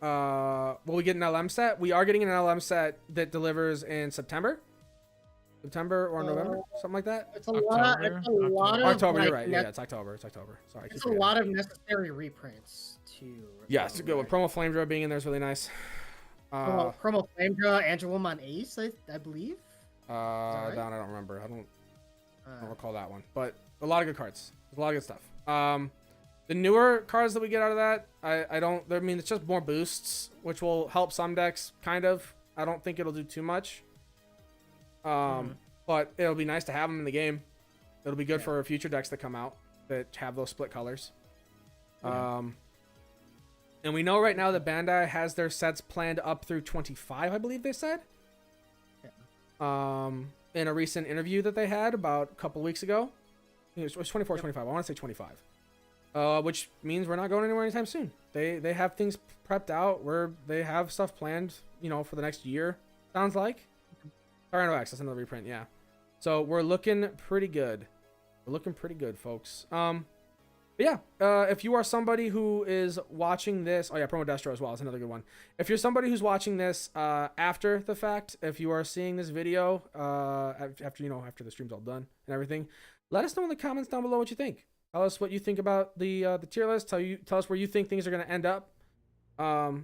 Will we get an LM set? We are getting an LM set that delivers in September or November, something like that. It's a lot of October. like, You're right. Yeah, it's October. Sorry. It's a lot of necessary reprints too. Yeah, it's good. With Promo Flamedraw being in there is really nice. Promo Flamedraw, Angewom Ace, I believe. Right? That I don't remember. I don't recall that one. But a lot of good cards. There's a lot of good stuff. The newer cards that we get out of that, I mean, it's just more boosts, which will help some decks, kind of. I don't think it'll do too much. But it'll be nice to have them in the game. It'll be good for future decks that come out that have those split colors. And we know right now that Bandai has their sets planned up through 25, I believe they said. In a recent interview that they had about a couple weeks ago. I think it was 24, 25. I want to say 25. Which means we're not going anywhere anytime soon. They have things prepped out where they have stuff planned, for the next year. Sounds like. Tyranno X, that's another reprint, yeah. So we're looking pretty good. We're looking pretty good, folks. But yeah, if you are somebody who is watching this, Promo Destro as well, it's another good one. If you're somebody who's watching this after the fact, if you are seeing this video after the stream's all done and everything, let us know in the comments down below what you think. Tell us what you think about the tier list. Tell us where you think things are going to end up.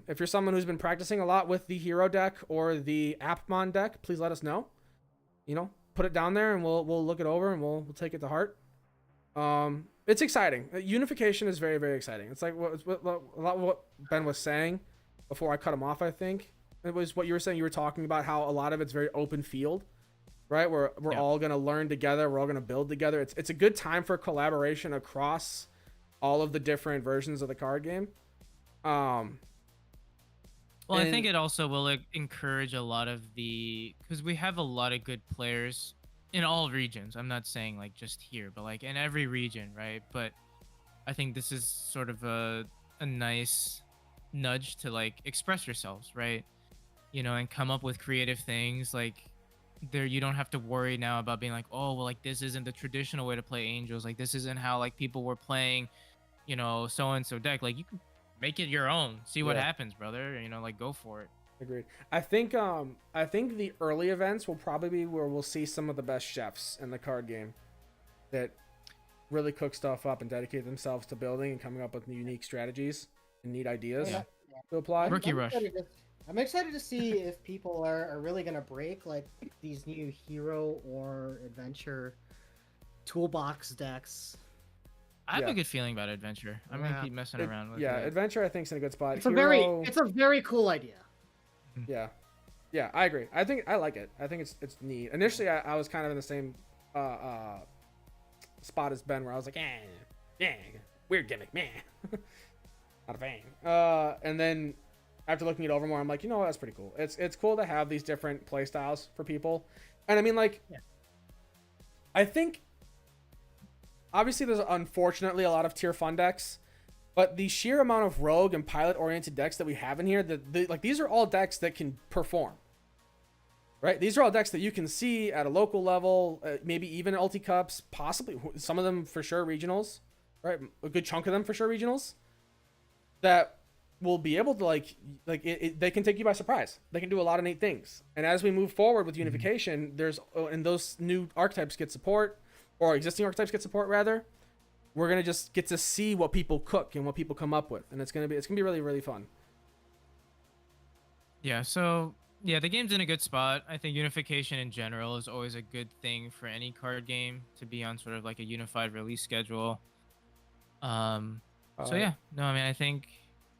If you're someone who's been practicing a lot with the hero deck or the Appmon deck, please let us know. Put it down there and we'll look it over and we'll take it to heart. It's exciting. Unification is very, very exciting. It's like a lot of what Ben was saying before I cut him off. I think it was what you were saying. You were talking about how a lot of it's very open field. Right, we're all gonna learn together. We're all gonna build together. It's a good time for collaboration across all of the different versions of the card game. Well, I think it also will encourage a lot of because we have a lot of good players in all regions. I'm not saying like just here, but like in every region, right? But I think this is sort of a nice nudge to like express yourselves, right? And come up with creative things like. You don't have to worry now about being like, oh, well, like this isn't the traditional way to play Angels. Like this isn't how like people were playing, so and so deck. Like you can make it your own. See what happens, brother. Like go for it. Agreed. I think the early events will probably be where we'll see some of the best chefs in the card game that really cook stuff up and dedicate themselves to building and coming up with unique strategies and neat ideas to apply. Rookie Rush. I'm excited to see if people are really going to break like these new hero or adventure toolbox decks I have Yeah. a good feeling about adventure. I'm gonna Yeah. keep messing around with Yeah, it. adventure I think's in a good spot. It's a Hero, very cool idea. yeah, yeah, I agree. I think I like it. I think it's neat. Initially, I was kind of in the same spot as Ben, where I was like, yeah, weird gimmick, man, not a fan. And then after looking it over more, I'm like, you know what, that's pretty cool. It's cool to have these different play styles for people, and I mean, like, Yeah. I think obviously there's unfortunately a lot of tier fun decks. But the sheer amount of rogue and pilot-oriented decks that we have in here, like these are all decks that can perform, right? These are all decks that you can see at a local level, maybe even ulti cups, possibly some of them for sure regionals, right? A good chunk of them for sure regionals. That will be able to they can take you by surprise. They can do a lot of neat things. And as we move forward with unification, and those new archetypes get support, or existing archetypes get support rather. We're gonna just get to see what people cook and what people come up with, and it's gonna be really, really fun. Yeah, so yeah, the game's in a good spot. I think unification in general is always a good thing for any card game to be on sort of like a unified release schedule. So yeah, no, I mean I think,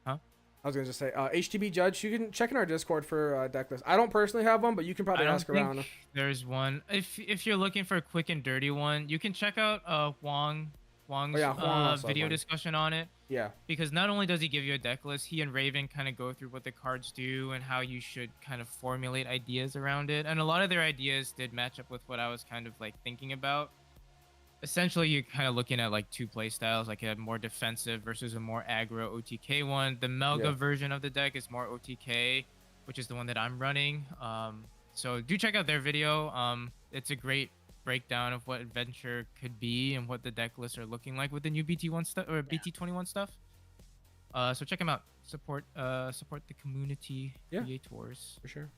huh? I was gonna just say, HTB Judge, you can check in our Discord for deck list. I don't personally have one, but you can probably I don't ask think around. there's one. If you're looking for a quick and dirty one, you can check out Wong's Huang also has video one. discussion on it. Yeah, Because not only does he give you a deck list, he and Raven kind of go through what the cards do and how you should kind of formulate ideas around it. And a lot of their ideas did match up with what I was kind of like thinking about. Essentially, you're kind of looking at like two play styles, like a more defensive versus a more aggro OTK one. The Melga Yeah. version of the deck is more OTK, which is the one that I'm running. So do check out their video. It's a great breakdown of what adventure could be and what the deck lists are looking like with the new BT1 stuff or BT-21 stuff. So check them out. Support the community Yeah. creators. for sure.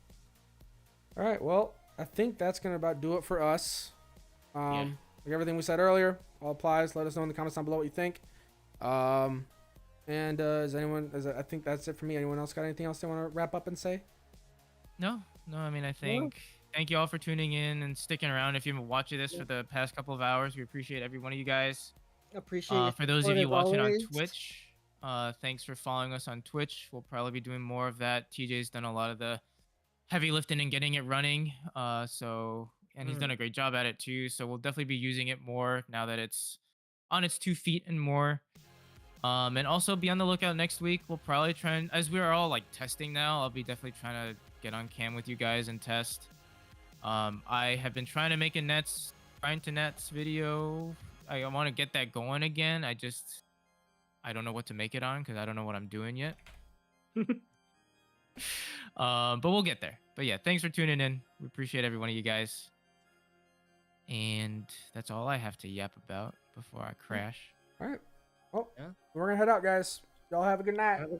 All right, well, I think that's gonna about do it for us. Like everything we said earlier, all applies. Let us know in the comments down below what you think. I think that's it for me. Anyone else got anything else they want to wrap up and say? No, I mean I think thank you all for tuning in and sticking around. If you've been watching this for the past couple of hours, we appreciate every one of you guys. Appreciate your For those of support you as watching on always. Twitch, thanks for following us on Twitch. We'll probably be doing more of that. TJ's done a lot of the heavy lifting and getting it running. And he's done a great job at it too. So we'll definitely be using it more now that it's on its 2 feet and more. And also be on the lookout next week. We'll probably try and, as we are all like testing now, I'll be definitely trying to get on cam with you guys and test. I have been trying to make a nets video. I want to get that going again. I don't know what to make it on because I don't know what I'm doing yet. But we'll get there. But yeah, thanks for tuning in. We appreciate every one of you guys. And that's all I have to yap about before I crash. All right. Well, Yeah. we're gonna head out, guys. Y'all have a good night. Have a good